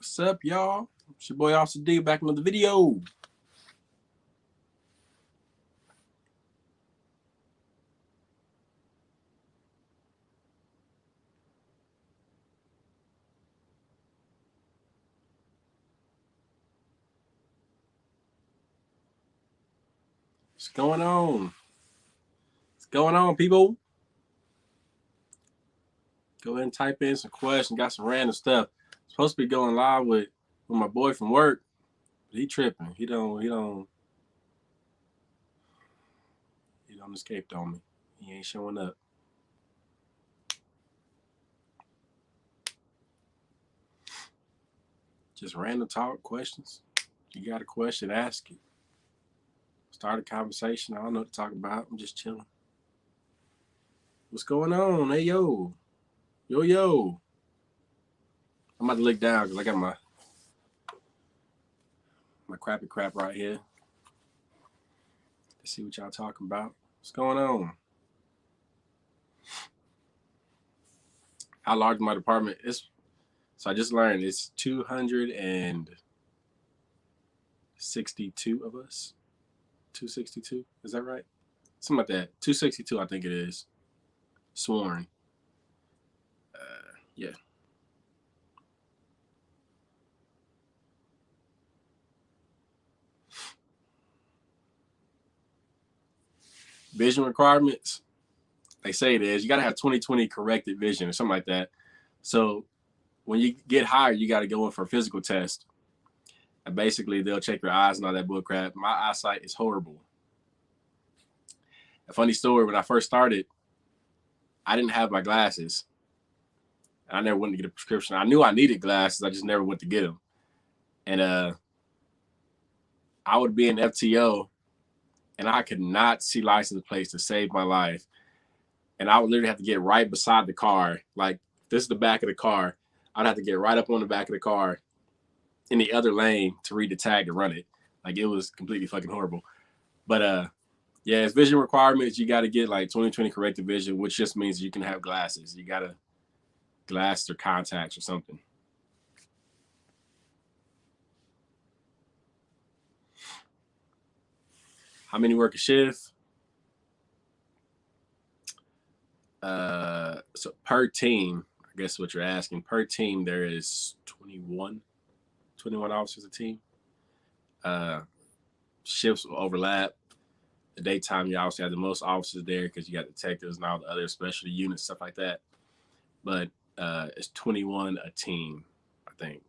What's up, y'all? It's your boy Officer D back with the video. What's going on? What's going on, people? Go ahead and type in some questions. Got some random stuff. Supposed to be going live with my boy from work. He tripping. He don't escape on me. He ain't showing up. Just random talk questions. You got a question, ask it. Start a conversation. I don't know what to talk about. I'm just chilling. What's going on? Hey, yo. Yo. I'm about to look down because I got my crappy crap right here. Let's see what y'all talking about. What's going on? How large is my department? So I just learned it's 262 of us. 262, is that right? Something like that. 262, I think it is. Sworn. Yeah. Vision requirements. They say it is. You got to have 20/20 corrected vision or something like that. So when you get hired, you got to go in for a physical test. And basically, they'll check your eyes and all that bull crap. My eyesight is horrible. A funny story, when I first started, I didn't have my glasses. I never went to get a prescription. I knew I needed glasses. I just never went to get them. And I would be in FTO, and I could not see license plates to save my life. And I would literally have to get right beside the car. Like, this is the back of the car. I'd have to get right up on the back of the car in the other lane to read the tag to run it. Like, it was completely fucking horrible. But yeah, it's vision requirements. You got to get like 20/20 corrected vision, which just means you can have glasses. You got to glasses or contacts or something. How many work a shift? So per team, I guess what you're asking, per team there is 21 officers a team. Shifts will overlap. The daytime, you obviously have the most officers there because you got detectives and all the other specialty units, stuff like that. But it's 21 a team, I think.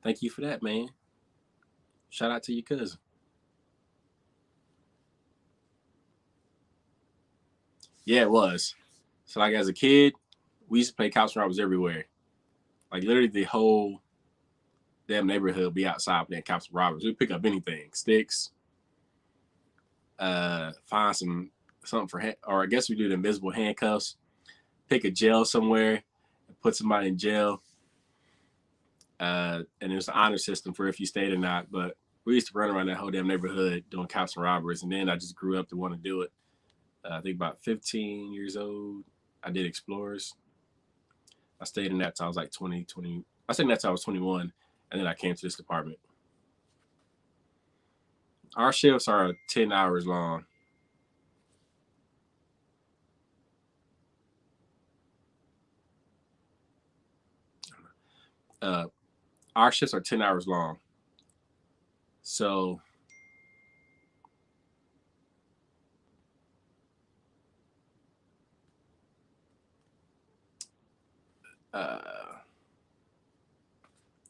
Thank you for that, man. Shout out to your cousin. Yeah, it was. So like as a kid, we used to play cops and robbers everywhere. Like literally the whole damn neighborhood be outside playing cops and robbers. We pick up anything, sticks, find something for, or I guess we do the invisible handcuffs. Pick a jail somewhere, and put somebody in jail. And there's an honor system for if you stayed or not. But we used to run around that whole damn neighborhood doing cops and robbers. And then I just grew up to want to do it. I think about 15 years old, I did Explorers. I stayed in that till I was like 20. I stayed in that till I was 21. And then I came to this department. Our shifts are 10 hours long. Our shifts are 10 hours long. So uh,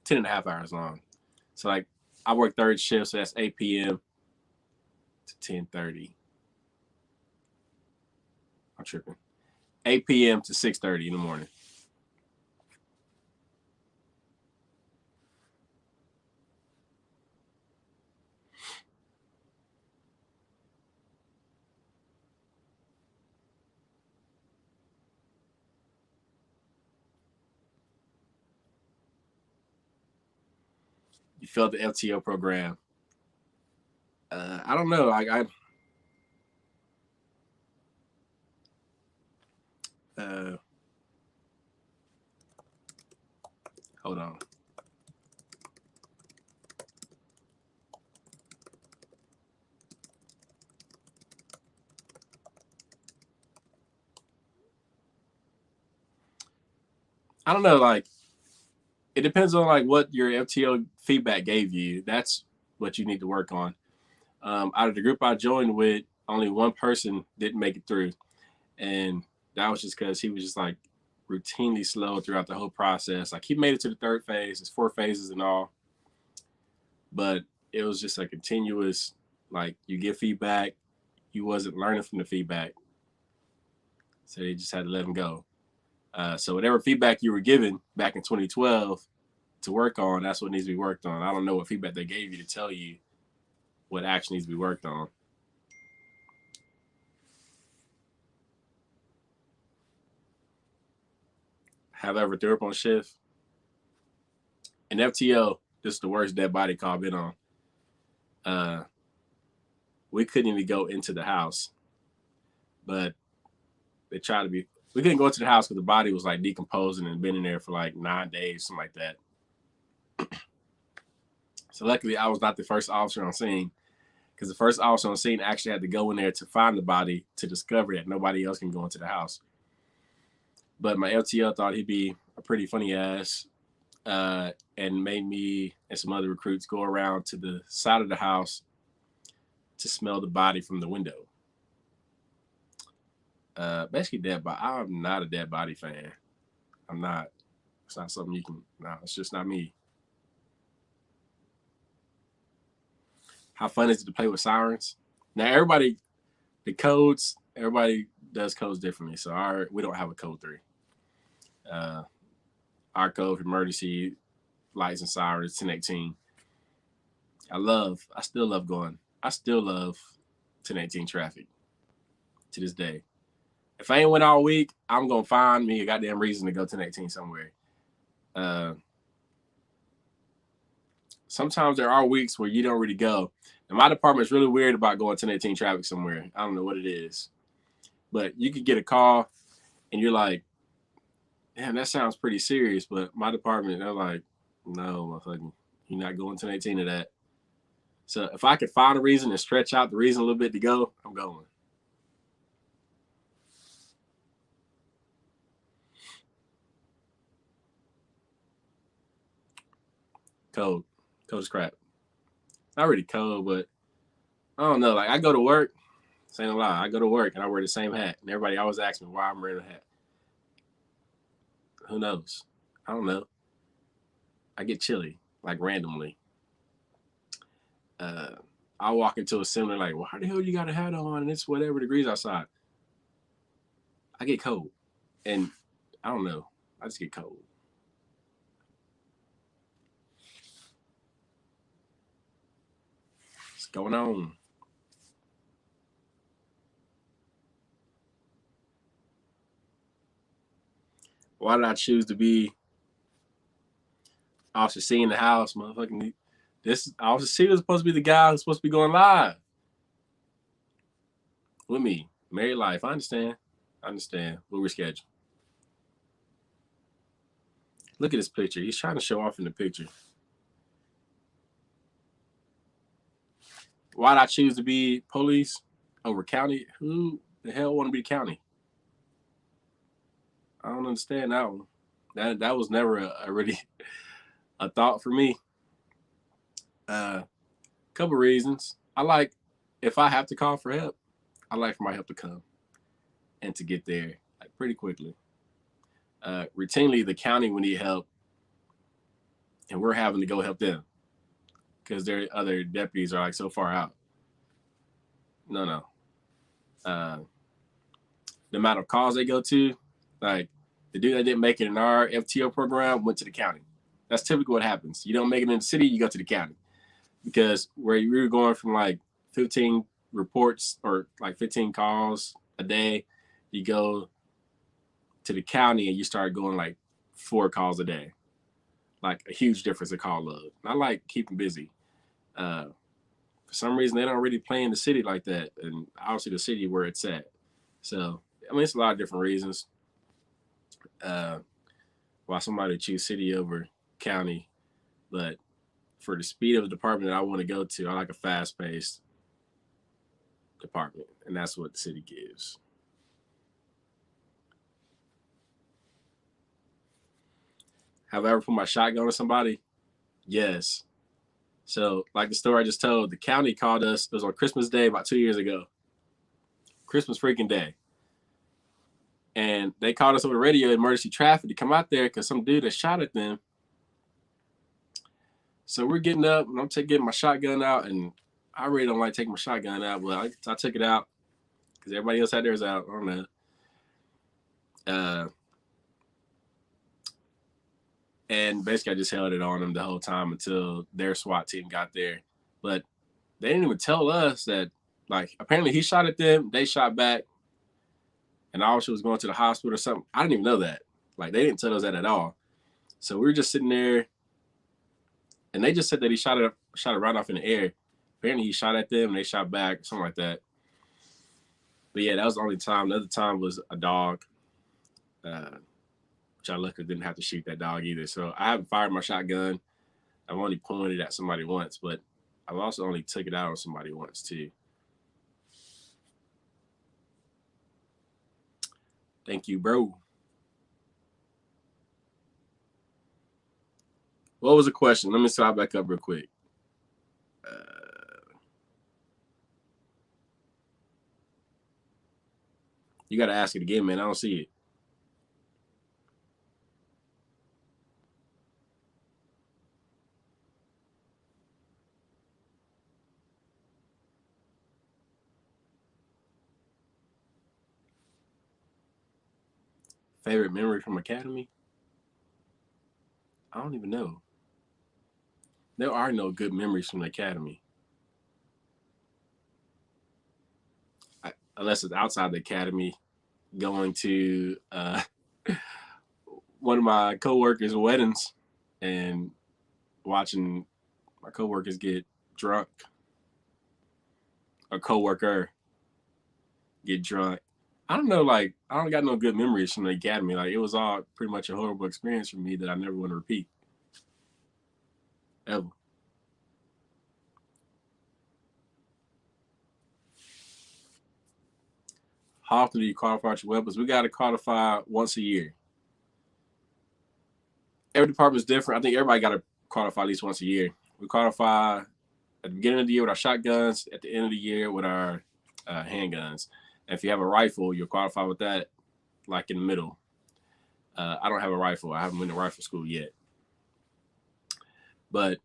10 and a half hours long. So like I work third shift, so that's 8 p.m. to 10:30. I'm tripping. 8 p.m. to 6:30 in the morning. You felt the FTO program. I don't know. Uh, hold on. I don't know. Like, it depends on like what your FTO feedback gave you. That's what you need to work on. Out of the group I joined with, only one person didn't make it through, and that was just because he was just like routinely slow throughout the whole process. Like he made it to the third phase. It's 4 phases in all, but it was just a continuous like you get feedback, you wasn't learning from the feedback, so they just had to let him go. So whatever feedback you were given back in 2012 to work on, that's what needs to be worked on. I don't know what feedback they gave you to tell you what actually needs to be worked on. Have I ever threw up on shift? In FTO, this is the worst dead body call I've been on. Uh, we couldn't even go into the house, but they tried to be. We couldn't go into the house because the body was like decomposing and been in there for like 9 days, something like that. So luckily, I was not the first officer on scene because the first officer on scene actually had to go in there to find the body to discover that nobody else can go into the house. But my FTO thought he'd be a pretty funny ass and made me and some other recruits go around to the side of the house to smell the body from the window. Basically, dead body. I'm not a dead body fan. I'm not. It's not something you can. No, it's just not me. How fun is it to play with sirens? Now, everybody, the codes, everybody does codes differently. So we don't have a code 3. Uh, our code for emergency lights and sirens 1018. I still love going. I still love 1018 traffic to this day. If I ain't went all week, I'm gonna find me a goddamn reason to go 1018 somewhere. Sometimes there are weeks where you don't really go. And my department's really weird about going 1018 traffic somewhere. I don't know what it is. But you could get a call and you're like, damn, that sounds pretty serious. But my department, they're like, no, motherfucker, you're not going 1018 to that. So if I could find a reason and stretch out the reason a little bit to go, I'm going. Cold. Cold as crap. Not really cold, but I don't know. Like I go to work, saying a lie. I go to work and I wear the same hat. And everybody always asks me why I'm wearing a hat. Who knows? I don't know. I get chilly, like randomly. Uh, I walk into a seminar like, why the hell you got a hat on and it's whatever degrees outside? I get cold. And I don't know. I just get cold. What's going on? Why did I choose to be Officer C in the house, motherfucking? This Officer C was supposed to be the guy who's supposed to be going live with me. Married life. I understand. I understand. We'll reschedule. Look at this picture. He's trying to show off in the picture. Why did I choose to be police over county? Who the hell want to be county? I don't understand that one. That was never a really a thought for me. Couple reasons. I like if I have to call for help, I like for my help to come and to get there like pretty quickly. Routinely, the county will need help, and we're having to go help them because their other deputies are like so far out. No, no. Uh, the amount of calls they go to, like the dude that didn't make it in our FTO program went to the county. That's typically what happens. You don't make it in the city, you go to the county because where we were going from like 15 reports or like 15 calls a day, you go to the county and you start going like 4 calls a day. Like a huge difference in call load. And I like keeping busy. For some reason, they don't really play in the city like that, and obviously the city where it's at. So I mean, it's a lot of different reasons. why somebody would choose city over county. But for the speed of the department that I want to go to, I like a fast-paced department, and that's what the city gives. Have I ever put my shotgun on somebody? Yes. So, like the story I just told, the county called us. It was on Christmas Day about 2 years ago. Christmas freaking day. And they called us over the radio, emergency traffic, to come out there because some dude had shot at them. So we're getting up, and I'm getting my shotgun out, and I really don't like taking my shotgun out, but I took it out because everybody else had theirs out. I don't know. And basically, I just held it on them the whole time until their SWAT team got there. But they didn't even tell us that, like, apparently he shot at them, they shot back, and I was going to the hospital or something. I didn't even know that. Like, they didn't tell us that at all. So we were just sitting there, and they just said that he shot it right off in the air. Apparently, he shot at them, and they shot back, something like that. But yeah, that was the only time. The other time was a dog, which I luckily didn't have to shoot that dog either. So I haven't fired my shotgun. I've only pointed at somebody once, but I've also only took it out on somebody once too. Thank you, bro. What was the question? Let me slide back up real quick. You got to ask it again, man. I don't see it. Favorite memory from Academy? I don't even know. There are no good memories from the Academy. Unless it's outside the Academy, going to one of my coworkers' weddings and watching my coworkers get drunk. A coworker get drunk. I don't know, like, I don't got no good memories from the Academy. Like, it was all pretty much a horrible experience for me that I never want to repeat. Ever. How often do you qualify your weapons? We got to qualify once a year. Every department is different. I think everybody got to qualify at least once a year. We qualify at the beginning of the year with our shotguns, at the end of the year with our handguns. And if you have a rifle, you'll qualify with that, like in the middle. I don't have a rifle. I haven't been to rifle school yet. But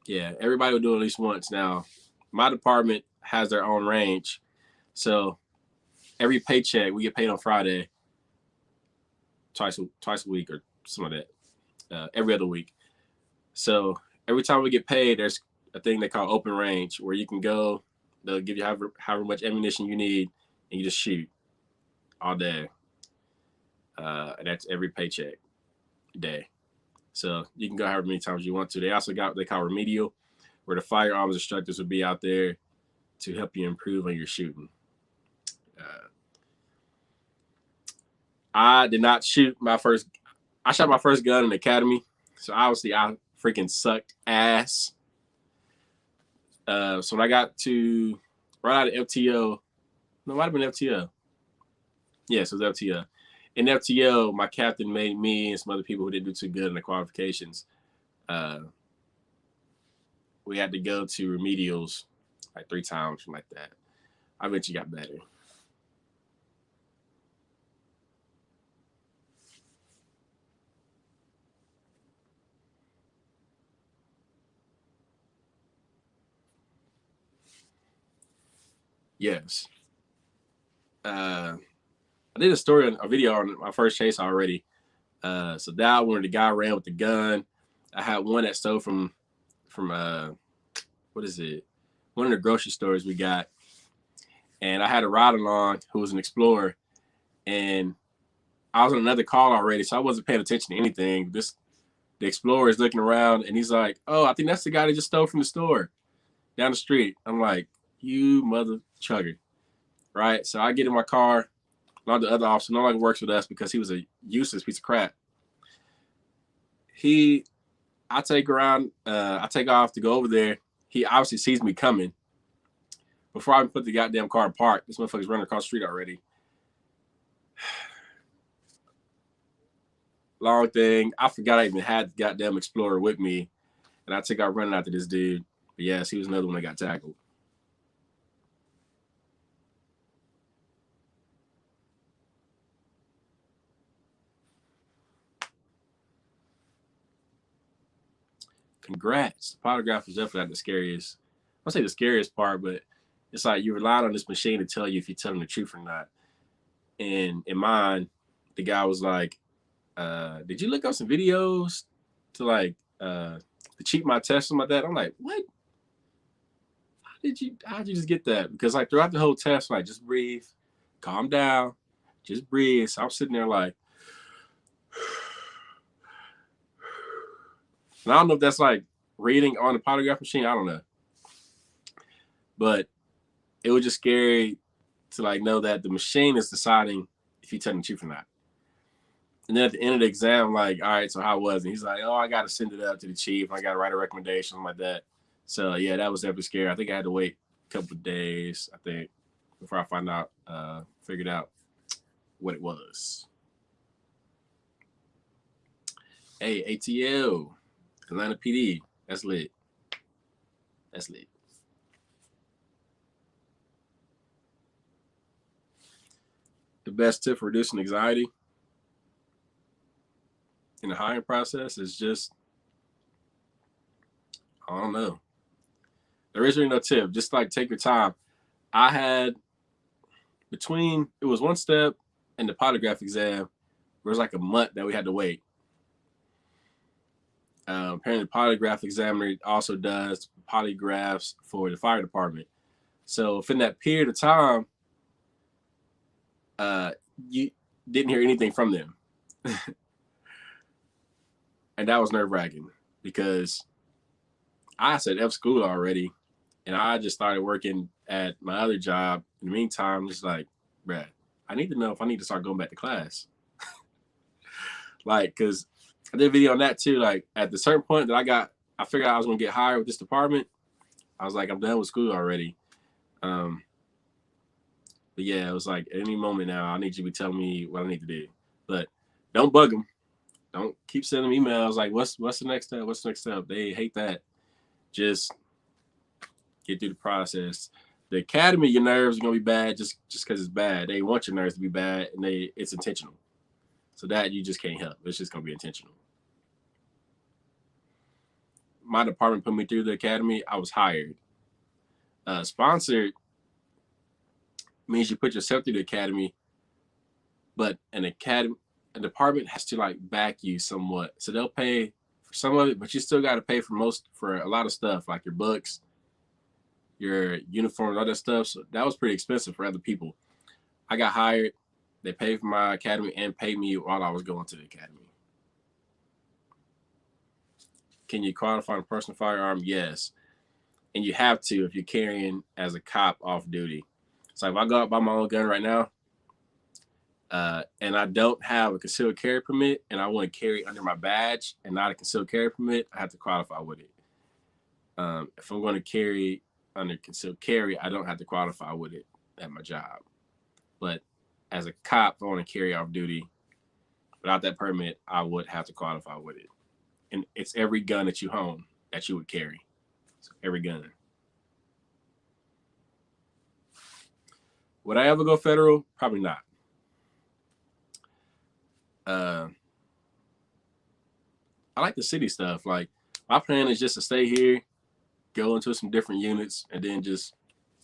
yeah, everybody will do it at least once. Now, my department has their own range. So every paycheck, we get paid on Friday, twice a week or something like that, every other week. So every time we get paid, there's a thing they call open range where you can go, they'll give you however much ammunition you need, and you just shoot all day. And that's every paycheck day. So you can go however many times you want to. They also got what they call remedial, where the firearms instructors will be out there to help you improve on your shooting. I did not shoot my first. I shot my first gun in the academy, so obviously I freaking sucked ass. So when I got to right out of FTO, no, it might have been FTO. Yes, it was FTO. In FTO, my captain made me and some other people who didn't do too good in the qualifications. We had to go to remedials like 3 times, something like that. I bet you got better. Yes. I did a video on my first chase already. So that one, the guy ran with the gun. I had one that stole from what is it? One of the grocery stores we got. And I had a ride along who was an explorer. And I was on another call already, so I wasn't paying attention to anything. The explorer is looking around and he's like, "Oh, I think that's the guy that just stole from the store down the street." I'm like, "You mother chugger." Right? So I get in my car, not the other officer, no longer works with us because he was a useless piece of crap. I take off to go over there. He obviously sees me coming. Before I put the goddamn car in park, this motherfucker's running across the street already. Long thing. I forgot I even had the goddamn Explorer with me. And I take out running after this dude. But yes, he was another one that got tackled. Congrats. The polygraph was definitely not the scariest. I'll say the scariest part, but it's like you relied on this machine to tell you if you're telling the truth or not. And in mine, the guy was like, did you look up some videos to like to cheat my test, something like that? I'm like, what? How'd you just get that? Because like throughout the whole test, like just breathe, calm down, just breathe. So I'm sitting there like, and I don't know if that's like reading on the polygraph machine. I don't know. But it was just scary to like know that the machine is deciding if you're telling the truth or not. And then at the end of the exam, I'm like, all right, so how was it? He's like, oh, I got to send it up to the chief. I got to write a recommendation, something like that. So yeah, that was definitely scary. I think I had to wait a couple of days, I think, before I figured out what it was. Hey, ATL, Atlanta PD, that's lit. That's lit. The best tip for reducing anxiety in the hiring process is just, I don't know. There is really no tip. Just like take your time. I had it was one step and the polygraph exam, there was like a month that we had to wait. Apparently, the polygraph examiner also does polygraphs for the fire department. So, if in that period of time, you didn't hear anything from them, and that was nerve-wracking because I said F school already, and I just started working at my other job. In the meantime, just like, bruh, I need to know if I need to start going back to class. Like, because I did a video on that too. Like, at the certain point that I figured I was going to get hired with this department, I was like, I'm done with school already. But yeah, it was like, at any moment now, I need you to be telling me what I need to do. But don't bug them. Don't keep sending them emails like, what's the next step? What's the next step? They hate that. Just get through the process. The academy, your nerves are gonna be bad just because it's bad. They want your nerves to be bad, and it's intentional. So that you just can't help. It's just gonna be intentional. My department put me through the academy. I was hired. Sponsored means you put yourself through the academy, but a department has to like back you somewhat. So they'll pay for some of it, but you still got to pay for a lot of stuff like your books, your uniforms, all that stuff. So that was pretty expensive for other people. I got hired. They paid for my academy and paid me while I was going to the academy. Can you qualify a personal firearm? Yes. And you have to if you're carrying as a cop off duty. So if I go out buy my own gun right now, and I don't have a concealed carry permit, and I want to carry under my badge and not a concealed carry permit, I have to qualify with it. If I'm going to carry under concealed carry, I don't have to qualify with it at my job. But as a cop, if I want to carry off duty without that permit, I would have to qualify with it. And it's every gun that you own that you would carry. So every gun. Would I ever go federal? Probably not. I like the city stuff. Like my plan is just to stay here, go into some different units, and then just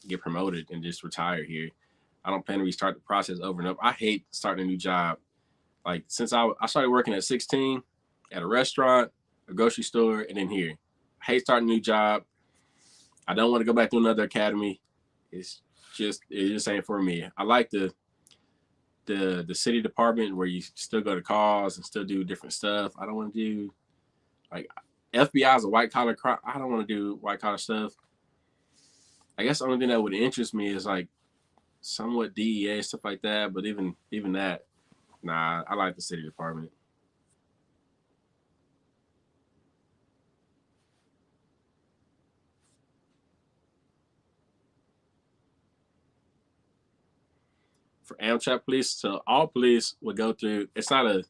get promoted and just retire here. I don't plan to restart the process over and over. I hate starting a new job. Like since I started working at 16 at a restaurant, a grocery store, and then here. I hate starting a new job. I don't want to go back to another academy. It just ain't for me. I like the city department where you still go to calls and still do different stuff. I don't want to do like FBI is a white collar crime. I don't want to do white collar stuff. I guess the only thing that would interest me is like somewhat DEA stuff like that, but even that, nah, I like the city department. For Amtrak police, so all police would go through. It's not a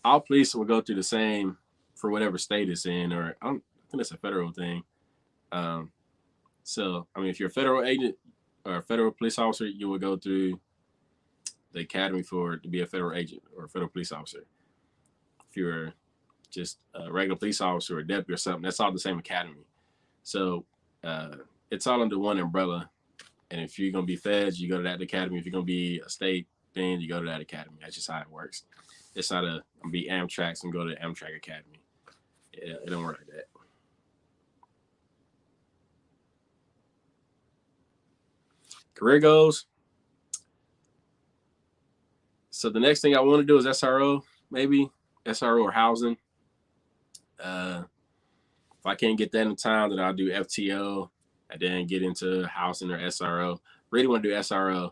all police will go through the same for whatever state it's in, or I think it's a federal thing. Um, so I mean, if you're a federal agent or a federal police officer, you will go through the academy for to be a federal agent or a federal police officer. If you're just a regular police officer or a deputy or something, that's all the same academy. So uh, it's all under one umbrella. And if you're gonna be feds, you go to that academy. If you're gonna be a state, then you go to that academy. That's just how it works. It's not a I'm be Amtrak and go to Amtrak Academy. It don't work like that. Career goals. So the next thing I want to do is SRO, maybe SRO or housing. If I can't get that in time, then I'll do FTO and then get into housing or SRO. Really want to do SRO,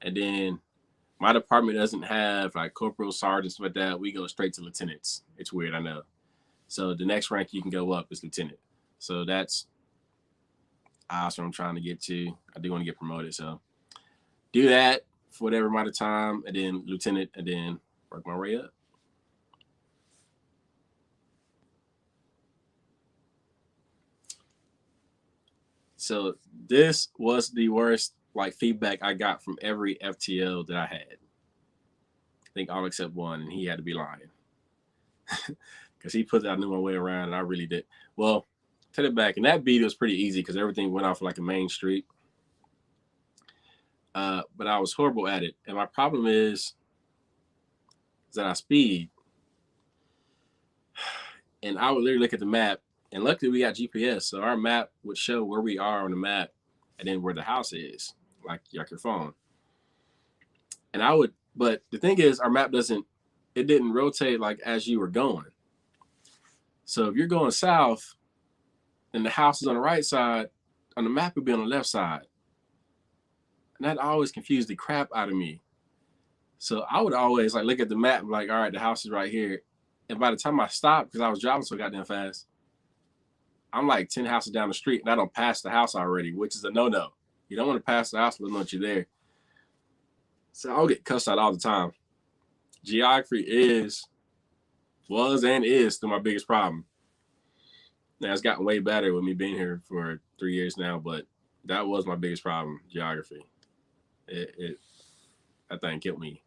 and then my department doesn't have like corporal sergeants like that. We go straight to lieutenants. It's weird, I know. So the next rank you can go up is lieutenant. So that's what I'm trying to get to. I do want to get promoted, so do that for whatever amount of time, and then lieutenant, and then work my way up. So this was the worst like feedback I got from every FTO that I had. I think all except one, and he had to be lying because he put that I knew my way around, and I really did. Well, take it back, and that beat was pretty easy because everything went off like a main street. But I was horrible at it, and my problem is that I speed, and I would literally look at the map, and luckily we got GPS, so our map would show where we are on the map, and then where the house is, like your phone. And I would, but the thing is, our map it didn't rotate like as you were going. So if you're going south, and the house is on the right side, on the map would be on the left side. And that always confused the crap out of me. So I would always like look at the map and like, all right, the house is right here. And by the time I stopped, because I was driving so goddamn fast, I'm like 10 houses down the street and I don't pass the house already, which is a no-no. You don't want to pass the house, let them know you're there. So I'll get cussed out all the time. Geography was and is still my biggest problem. Now it's gotten way better with me being here for 3 years now, but that was my biggest problem, geography. That thing killed me.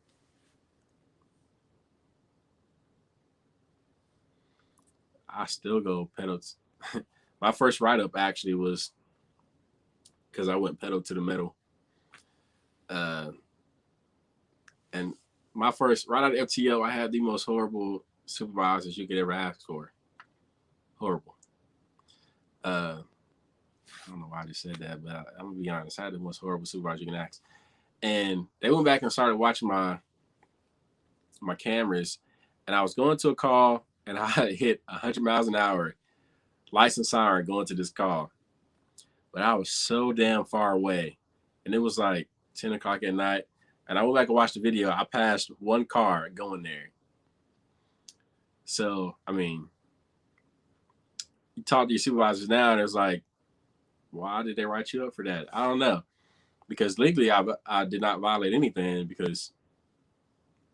I still go pedal. My first write up actually was because I went pedal to the metal. And my first right out of FTO, I had the most horrible supervisors you could ever ask for. Horrible. I don't know why I just said that, but I'm gonna be honest. I had the most horrible supervisor you can ask. And they went back and started watching my cameras, and I was going to a call, and I hit 100 miles an hour, license siren going to this call, but I was so damn far away, and it was like 10 o'clock at night, and I went back and watched the video. I passed one car going there. So I mean, you talk to your supervisors now, and it's like, why did they write you up for that? I don't know, because legally I did not violate anything because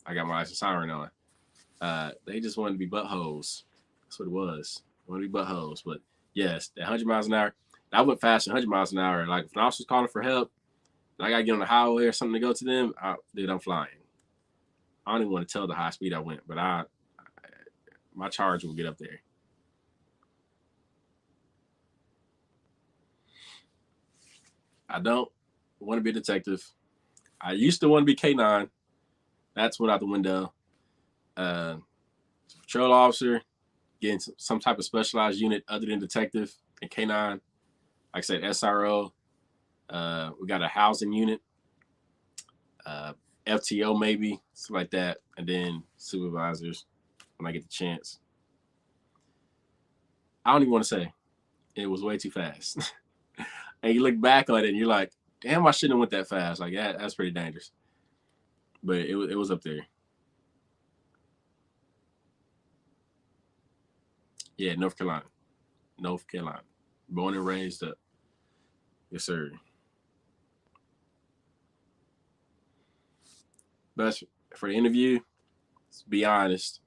I got my license siren on. They just wanted to be buttholes. That's what it was. Wanted to be buttholes. But yes, that 100 miles an hour, I went faster than 100 miles an hour. Like if an officer's calling for help, and I got to get on the highway or something to go to them, dude, I'm flying. I don't even want to tell the high speed I went, but my charge will get up there. I don't want to be a detective. I used to want to be K9. That's went out the window. Patrol officer, getting some type of specialized unit other than detective and K9. Like I said, SRO. We got a housing unit, FTO maybe, something like that, and then supervisors when I get the chance. I don't even want to say. It was way too fast. And you look back on it and you're like, damn, I shouldn't have went that fast. Like that's pretty dangerous. But it was up there. Yeah, North Carolina. North Carolina. Born and raised up. Yes, sir. But for the interview, be honest.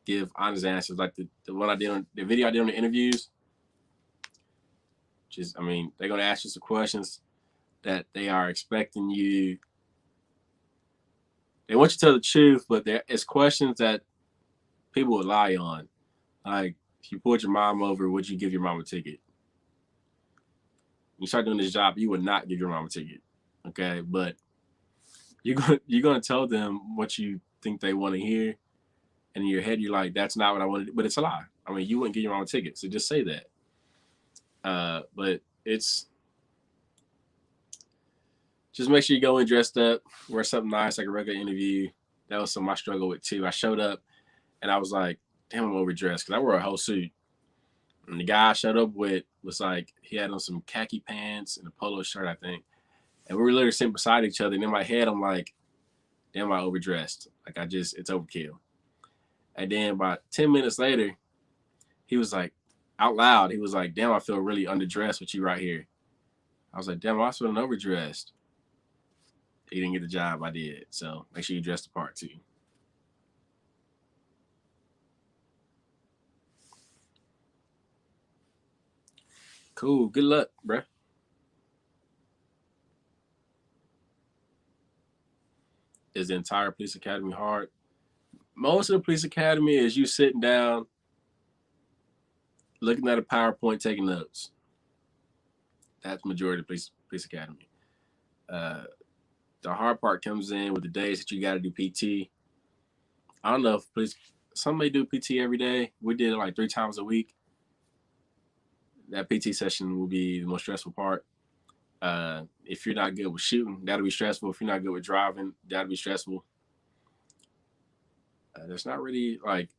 Give honest answers. Like the one I did on the video I did on the interviews. Just I mean, they're gonna ask you some questions that they are expecting you. They want you to tell the truth, but it's questions that people would lie on. Like, if you pulled your mom over, would you give your mom a ticket? You start doing this job, you would not give your mom a ticket. Okay, but you're gonna tell them what you think they want to hear, and in your head you're like, that's not what I wanted, but it's a lie. I mean, you wouldn't give your mom a ticket, so just say that. But it's just make sure you go in dressed up, wear something nice like a regular interview. That was something I struggled with too. I showed up and I was like, damn, I'm overdressed because I wore a whole suit. And the guy I showed up with was like, he had on some khaki pants and a polo shirt, I think. And we were literally sitting beside each other. And in my head, I'm like, damn, I overdressed. Like, it's overkill. And then about 10 minutes later, he was like, out loud, he was like, damn, I feel really underdressed with you right here. I was like, damn, I was feeling overdressed. He didn't get the job, I did. So make sure you dress the part too. Cool. Good luck, bruh. Is the entire police academy hard? Most of the police academy is you sitting down, looking at a PowerPoint, taking notes. That's the majority of police academy. Uh, the hard part comes in with the days that you got to do PT. I don't know if police some may do PT every day. We did it like 3 times a week. That PT session will be the most stressful part. If you're not good with shooting, that'll be stressful. If you're not good with driving, that'll be stressful. There's not really like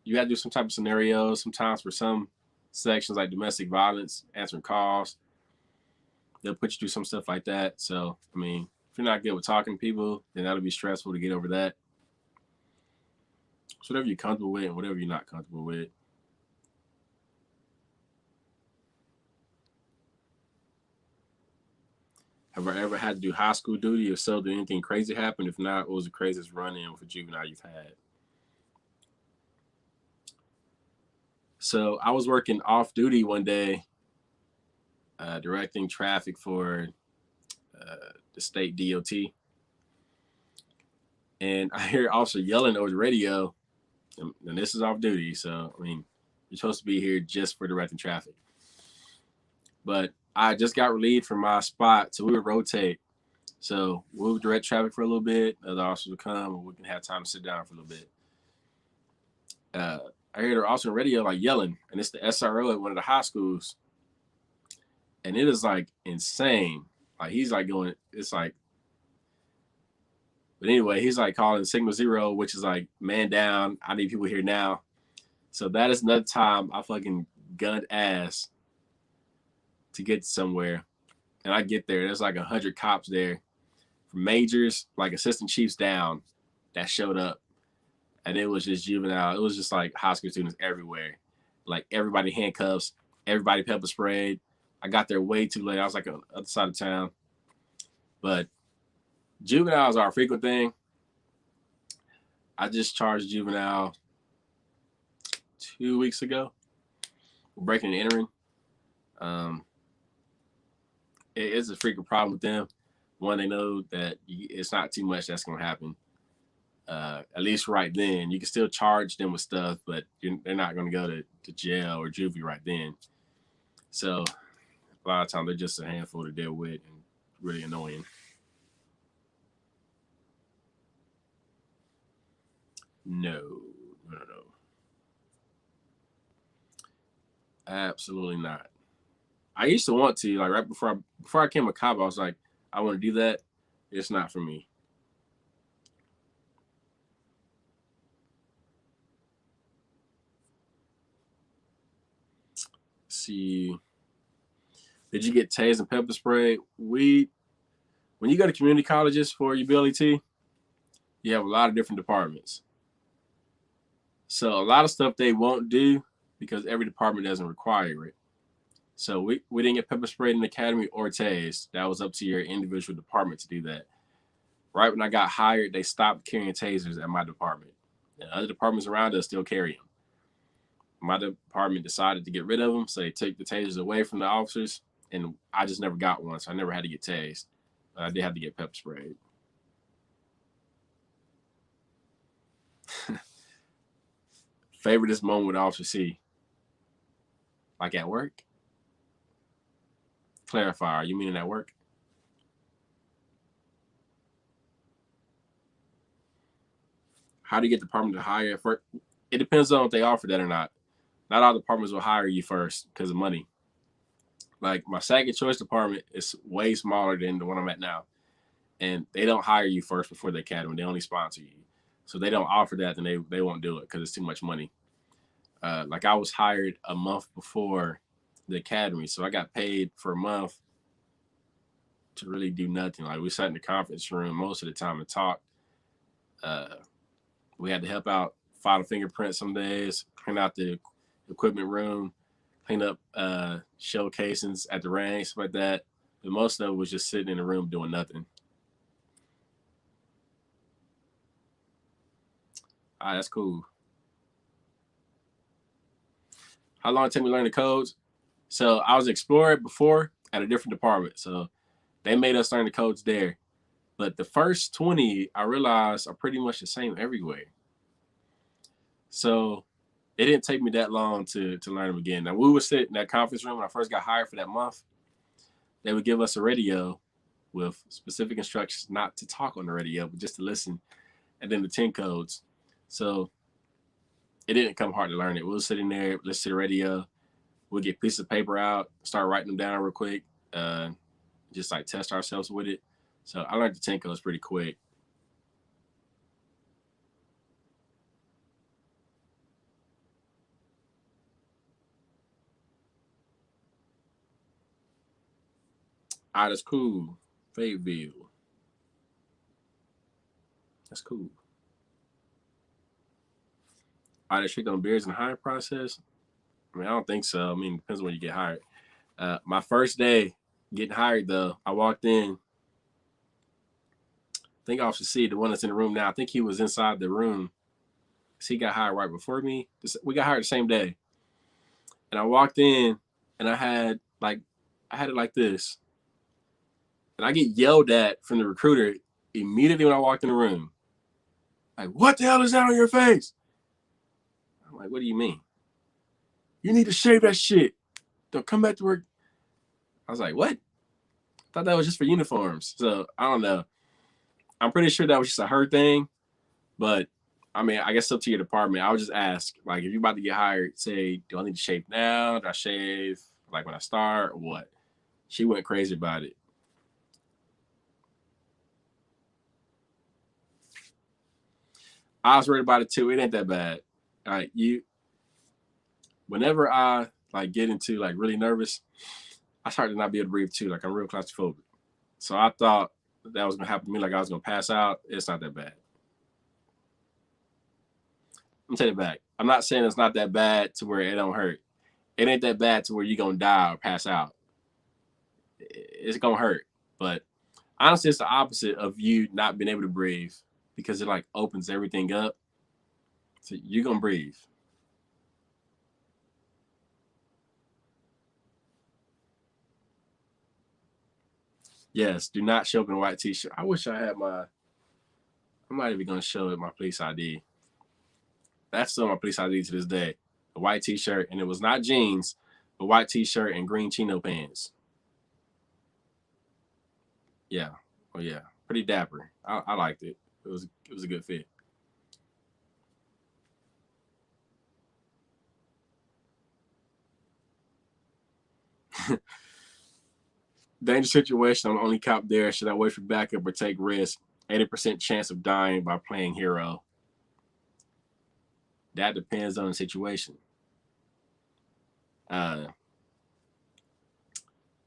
you got to do some type of scenarios. Sometimes for some sections like domestic violence, answering calls, they'll put you through some stuff like that. So I mean, if you're not good with talking to people, then that'll be stressful to get over that. So whatever you're comfortable with and whatever you're not comfortable with. Have I ever had to do high school duty? If so, did anything crazy happen? If not, what was the craziest run in for juvenile you've had? So I was working off duty one day, directing traffic for the state DOT. And I hear officer yelling over the radio, and this is off duty. So, I mean, you're supposed to be here just for directing traffic. But I just got relieved from my spot, so we would rotate. So we'll direct traffic for a little bit. Other officers will come, and we can have time to sit down for a little bit. I hear the officer on the radio like yelling, and it's the SRO at one of the high schools, and it is like insane. Like he's like going, it's like, but anyway, he's like calling Sigma Zero, which is like man down. I need people here now. So that is another time I fucking gunned ass to get somewhere, and I get there. There's like 100 cops there, from majors, like assistant chiefs down, that showed up, and it was just juvenile. It was just like high school students everywhere, like everybody handcuffs, everybody pepper sprayed. I got there way too late. I was like on the other side of town, but juveniles are a frequent thing. I just charged juvenile 2 weeks ago, breaking and entering. Um, it's a frequent problem with them. One, they know that it's not too much that's going to happen. At least right then, you can still charge them with stuff, but they're not going to go to jail or juvie right then. So a lot of times they're just a handful to deal with and really annoying. No, no, no, no. Absolutely not. I used to want to, like right before I became a cop, I was like, I want to do that. It's not for me. See, Did you get tased and pepper spray? When you go to community colleges for your BLET, you have a lot of different departments. So a lot of stuff they won't do because every department doesn't require it. So we didn't get pepper sprayed in the academy or tased. That was up to your individual department to do that. Right when I got hired, they stopped carrying tasers at my department. And other departments around us still carry them. My department decided to get rid of them, so they took the tasers away from the officers, and I just never got one, so I never had to get tased. But I did have to get pepper sprayed. Favoriteest moment with Officer C? Like at work? Clarify, are you meaning at work? How do you get the department to hire? It depends on if they offer that or not. Not all departments will hire you first because of money. Like my second choice department is way smaller than the one I'm at now. And they don't hire you first before the academy. They only sponsor you. So they don't offer that, then they won't do it because it's too much money. Like I was hired a month before the academy, so I got paid for a month to really do nothing. Like we sat in the conference room most of the time and talked. We had to help out, file a fingerprint some days, clean out the equipment room, clean up shell casings at the range, stuff like that. But most of it was just sitting in the room doing nothing. All right, that's cool. How long did it take me to learn the codes? So I was an explorer before at a different department. So they made us learn the codes there. But the first 20, I realized are pretty much the same everywhere. So it didn't take me that long to learn them again. Now we would sit in that conference room when I first got hired for that month. They would give us a radio with specific instructions not to talk on the radio, but just to listen, and then the 10 codes. So it didn't come hard to learn it. We were sitting there, listen to the radio. We'll get pieces of paper out, start writing them down real quick, just like test ourselves with it. So I learned the 10 codes pretty quick. All right, that's cool. Fayetteville. That's cool. Are they strict on beards in the hiring process? I mean, I don't think so. I mean, it depends on when you get hired. My first day getting hired, though, I walked in. I think Officer C, the one that's in the room now, I think he was inside the room. He got hired right before me. We got hired the same day. And I walked in and I had it like this. And I get yelled at from the recruiter immediately when I walked in the room. Like, what the hell is that on your face? I'm like, what do you mean? You need to shave that shit. Don't come back to work. I was like, what? I thought that was just for uniforms. So I don't know. I'm pretty sure that was just a her thing. But I mean, I guess it's up to your department. I would just ask, like, if you're about to get hired, say, do I need to shave now? Do I shave like when I start or what? She went crazy about it. I was worried about it too. It ain't that bad. All right, whenever I like get into like really nervous, I start to not be able to breathe too. Like I'm real claustrophobic. So I thought that was gonna happen to me. Like I was gonna pass out. It's not that bad. I'm taking it back. I'm not saying it's not that bad to where it don't hurt. It ain't that bad to where you're gonna die or pass out. It's gonna hurt. But honestly, it's the opposite of you not being able to breathe because it like opens everything up. So you're gonna breathe. Yes, do not show up in a white t-shirt. I wish I had my. I'm not even gonna show it my police ID. That's still my police ID to this day. A white t-shirt, and it was not jeans, a white t-shirt and green chino pants. Yeah, oh yeah, pretty dapper. I liked it. It was a good fit. Dangerous situation. I'm the only cop there. Should I wait for backup or take risk? 80% chance of dying by playing hero. That depends on the situation. Uh,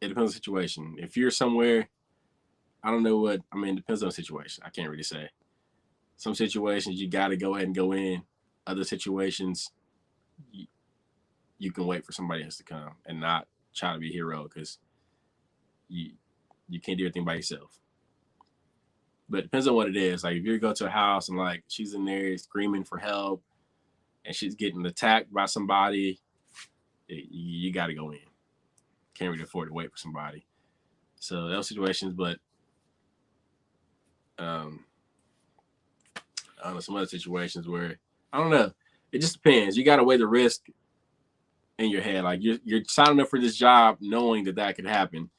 It depends on the situation. If you're somewhere, I don't know what, I mean, it depends on the situation. I can't really say. Some situations you got to go ahead and go in. Other situations, you, you can wait for somebody else to come and not try to be a hero because you you can't do everything by yourself. But it depends on what it is. Like if you go to a house and like she's in there screaming for help and she's getting attacked by somebody, you got to go in. Can't really afford to wait for somebody. So those situations, but um, I don't know, some other situations where I don't know. It just depends. You got to weigh the risk in your head. Like you're signing up for this job knowing that that could happen.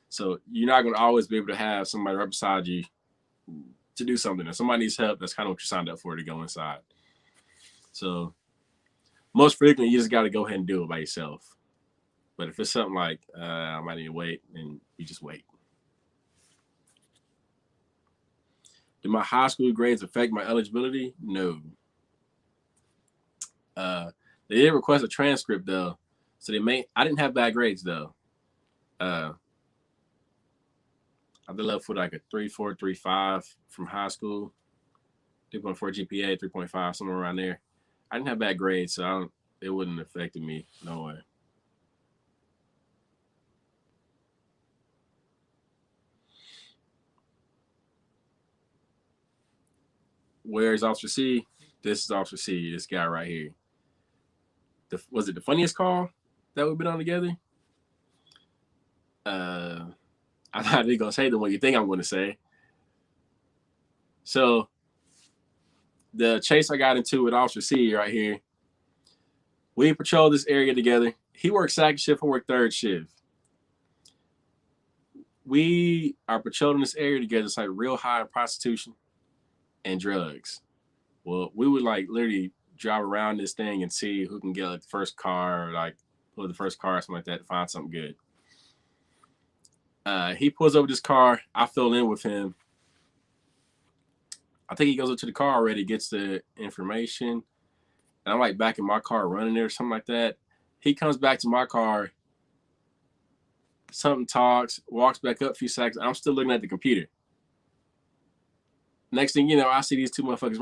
So you're not going to always be able to have somebody right beside you to do something. If somebody needs help, that's kind of what you signed up for to go inside. So most frequently, you just got to go ahead and do it by yourself. But if it's something like I might need to wait, and you just wait. Did my high school grades affect my eligibility? No. Uh, they did request a transcript though, so they may. I didn't have bad grades though. Uh, I did left with like a 3.4, 3.5 from high school. 3.4 GPA, 3.5, somewhere around there. I didn't have bad grades, so I don't. It wouldn't have affected me. No way. Where is Officer C? This is Officer C. This guy right here. Was it the funniest call that we've been on together? Uh, I'm not even gonna say the one you think I'm gonna say. So the chase I got into with Officer C right here. We patrol this area together. He works second shift. I work third shift. We are patrolling this area together. It's like real high prostitution and drugs. Well, we would like literally drive around this thing and see who can get like the first car, or like pull the first car or something like that to find something good. He pulls over this car. I fill in with him. I think he goes up to the car already, gets the information, and I'm like back in my car running there or something like that. He comes back to my car, something talks, walks back up a few seconds. I'm still looking at the computer. Next thing you know, I see these two motherfuckers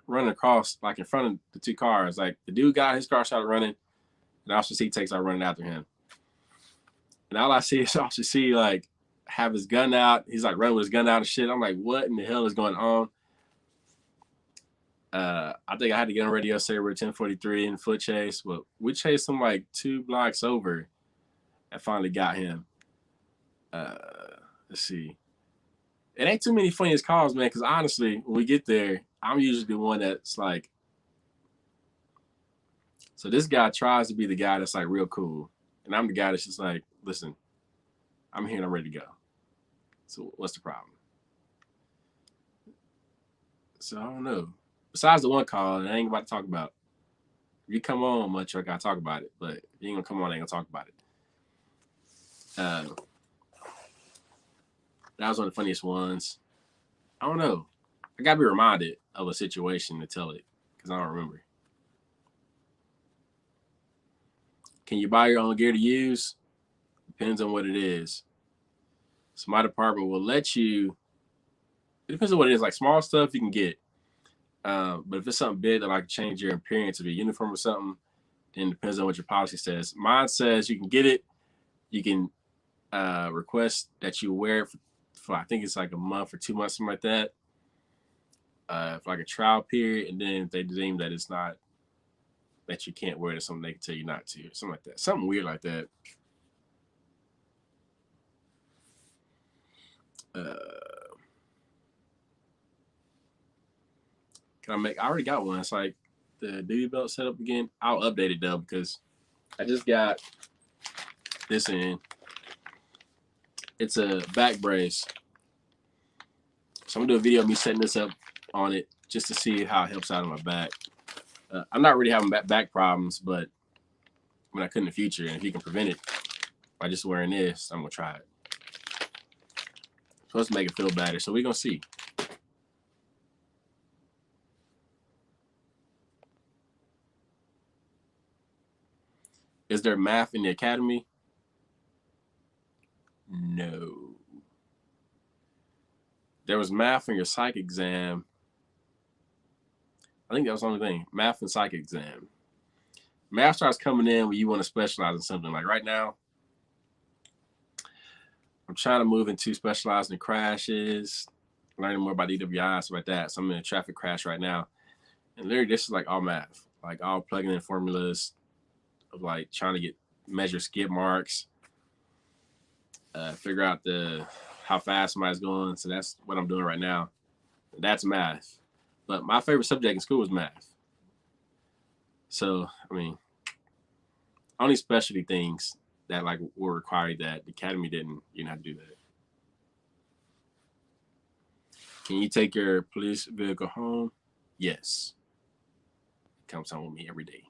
running across like in front of the two cars. Like the dude got his car started running, and Officer C takes out running after him. And all I see is Officer C like have his gun out. He's like running with his gun out and shit. I'm like, what in the hell is going on? I think I had to get on radio say we're 1043 in foot chase, but we chased him like 2 blocks over and finally got him. Uh, let's see. It ain't too many funniest calls, man, because honestly, when we get there, I'm usually the one that's like, so this guy tries to be the guy that's like real cool. And I'm the guy that's just like, listen, I'm here and I'm ready to go. So what's the problem? So I don't know. Besides the one call, I ain't about to talk about. If you come on, much I gotta talk about it. But if you ain't gonna come on, I ain't gonna talk about it. That was one of the funniest ones. I don't know. I gotta be reminded of a situation to tell it because I don't remember. Can you buy your own gear to use? Depends on what it is. So my department will let you. It depends on what it is. Like small stuff you can get, but if it's something big that like change your appearance of your uniform or something, then it depends on what your policy says. Mine says you can get it. You can request that you wear it for I think it's like a month or 2 months, something like that, for like a trial period, and then if they deem that it's not that you can't wear it or something, they can tell you not to, or something like that. Something weird like that. Uh, can I make? I already got one. It's like the duty belt set up again. I'll update it though because I just got this in. It's a back brace. So I'm gonna do a video of me setting this up on it just to see how it helps out on my back. I'm not really having back problems, but when I could in the future, and if you can prevent it by just wearing this, I'm gonna try it. Supposed to make it feel better, so we're gonna see. Is there math in the academy? No. There was math on your psych exam. I think that was the only thing. Math and psych exam. Math starts coming in when you want to specialize in something. Like right now, I'm trying to move into specializing in crashes, learning more about DWI, stuff like that. So I'm in a traffic crash right now. And literally, this is like all math, like all plugging in formulas of like trying to measure skid marks, figure out how fast somebody's going. So that's what I'm doing right now. That's math. But my favorite subject in school was math. So, I mean, only specialty things that like were required that the academy didn't, how to do that. Can you take your police vehicle home? Yes. It comes home with me every day.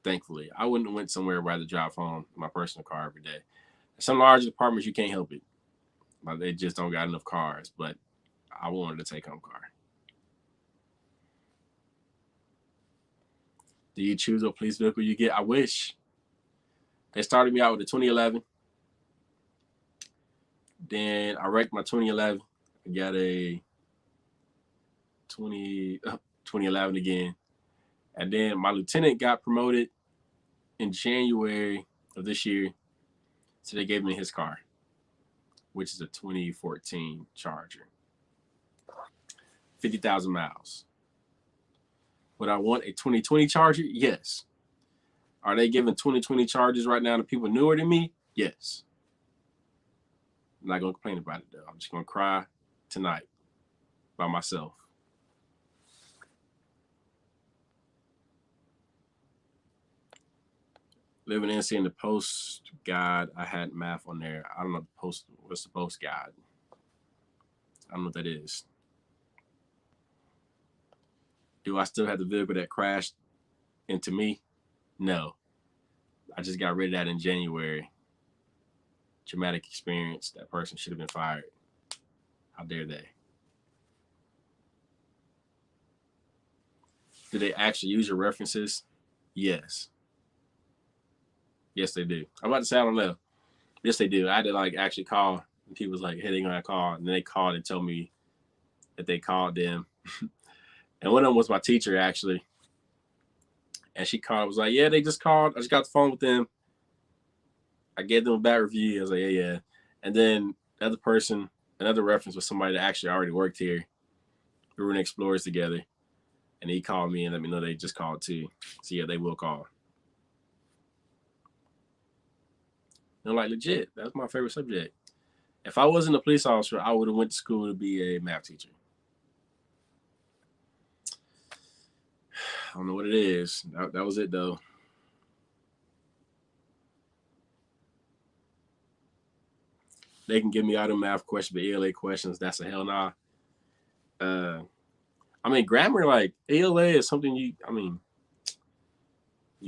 Thankfully, I wouldn't have went somewhere where I had to drive home in my personal car every day. Some large departments, you can't help it. Like, they just don't got enough cars, but I wanted to take home car. Do you choose what police vehicle you get? I wish. They started me out with a 2011. Then I wrecked my 2011. I got a 2011 again. And then my lieutenant got promoted in January of this year. So they gave me his car, which is a 2014 Charger. 50,000 miles. Would I want a 2020 Charger? Yes. Are they giving 2020 Chargers right now to people newer than me? Yes. I'm not going to complain about it, though. I'm just going to cry tonight by myself. Living in, seeing the post guide, I had math on there. I don't know what's the post guide? I don't know what that is. Do I still have the vehicle that crashed into me? No. I just got rid of that in January. Traumatic experience. That person should have been fired. How dare they? Do they actually use your references? Yes. Yes, they do. I'm about to say I don't know. Yes, they do. I had to like actually call. And people was like, hey, they're gonna call. And then they called and told me that they called them. And one of them was my teacher, actually. And she called, was like, yeah, they just called. I just got the phone with them. I gave them a bad review. I was like, yeah. And then the other person, another reference was somebody that actually already worked here. We were in Explorers together. And he called me and let me know they just called too. So yeah, they will call. And I'm like, legit, that's my favorite subject. If I wasn't a police officer, I would have went to school to be a math teacher. I don't know what it is. That was it, though. They can give me all the math questions, but ELA questions, that's a hell nah. I mean, grammar, like, ELA is something you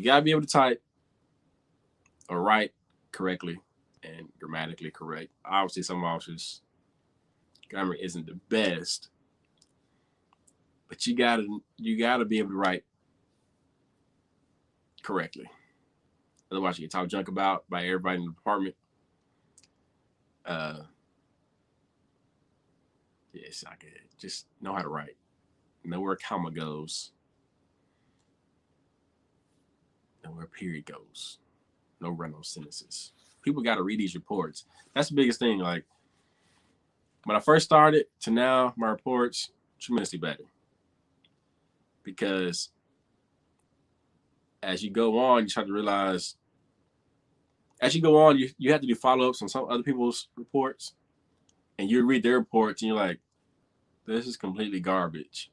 got to be able to type or write correctly and grammatically correct. Obviously, some officers, grammar isn't the best, but you gotta be able to write correctly. Otherwise, you get talked junk about by everybody in the department. Yeah, it's not good. Just know how to write. Know where a comma goes. Know where a period goes. No run-on sentences. People got to read these reports. That's the biggest thing. Like, when I first started to now, my reports tremendously better. Because as you go on, you start to realize, as you go on, you have to do follow-ups on some other people's reports. And you read their reports and you're like, this is completely garbage.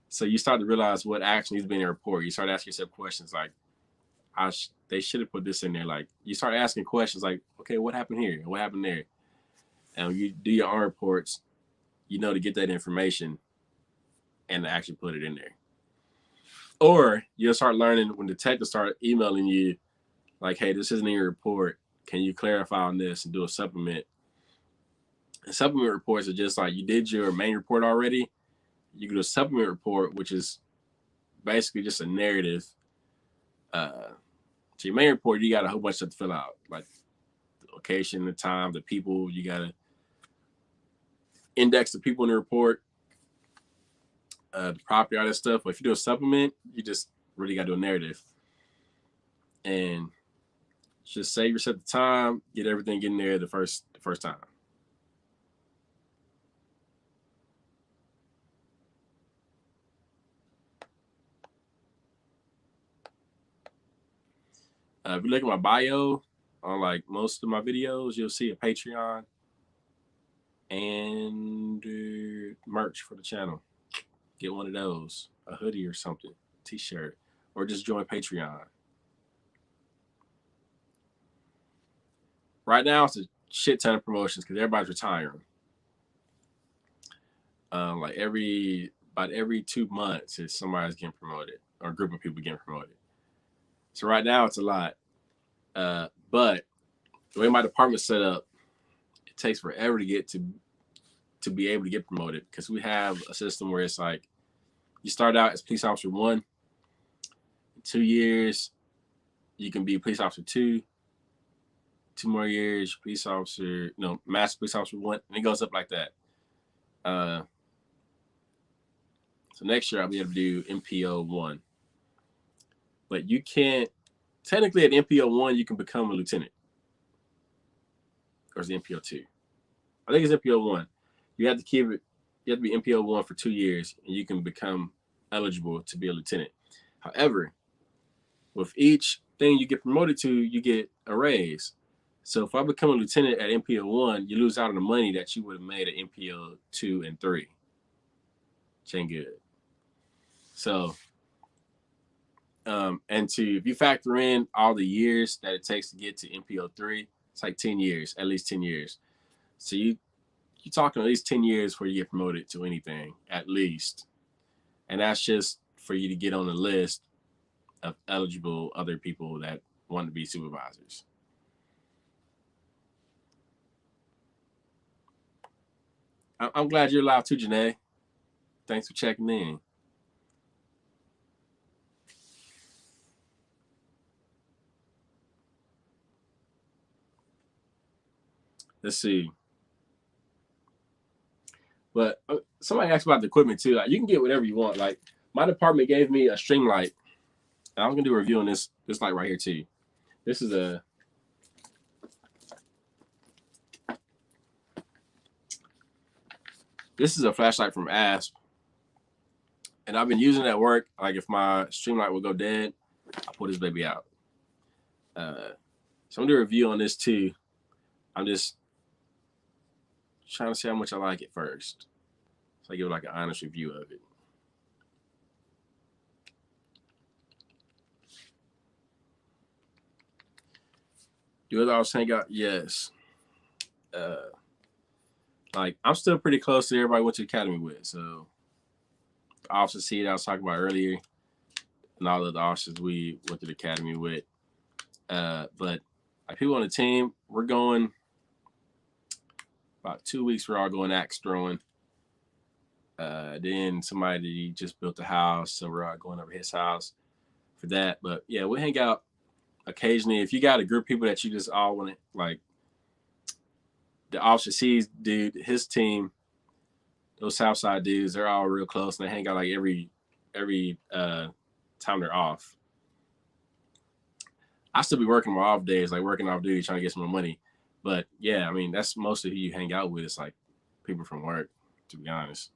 So you start to realize what actually needs to be in a report. You start asking yourself questions like, they should have put this in there. Like, you start asking questions like, okay, what happened here? What happened there? And when you do your own reports, you know to get that information and to actually put it in there. Or you'll start learning when detectives start emailing you, like, hey, this isn't in your report. Can you clarify on this and do a supplement? And supplement reports are just like, you did your main report already. You can do a supplement report, which is basically just a narrative So your main report, you got a whole bunch of stuff to fill out, like the location, the time, the people. You got to index the people in the report, the property, all that stuff. But if you do a supplement, you just really got to do a narrative. And just save yourself the time, get everything in there the first time. If you look at my bio on like most of my videos, you'll see a Patreon and merch for the channel. Get one of those, a hoodie or something, t-shirt, or just join Patreon. Right now, it's a shit ton of promotions because everybody's retiring. Like about every 2 months, is somebody's getting promoted or a group of people getting promoted. So right now, it's a lot. But the way my department's set up, it takes forever to get to be able to get promoted because we have a system where it's like you start out as police officer 1. In 2 years, you can be police officer 2. 2 more years, police officer, master police officer 1, and it goes up like that. So next year I'll be able to do MPO 1. But you can't, technically at MPO 1, you can become a lieutenant. Or is it MPO 2? I think it's MPO 1. You have to keep it, you have to be MPO 1 for 2 years, and you can become eligible to be a lieutenant. However, with each thing you get promoted to, you get a raise. So if I become a lieutenant at MPO 1, you lose out on the money that you would have made at MPO 2 and 3. Which ain't good. So, if you factor in all the years that it takes to get to MPO 3, it's like 10 years, at least 10 years. So you're talking at least 10 years before you get promoted to anything, at least. And that's just for you to get on the list of eligible other people that want to be supervisors. I'm glad you're alive too, Janae. Thanks for checking in. Let's see. But somebody asked about the equipment too. Like, you can get whatever you want. Like my department gave me a string light. And I'm gonna do a review on this light right here too. This is a flashlight from Asp. And I've been using it at work. Like if my string light will go dead, I pull this baby out. So I'm gonna do a review on this too. I'm just trying to see how much I like it first. So I give it like an honest review of it. Do other officers hang out? Yes. Like I'm still pretty close to everybody I went to academy with. So the officer C that I was talking about earlier, and all of the officers we went to the academy with. But like people on the team, we're going about 2 weeks. We're all going axe throwing. Then somebody just built a house, so we're all going over his house for that. But yeah, we hang out occasionally. If you got a group of people that you just all want to, like the officer C's dude, his team, those Southside dudes, they're all real close and they hang out like every time they're off. I still be working my off days, like working off duty, trying to get some more money. But yeah, I mean, that's mostly who you hang out with. It's like people from work, to be honest.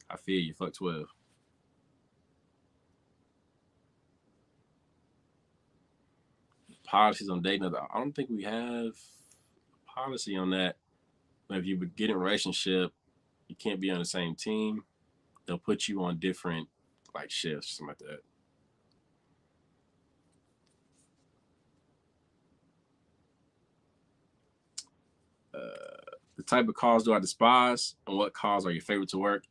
I feel you. Fuck 12. Policies on dating. I don't think we have a policy on that. But if you get in a relationship, you can't be on the same team. They'll put you on different like shifts, something like that. The type of calls do I despise, and what calls are your favorite to work?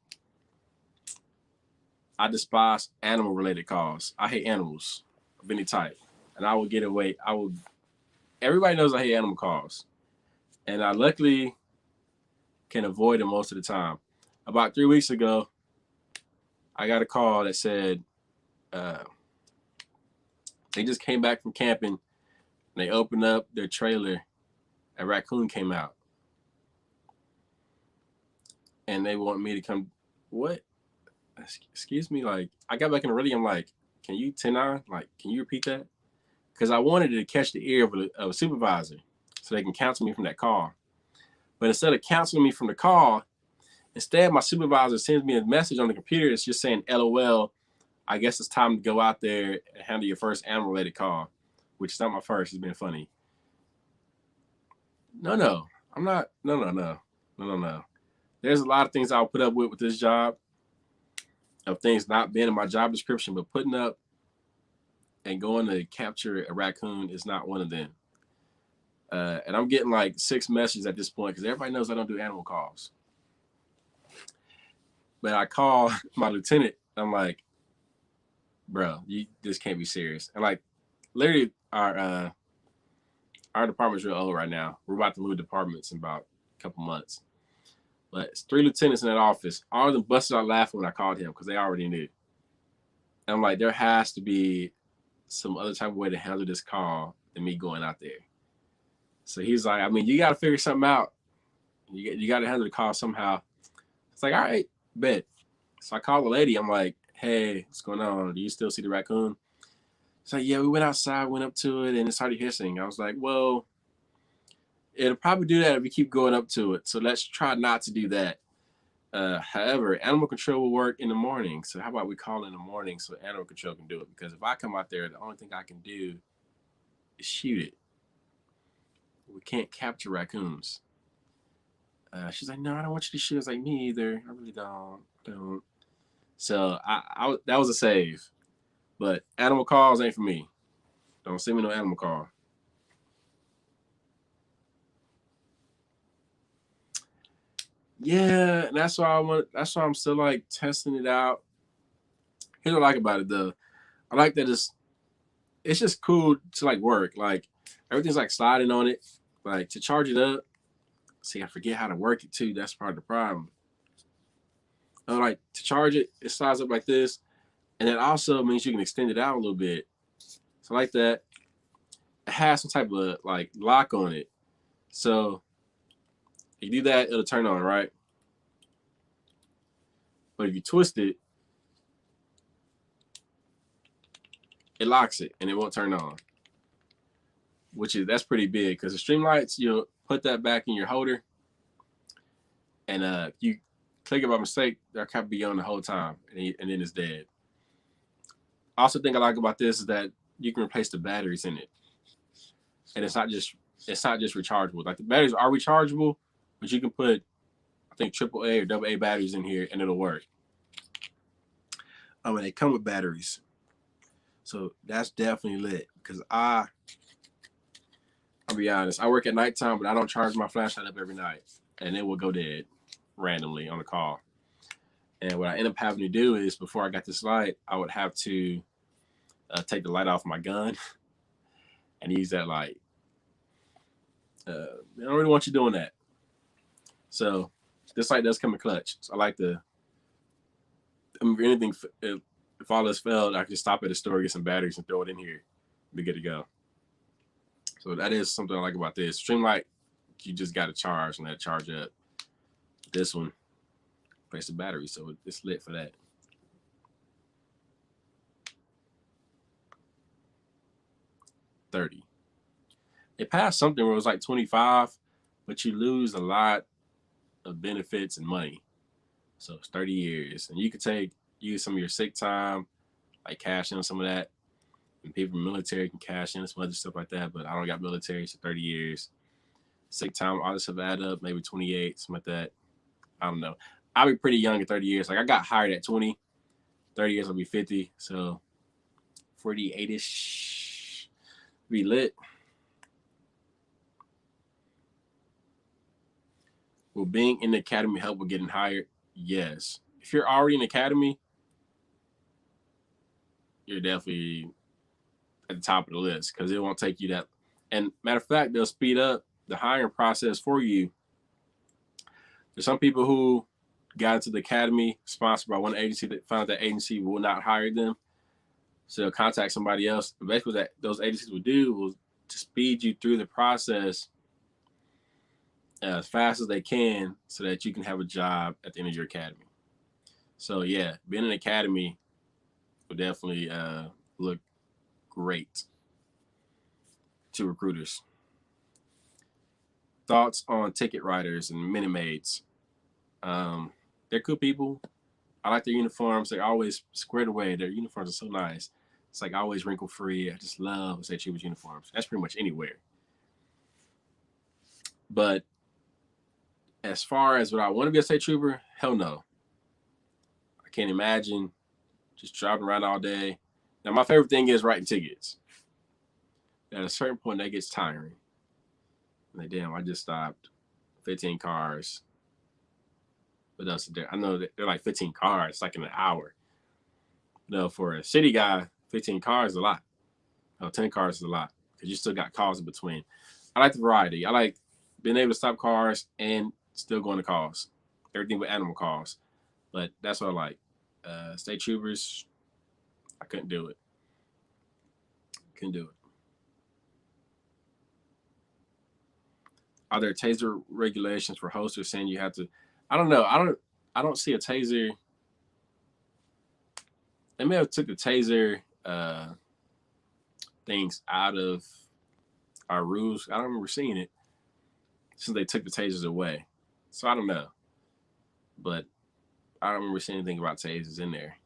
I despise animal-related calls. I hate animals of any type, and I will get away. Everybody knows I hate animal calls, and I luckily can avoid them most of the time. About 3 weeks ago, I got a call that said They just came back from camping and they opened up their trailer. A raccoon came out. And they want me to come. What? Excuse me? Like, I got back in the radio. I'm like, can you 10-9? Like, can you repeat that? Because I wanted to catch the ear of a supervisor so they can cancel me from that call. But instead of canceling me from the call, instead my supervisor sends me a message on the computer. It's just saying, LOL, I guess it's time to go out there and handle your first animal-related call, which is not my first. It's been funny. No. I'm not. No. There's a lot of things I'll put up with this job, of things not being in my job description, but putting up and going to capture a raccoon is not one of them. And I'm getting like 6 messages at this point because everybody knows I don't do animal calls. But I call my lieutenant. I'm like, bro, this can't be serious. And like, literally, our department's real old right now. We're about to move departments in about a couple months. But it's 3 lieutenants in that office. All of them busted out laughing when I called him because they already knew. And I'm like, there has to be some other type of way to handle this call than me going out there. So he's like, I mean, you got to figure something out. You got to handle the call somehow. It's like, all right, bet. So I call the lady. I'm like, hey, what's going on? Do you still see the raccoon? It's like, yeah, we went outside, went up to it, and it started hissing. I was like, well, it'll probably do that if we keep going up to it. So let's try not to do that. However, animal control will work in the morning. So how about we call in the morning so animal control can do it? Because if I come out there, the only thing I can do is shoot it. We can't capture raccoons. She's like, no, I don't want you to shoot. I was like, me either. I really don't. So I that was a save. But animal calls ain't for me. Don't send me no animal call. Yeah, and that's why I'm still like testing it out. Here's what I like about it though. I like that it's just cool to like work. Like everything's like sliding on it. Like to charge it up. See, I forget how to work it too. That's part of the problem. Like to charge it, it slides up like this. And it also means you can extend it out a little bit. So like that. It has some type of like lock on it. So if you do that, it'll turn on, right? But if you twist it, it locks it and it won't turn on. That's pretty big because the Streamlights, you'll put that back in your holder. And if you click it by mistake, they'll kind of be on the whole time and then it's dead. Also thing I like about this is that you can replace the batteries in it. And it's not just rechargeable. Like the batteries are rechargeable, but you can put, I think, AAA or AA batteries in here and it'll work. And they come with batteries. So that's definitely lit because I'll be honest, I work at nighttime, but I don't charge my flashlight up every night and it will go dead randomly on the call. And what I end up having to do is before I got this light, I would have to take the light off my gun and use that light. I don't really want you doing that. So this light does come in clutch. So I like to, anything, if all this failed, I can stop at the store, get some batteries and throw it in here. Be good to go. So that is something I like about this. Streamlight, you just got to charge and let it charge up. This one, place the battery, so it's lit for that. $30. It passed something where it was like 25, but you lose a lot of benefits and money. So it's 30 years. And you could use some of your sick time, like cash in some of that. And people in the military can cash in some other stuff like that, but I don't got military, so 30 years. Sick time, all this stuff add up, maybe 28, something like that. I don't know. I'll be pretty young at 30 years. Like I got hired at 20. 30 years I'll be 50. So 48-ish. Be lit. Will being in the academy help with getting hired? Yes. If you're already in the academy, you're definitely at the top of the list because it won't take you that. And matter of fact, they'll speed up the hiring process for you. There's some people who got into the academy sponsored by one agency that found that agency will not hire them. So they'll contact somebody else. Basically, what those agencies will do will to speed you through the process as fast as they can so that you can have a job at the end of your academy. So yeah, being in an academy will definitely look great to recruiters. Thoughts on ticket writers and mini maids? They're cool people. I like their uniforms. They're always squared away. Their uniforms are so nice. It's like always wrinkle free. I just love State Troopers uniforms. That's pretty much anywhere. But as far as what I want to be a State Trooper, hell no. I can't imagine just driving around all day. Now, my favorite thing is writing tickets. At a certain point, that gets tiring. Like, damn, I just stopped 15 cars. What else is there? I know that they're like 15 cars, like in an hour. No, for a city guy, 15 cars is a lot. 10 cars is a lot because you still got calls in between. I like the variety. I like being able to stop cars and still going to calls. Everything but animal calls. But that's what I like. State Troopers, I couldn't do it. Couldn't do it. Are there taser regulations for holsters saying you have to? I don't know. I don't see a taser. They may have took the taser things out of our rules. I don't remember seeing it since they took the tasers away. So I don't know. But I don't remember seeing anything about tasers in there.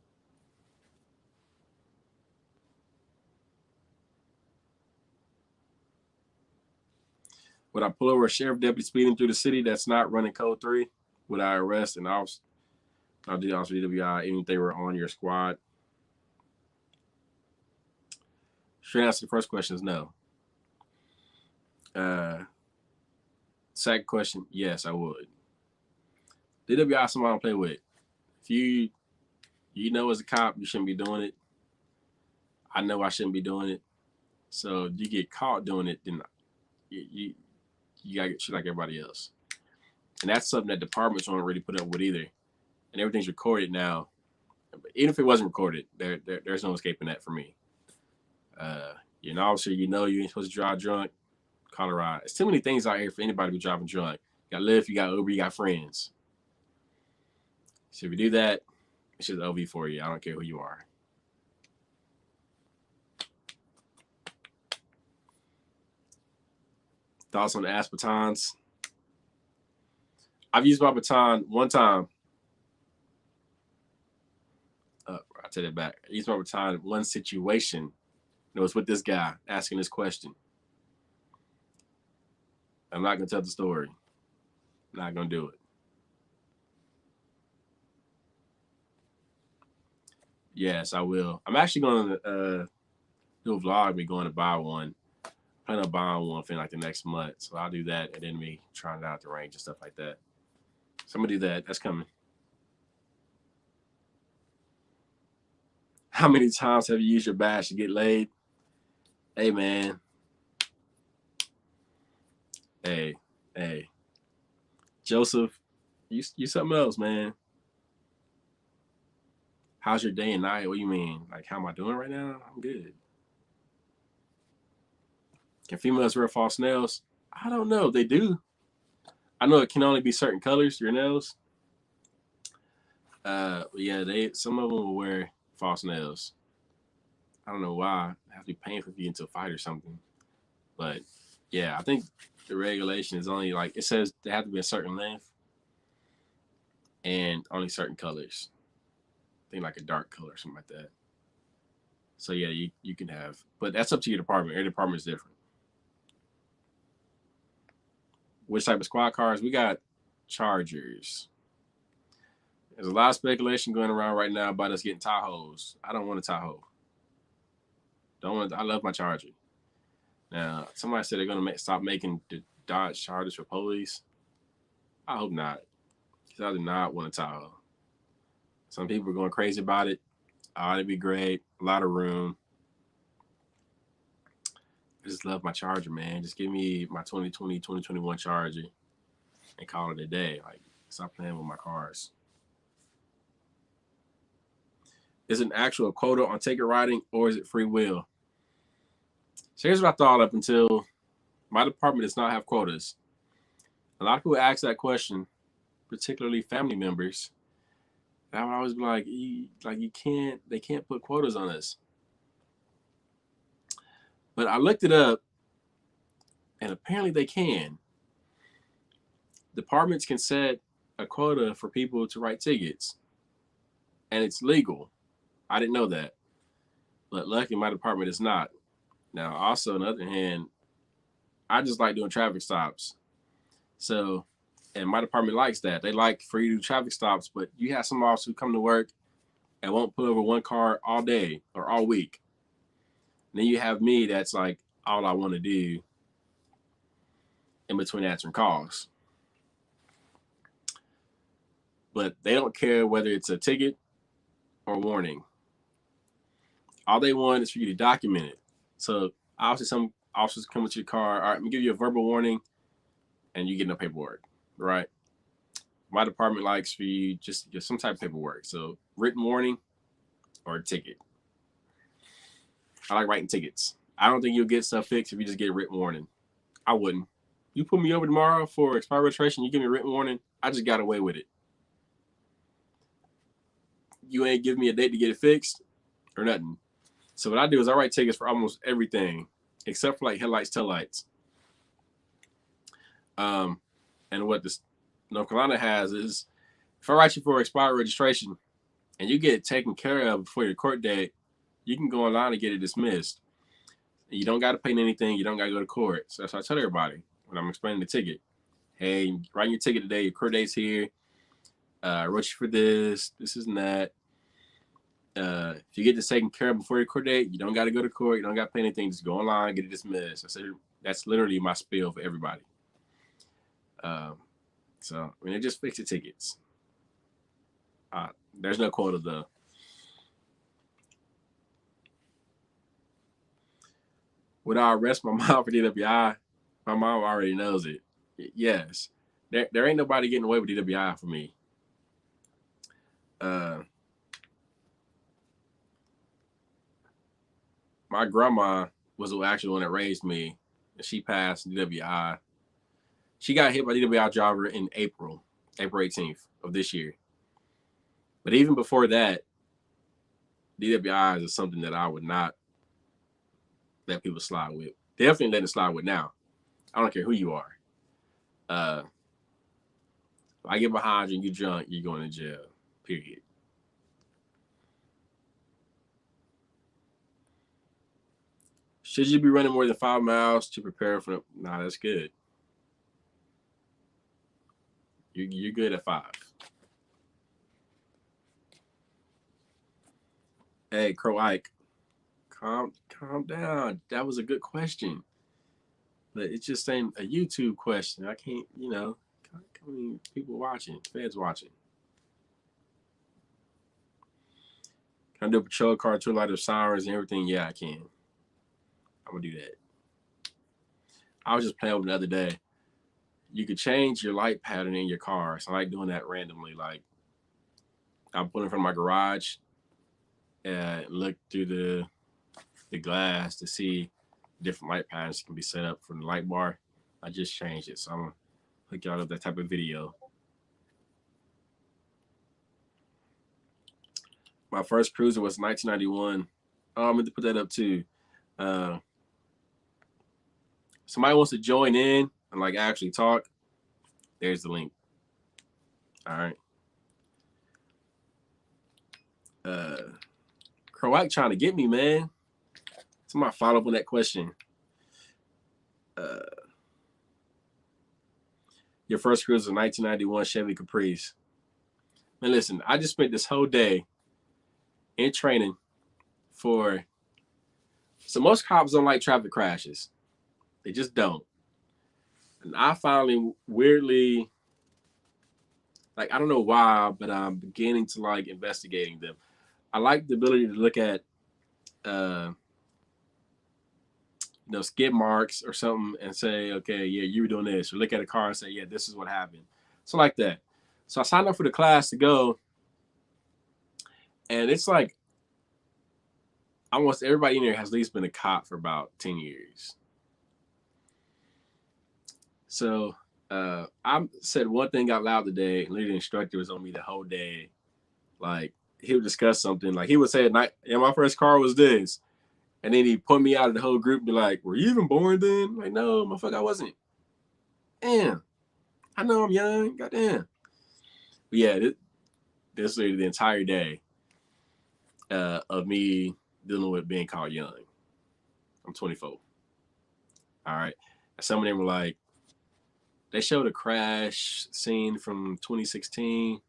Would I pull over a sheriff deputy speeding through the city that's not running code 3? Would I arrest and I'll do the officer DWI even if they were on your squad? Straight answer to the first question is no. Second question, yes, I would. DWI somebody to play with. If you know as a cop you shouldn't be doing it. I know I shouldn't be doing it. So if you get caught doing it, then you gotta get shit like everybody else. And that's something that departments won't really put up with either. And everything's recorded now. But even if it wasn't recorded, there's no escaping that for me. You're an officer, you know you ain't supposed to drive drunk, call a ride. It's too many things out here for anybody to be driving drunk. You got Lyft, you got Uber, you got friends. So if you do that, it's just OV for you. I don't care who you are. Thoughts on the ass batons? I've used my baton one time. I take it back. I used my baton in one situation. It was with this guy asking this question. I'm not going to tell the story. I'm not going to do it. Yes, I will. I'm actually going to do a vlog of me going to buy one. I plan on buying one for like the next month. So I'll do that and then me trying it out at the range and stuff like that. So I'm going to do that. That's coming. How many times have you used your badge to get laid? Hey, man. Hey. Joseph, you something else, man. How's your day and night? What do you mean? Like, how am I doing right now? I'm good. Can females wear false nails? I don't know. They do. I know it can only be certain colors, your nails. Yeah, some of them will wear false nails. I don't know why. It has to be painful for you into a fight or something. But yeah, I think the regulation is only like it says they have to be a certain length and only certain colors. I think like a dark color or something like that. So yeah, you can have, but that's up to your department. Every department is different. Which type of squad cars? We got Chargers. There's a lot of speculation going around right now about us getting Tahoes. I don't want a Tahoe. I love my Charger. Now, somebody said they're gonna stop making the Dodge Chargers for police. I hope not, because I do not want a Tahoe. Some people are going crazy about it. It'd be great. A lot of room. I just love my Charger, man. Just give me my 2020, 2021 Charger and call it a day. Like, stop playing with my cars. is an actual quota on ticket writing, or is it free will? So here's what I thought up until my department does not have quotas. A lot of people ask that question, particularly family members. And I would always be like, you can't, they can't put quotas on us. But I looked it up, and apparently they can. Departments can set a quota for people to write tickets, and it's legal. I didn't know that, but luckily my department is not. Now, also on the other hand, I just like doing traffic stops. So, and my department likes that. They like for you to do traffic stops, but you have some officers who come to work and won't pull over one car all day or all week. And then you have me that's like all I want to do in between answering calls. But they don't care whether it's a ticket or warning. All they want is for you to document it. So obviously some officers come with your car, all right, let me give you a verbal warning, and you get no paperwork, right? My department likes for you just get some type of paperwork. So written warning or a ticket. I like writing tickets. I don't think you'll get stuff fixed if you just get a written warning. I wouldn't. You put me over tomorrow for expired registration, you give me a written warning, I just got away with it. You ain't give me a date to get it fixed or nothing. So what I do is I write tickets for almost everything except for like headlights, taillights. And what this North Carolina has is if I write you for expired registration and you get it taken care of before your court date, you can go online and get it dismissed. You don't got to pay anything. You don't got to go to court. So that's what I tell everybody when I'm explaining the ticket. Hey, write your ticket today. Your court date's here. I wrote you for this. This is and that. If you get this taken care of before your court date, you don't got to go to court. You don't got to pay anything. Just go online, get it dismissed. I said that's literally my spiel for everybody. So I mean, just fix the tickets. There's no quota though. Would I arrest my mom for DWI? My mom already knows it. Yes. There ain't nobody getting away with DWI for me. My grandma was actually the one that raised me, and she passed DWI. She got hit by a DWI driver in April 18th of this year. But even before that, DWI is something that I would not let people slide with. Definitely let it slide with now. I don't care who you are. If I get behind you and you drunk, you're going to jail. Period. Should you be running more than 5 miles to prepare for? Nah, that's good. You're good at 5. Hey, Crow Ike, calm down. That was a good question, but it's just saying a YouTube question. I can't, people watching, feds watching. Can I do a patrol car, 2 light of sirens and everything? Yeah, I can. I'm gonna do that. I was just playing with it the other day. You could change your light pattern in your car. So I like doing that randomly. Like I'm pulling from my garage and look through the glass to see different light patterns that can be set up for the light bar. I just changed it. So I'm gonna hook y'all up that type of video. My first cruiser was 1991. Oh, I'm going to put that up too. Somebody wants to join in and like actually talk. There's the link. All right. Croat trying to get me, man. Somebody follow up on that question. Your first cruise was a 1991 Chevy Caprice. Man, listen, I just spent this whole day in training for. So most cops don't like traffic crashes. They just don't. And I finally weirdly, like, I don't know why, but I'm beginning to like investigating them. I like the ability to look at, skid marks or something and say, okay, yeah, you were doing this. Or look at a car and say, yeah, this is what happened. So like that. So I signed up for the class to go. And it's like almost everybody in there has at least been a cop for about 10 years. So I said one thing out loud today, and the instructor was on me the whole day. Like, he would discuss something. Like, he would say at night, yeah, my first car was this. And then he put me out of the whole group and be like, were you even born then? I'm like, no, motherfucker, I wasn't. Damn. I know I'm young. Goddamn. But yeah, this literally the entire day of me dealing with being called young. I'm 24. All right. And some of them were like, they showed a crash scene from 2016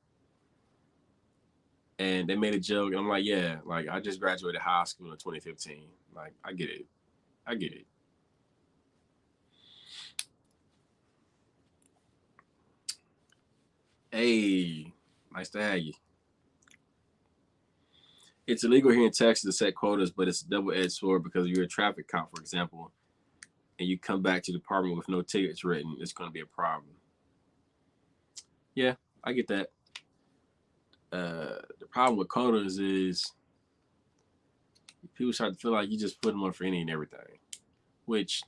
and they made a joke. And I'm like, yeah, like I just graduated high school in 2015. Like, I get it. I get it. Hey, nice to have you. It's illegal here in Texas to set quotas, but it's a double-edged sword because you're a traffic cop, for example, and you come back to the department with no tickets written, it's going to be a problem. Yeah, I get that. The problem with quotas is people start to feel like you just put them on for any and everything, which,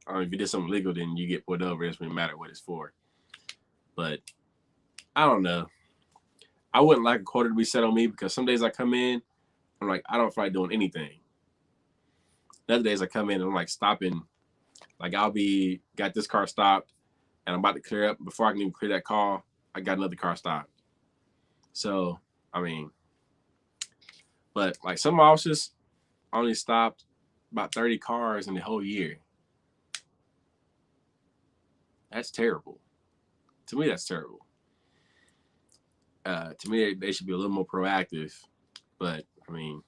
if you did something legal, then you get put over. It doesn't really matter what it's for. But I don't know. I wouldn't like a quota to be set on me because some days I come in, I'm like, I don't feel like doing anything. Other days I come in and I'm like stopping. Like, I'll be got this car stopped and I'm about to clear up. Before I can even clear that call, I got another car stopped. So, I mean, but like some officers only stopped about 30 cars in the whole year. That's terrible. To me, that's terrible. To me, they should be a little more proactive. But I mean,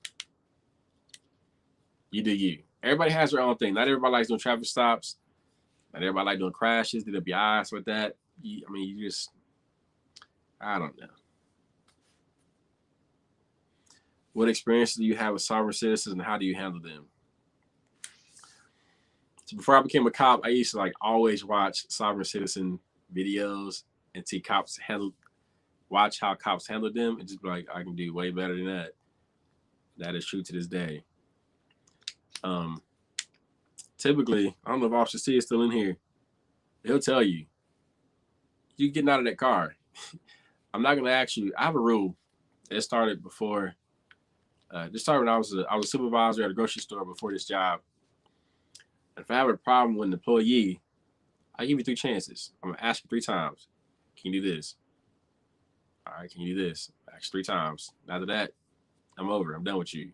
you do you. Everybody has their own thing. Not everybody likes doing traffic stops. Not everybody likes doing crashes, DWIs, with that. I mean, you just, I don't know. What experiences do you have with sovereign citizens, and how do you handle them? So before I became a cop, I used to like always watch sovereign citizen videos and see cops watch how cops handle them, and just be like, I can do way better than that. That is true to this day. Typically, I don't know if Officer C is still in here. He'll tell you, you getting out of that car. I'm not gonna ask you. I have a rule. It started before. This started when I was a supervisor at a grocery store before this job. And if I have a problem with an employee, I give you 3 chances. I'm gonna ask you 3 times. Can you do this? All right. Can you do this? Ask 3 times. After that, I'm over. I'm done with you.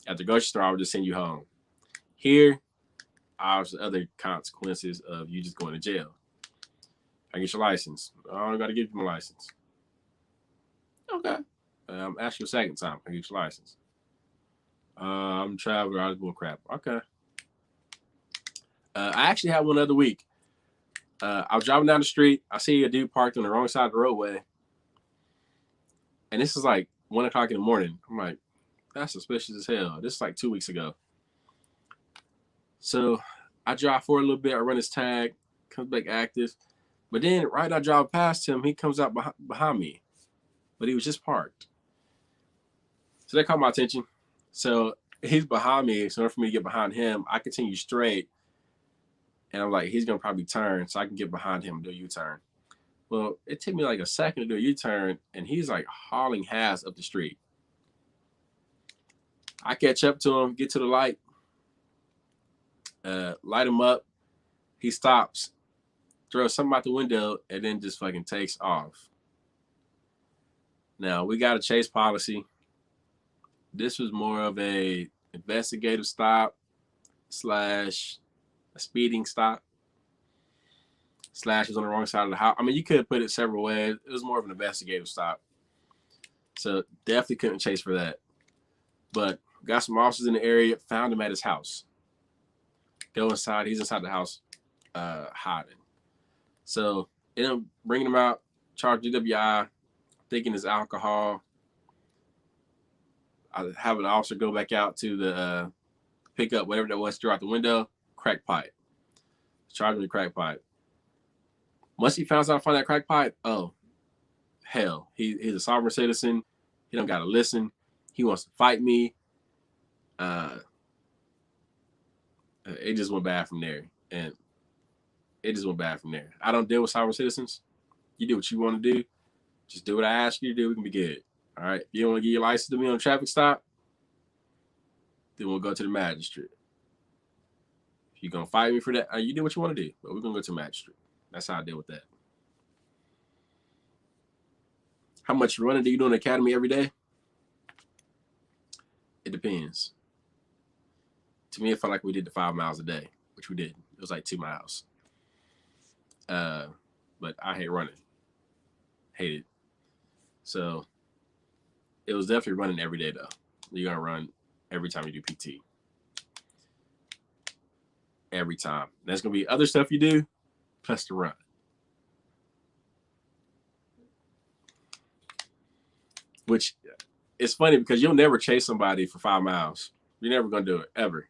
At the grocery store, I would just send you home. Here, obviously, other consequences of you just going to jail. I get your license. I don't got to give you my license. Okay. Ask you a second time. I get your license. I'm a traveler. I was bull crap. Okay. I actually had one other week. I was driving down the street. I see a dude parked on the wrong side of the roadway. And this is like 1 o'clock in the morning. I'm like, that's suspicious as hell. This is like 2 weeks ago. So I drive for a little bit. I run his tag, comes back active. But then right I drive past him, he comes out behind me. But he was just parked. So that caught my attention. So he's behind me. So in order for me to get behind him, I continue straight. And I'm like, he's going to probably turn so I can get behind him and do a U-turn. Well, it took me like a second to do a U-turn, and he's like hauling ass up the street. I catch up to him, get to the light, light him up. He stops, throws something out the window, and then just fucking takes off. Now, we got a chase policy. This was more of a investigative stop / a speeding stop / was on the wrong side of the house. I mean, you could put it several ways. It was more of an investigative stop. So definitely couldn't chase for that. But got some officers in the area, found him at his house. Go inside. He's inside the house hiding. So ended up bringing him out, charged DWI, thinking it's alcohol. I have an officer go back out to the pick up whatever that was, throw out the window, crack pipe. Charged him with crack pipe. Once he finds out I find that crack pipe, oh, hell. He's a sovereign citizen. He don't got to listen. He wants to fight me. It just went bad from there. And it just went bad from there. I don't deal with sovereign citizens. You do what you want to do. Just do what I ask you to do. We can be good. All right. If you don't want to give your license to me on a traffic stop, then we'll go to the magistrate. If you're going to fight me for that, you do what you want to do. But we're going to go to the magistrate. That's how I deal with that. How much running do you do in the academy every day? It depends. To me, it felt like we did the 5 miles a day, which we did. It was like 2 miles. But I hate running. Hate it. So it was definitely running every day, though. You're going to run every time you do PT. Every time. There's going to be other stuff you do, plus the run. Which is funny because you'll never chase somebody for 5 miles. You're never going to do it, ever.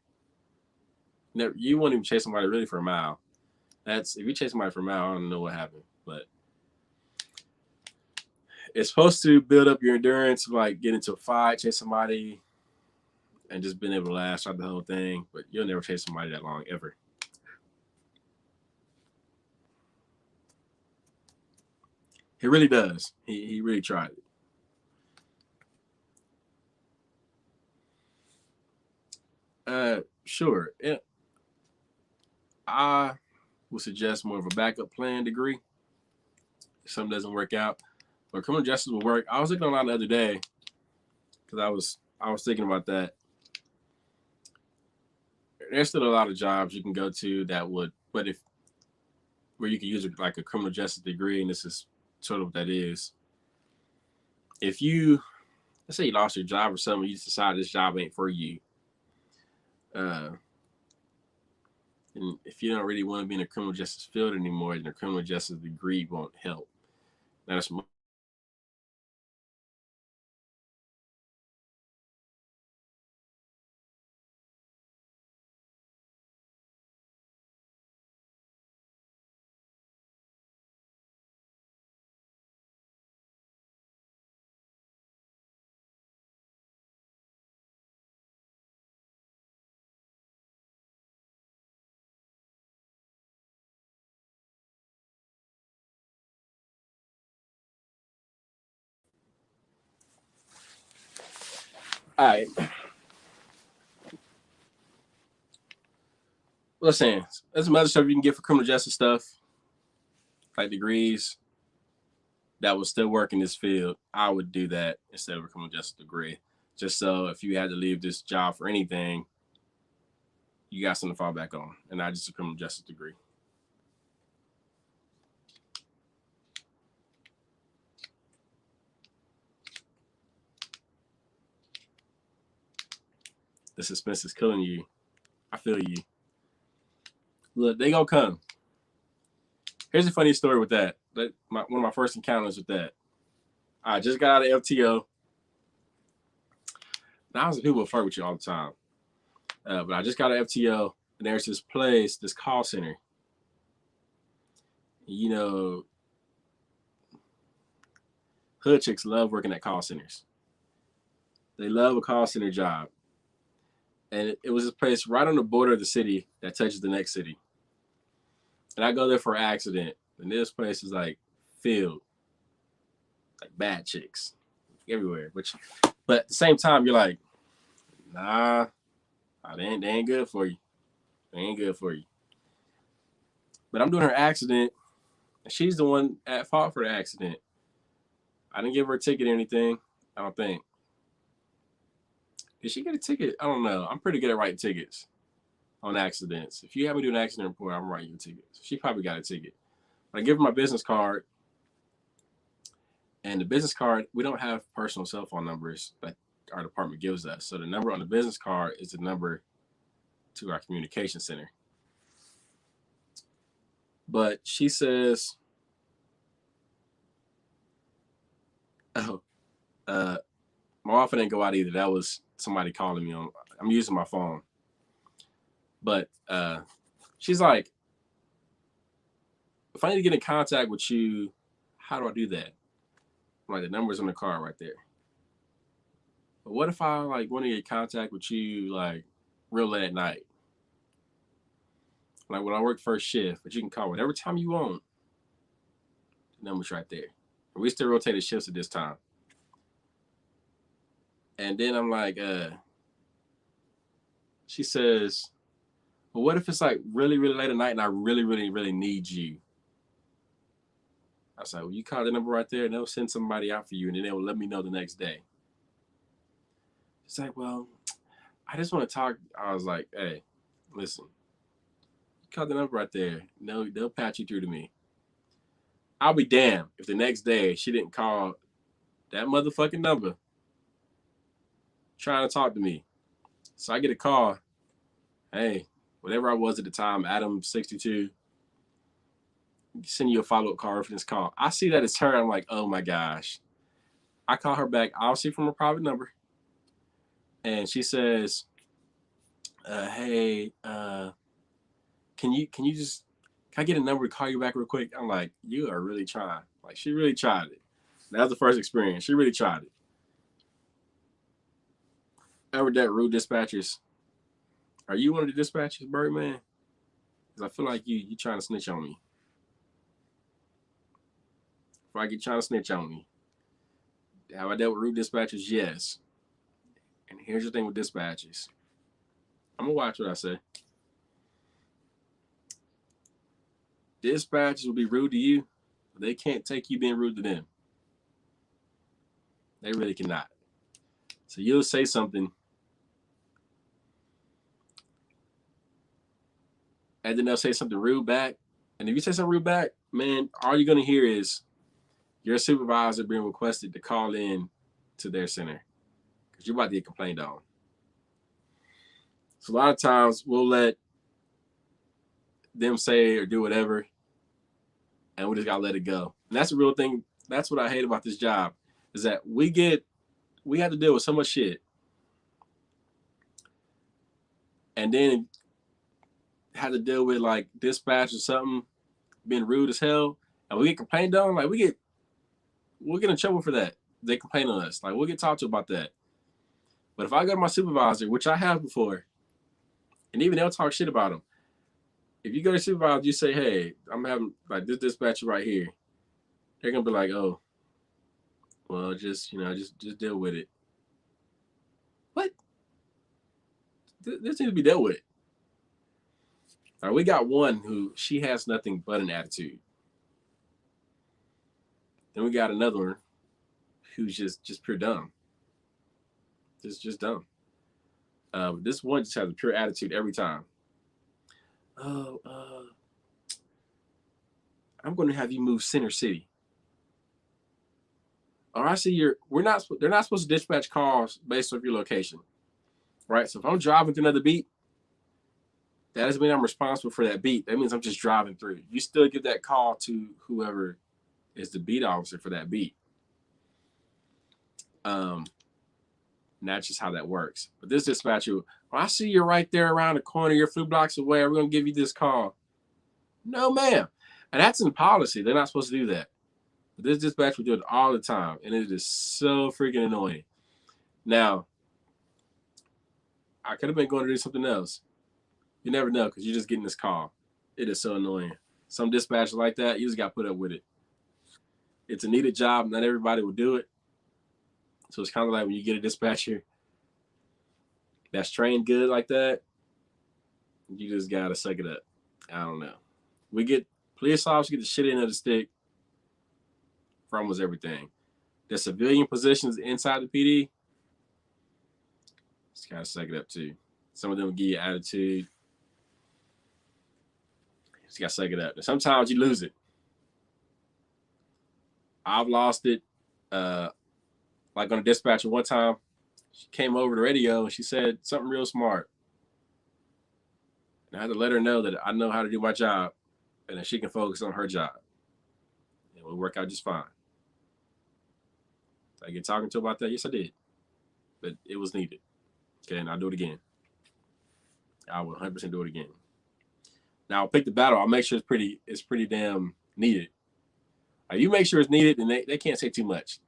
Never, you won't even chase somebody really for a mile. If you chase somebody for a mile, I don't know what happened. But it's supposed to build up your endurance, like get into a fight, chase somebody, and just being able to last out the whole thing. But you'll never chase somebody that long, ever. He really does. He really tried it. Sure. Yeah. I would suggest more of a backup plan degree if something doesn't work out. But criminal justice will work. I was looking online the other day because I was thinking about that. There's still a lot of jobs you can go to that would, but where you can use like a criminal justice degree, and this is sort of what that is. If you, let's say you lost your job or something, you just decide this job ain't for you. And if you don't really want to be in the criminal justice field anymore, then a criminal justice degree won't help. Now, that's all right. Listen, there's some other stuff you can get for criminal justice stuff, like degrees that will still work in this field. I would do that instead of a criminal justice degree, just so if you had to leave this job for anything, you got something to fall back on, and not just a criminal justice degree. The suspense is killing you. I feel you. Look, they gonna come. Here's a funny story with that. One of my first encounters with that. I just got out of FTO. Now, I was people flirt with you all the time. But I just got out of FTO, and there's this place, this call center. You know, hood chicks love working at call centers. They love a call center job. And it was this place right on the border of the city that touches the next city. And I go there for an accident, and this place is like filled, like bad chicks everywhere. But at the same time, you're like, nah, they ain't good for you. They ain't good for you. But I'm doing her accident, and she's the one at fault for the accident. I didn't give her a ticket or anything. I don't think. Did she get a ticket? I don't know. I'm pretty good at writing tickets on accidents. If you have me do an accident report, I'm writing you a ticket. She probably got a ticket. But I give her my business card, and the business card, we don't have personal cell phone numbers that our department gives us. So the number on the business card is the number to our communication center. But she says, oh, my Wi-Fi didn't go out either. That was somebody calling me on. I'm using my phone. But she's like, if I need to get in contact with you, how do I do that? I'm like, the number's on the card right there. But what if I like want to get in contact with you like real late at night? Like when I work first shift, but you can call whatever time you want. The number's right there. We still rotated shifts at this time. And then I'm like, she says, well, what if it's like really, really late at night and I really, really, really need you? I was like, well, you call the number right there and they'll send somebody out for you and then they will let me know the next day. She's like, well, I just want to talk. I was like, hey, listen, you call the number right there. No, they'll patch you through to me. I'll be damned if the next day she didn't call that motherfucking number trying to talk to me. So I get a call. Hey, whatever I was at the time, Adam62, send you a follow-up call for this call. I see that it's her. I'm like, oh my gosh. I call her back, obviously from a private number. And she says, hey, can I get a number to call you back real quick? I'm like, you are really trying. Like, she really tried it. That was the first experience. She really tried it. Ever that rude dispatchers? Are you one of the dispatchers, Birdman? Because I feel like you trying to snitch on me. If I get trying to snitch on me. Have I dealt with rude dispatchers? Yes. And here's the thing with dispatchers. I'm going to watch what I say. Dispatchers will be rude to you, but they can't take you being rude to them. They really cannot. So you'll say something, and then they'll say something rude back. And if you say something rude back, man, all you're going to hear is your supervisor being requested to call in to their center because you're about to get complained on. So a lot of times we'll let them say or do whatever, and we just gotta let it go. And that's the real thing. That's what I hate about this job is that we have to deal with so much shit, and then have to deal with like dispatch or something being rude as hell, and we get complained on. Like we'll get in trouble for that. They complain on us. Like we'll get talked to about that. But if I go to my supervisor, which I have before, and even they'll talk shit about them. If you go to supervisor, you say, hey, I'm having like this dispatcher right here. They're gonna be like, oh, well, just deal with it. What? This needs to be dealt with. All right, we got one who she has nothing but an attitude. Then we got another one who's just pure dumb. Just dumb. This one just has a pure attitude every time. Oh, I'm going to have you move Center City. All right, I see they're not supposed to dispatch calls based off your location, right? So if I'm driving through another beat, that doesn't mean I'm responsible for that beat. That means I'm just driving through. You still give that call to whoever is the beat officer for that beat. And that's just how that works. But this dispatcher, well, I see you're right there around the corner. You're a few blocks away. We're going to give you this call. No, ma'am. And that's in policy. They're not supposed to do that. But this dispatcher will do it all the time. And it is so freaking annoying. Now, I could have been going to do something else. You never know because you're just getting this call. It is so annoying. Some dispatchers like that, you just got to put up with it. It's a needed job. Not everybody will do it. So it's kind of like when you get a dispatcher that's trained good like that, you just got to suck it up. I don't know. We get police officers get the shit end of the stick for almost everything. The civilian positions inside the PD, just got to suck it up too. Some of them will give you attitude. Just got to suck it up. And sometimes you lose it. I've lost it. Like on a dispatcher one time, she came over the radio and she said something real smart. And I had to let her know that I know how to do my job and that she can focus on her job. And we'll work out just fine. Did I get talking to her about that? Yes, I did. But it was needed. Okay, and I'll do it again. I will 100% do it again. Now I'll pick the battle. I'll make sure it's pretty damn needed. You make sure it's needed, and they can't say too much.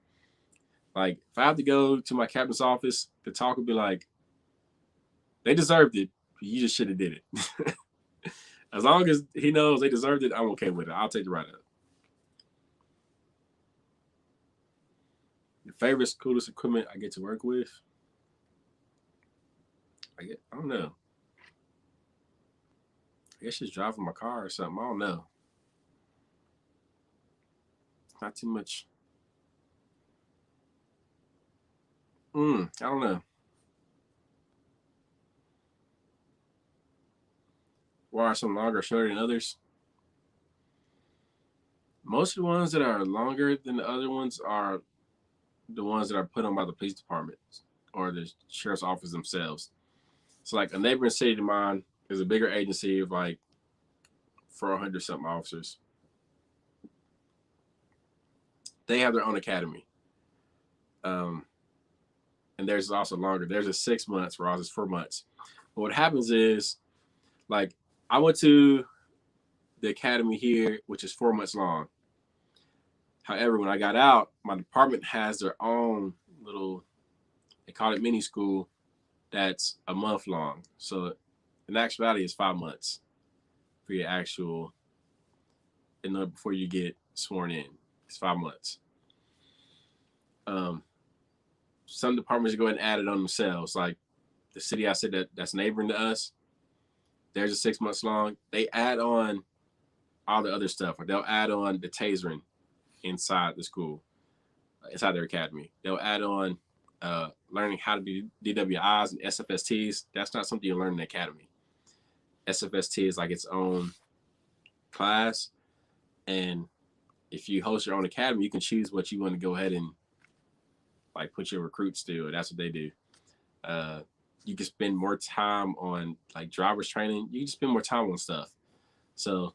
Like if I have to go to my captain's office, the talk would be like, they deserved it. You just should have did it. As long as he knows they deserved it, I'm okay with it. I'll take the write up. Your favorite coolest equipment I get to work with? I don't know. I guess just driving my car or something. I don't know. Not too much. I don't know. Why are some longer, shorter than others? Most of the ones that are longer than the other ones are the ones that are put on by the police department or the sheriff's office themselves. So, like a neighboring city to mine is a bigger agency of like 400 something officers. They have their own academy. Um, and theirs is also longer. Theirs is 6 months, where ours is 4 months. But what happens is, like, I went to the academy here, which is 4 months long. However, when I got out, my department has their own little, they call it mini school, that's a month long. So in actuality, it's 5 months for your actual, before you get sworn in. It's 5 months. Um, some departments go ahead and add it on themselves. Like the city I said that's neighboring to us, there's a 6 months long. They add on all the other stuff. Or they'll add on the tasering inside the school, inside their academy. They'll add on learning how to do DWIs and SFSTs. That's not something you learn in the academy. SFST is like its own class, and if you host your own academy, you can choose what you want to go ahead and like put your recruits through. That's what they do. Uh, you can spend more time on like driver's training. You can spend more time on stuff. So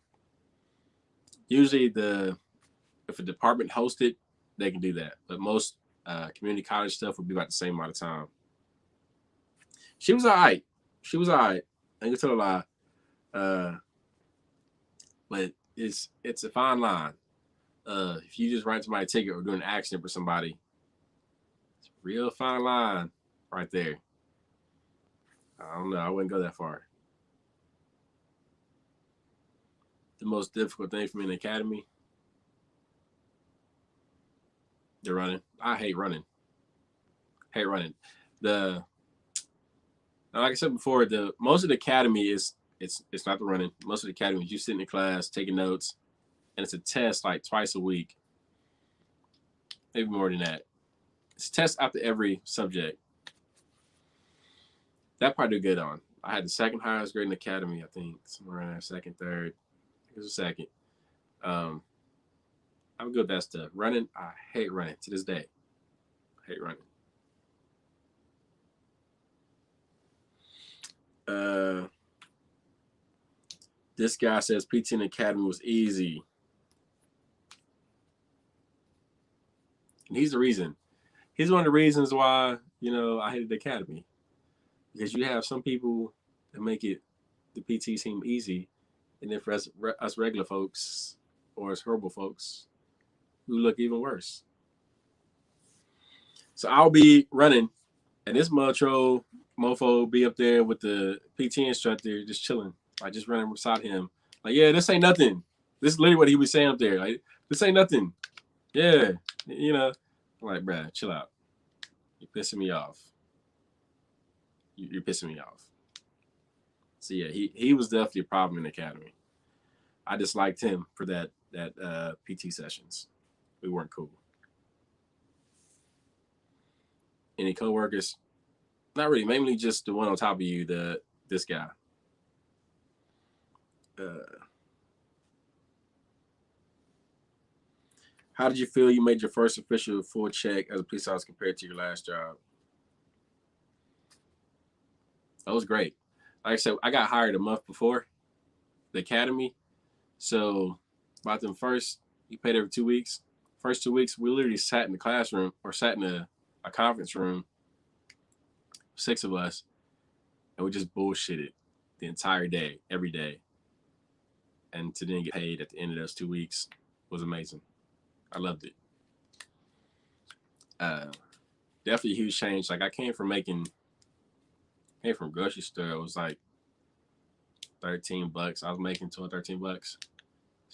usually if a department hosts it, they can do that. But most community college stuff would be about the same amount of time. She was all right. She was all right. I ain't gonna tell a lie. But it's a fine line. If you just write somebody a ticket or do an accident for somebody, it's a real fine line right there. I don't know. I wouldn't go that far. The most difficult thing for me in the academy, the running. I hate running. Hate running. The Like I said before, the most of the academy is it's not the running. Most of the academy is you sitting in class taking notes, and it's a test like twice a week, maybe more than that. It's a test after every subject. That part I do good on. I had the second highest grade in the academy, I think, somewhere around there, second, third. It was a second. Um, I'm good with that stuff. Running, I hate running to this day. I hate running. Uh, this guy says PT in the academy was easy. And he's the reason. He's one of the reasons why, I hated the academy. Because you have some people that make it the PT seem easy, and then for us regular folks or us horrible folks, who look even worse. So I'll be running, and this mofo be up there with the PT instructor just chilling, like just running beside him. Like, yeah, this ain't nothing. This is literally what he was saying up there. Like, this ain't nothing. Yeah, I'm like, bruh, chill out. You're pissing me off. You're pissing me off. So yeah, he was definitely a problem in the academy. I disliked him for that PT sessions. We weren't cool. Any coworkers? Not really. Mainly just the one on top of you. This guy. Uh, how did you feel you made your first official full check as a police officer compared to your last job? That was great. Like I said, I got hired a month before the academy, so about them first, you paid every 2 weeks. First 2 weeks, we literally sat in the classroom or sat in a conference room, 6 of us, and we just bullshitted the entire day, every day. And to then get paid at the end of those 2 weeks was amazing. I loved it. definitely a huge change. Like I came from grocery store. It was like $13. I was making 12, $13. So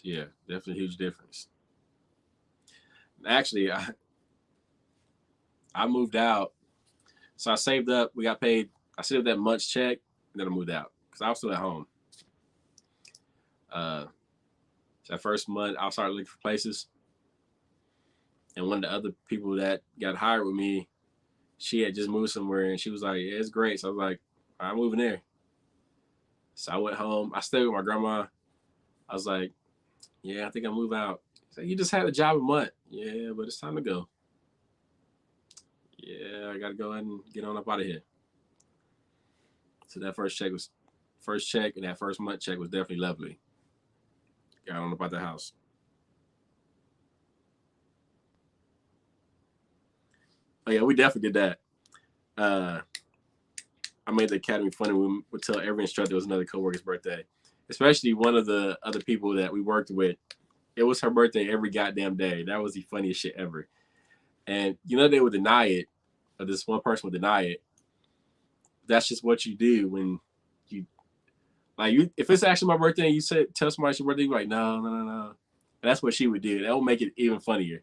yeah, definitely a huge difference. Actually, I moved out. So I saved up. We got paid. I saved that month's check, and then I moved out because I was still at home. Uh, so that first month, I started looking for places, and one of the other people that got hired with me, she had just moved somewhere, and she was like, "Yeah, it's great." So I was like, "I'm moving there." So I went home. I stayed with my grandma. I was like, "Yeah, I think I'll move out." She's like, "You just had a job a month." Yeah, but it's time to go. Yeah, I gotta go ahead and get on up out of here. So that first check, and that first month check was definitely lovely. Got on about the house. Oh yeah, we definitely did that. Uh, I made the academy funny. We would tell every instructor it was another coworker's birthday, especially one of the other people that we worked with. It was her birthday every goddamn day. That was the funniest shit ever. And you know they would deny it, or this one person would deny it. That's just what you do when you like you. If it's actually my birthday, and you say tell somebody it's your birthday, you're like no, no, no, no. And that's what she would do. That would make it even funnier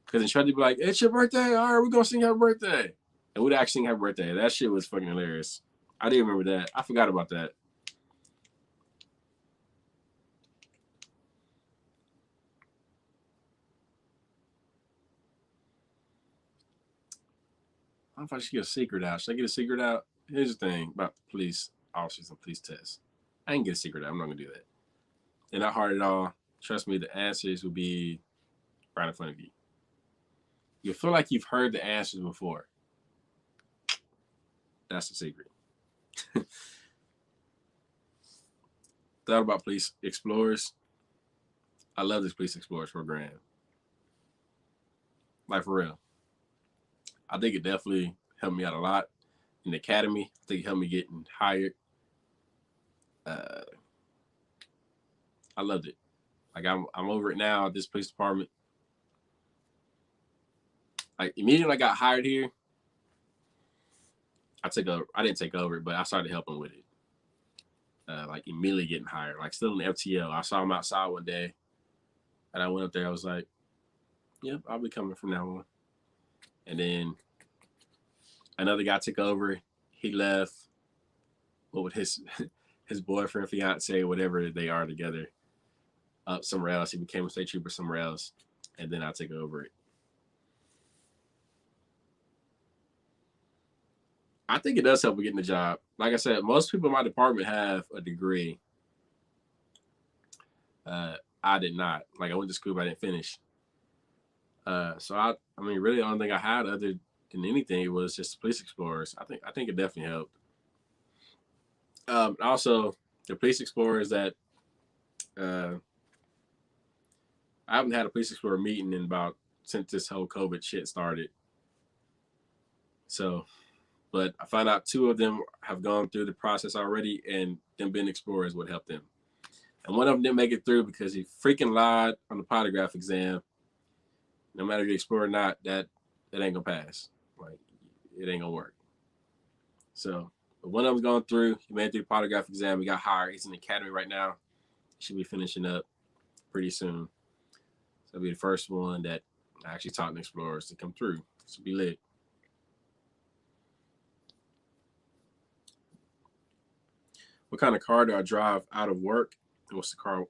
because instructor would be like, "It's your birthday. All right, we're gonna sing happy birthday," and we'd actually sing happy birthday. That shit was fucking hilarious. I didn't remember that. I forgot about that. I don't know if I should get a secret out. Should I get a secret out? Here's the thing about police officers and police tests. I ain't get a secret out. I'm not gonna do that. They're not hard at all. Trust me, the answers will be right in front of you. You'll feel like you've heard the answers before. That's the secret. Thought about police explorers. I love this police explorers program. Like for real. I think it definitely helped me out a lot in the academy. I think it helped me getting hired. Uh, I loved it. Like I'm over it now at this police department. Like immediately I got hired here, I took over. I didn't take over it, but I started helping with it. Like immediately getting hired. Like still in the FTL. I saw him outside one day, and I went up there. I was like, "Yep, I'll be coming from now on." And then another guy took over. He left. What with his his boyfriend, fiance, whatever they are together, up somewhere else. He became a state trooper somewhere else, and then I took over it. I think it does help with getting the job. Like I said, most people in my department have a degree. I did not. Like I went to school, but I didn't finish. So I mean, really, the only thing I had other than anything was just police explorers. I think it definitely helped. Also, the police explorers that uh, I haven't had a police explorer meeting in about since this whole COVID shit started. So, but I found out two of them have gone through the process already, and them being explorers would help them. And one of them didn't make it through because he freaking lied on the polygraph exam. No matter if you explore or not, that ain't gonna pass. Like it ain't gonna work. So but one of them's going through. He made it through the polygraph exam. He got hired. He's in the academy right now. He should be finishing up pretty soon. So it'll be the first one that I actually taught the explorers to come through. This will be lit. What kind of car do I drive out of work? What's the car?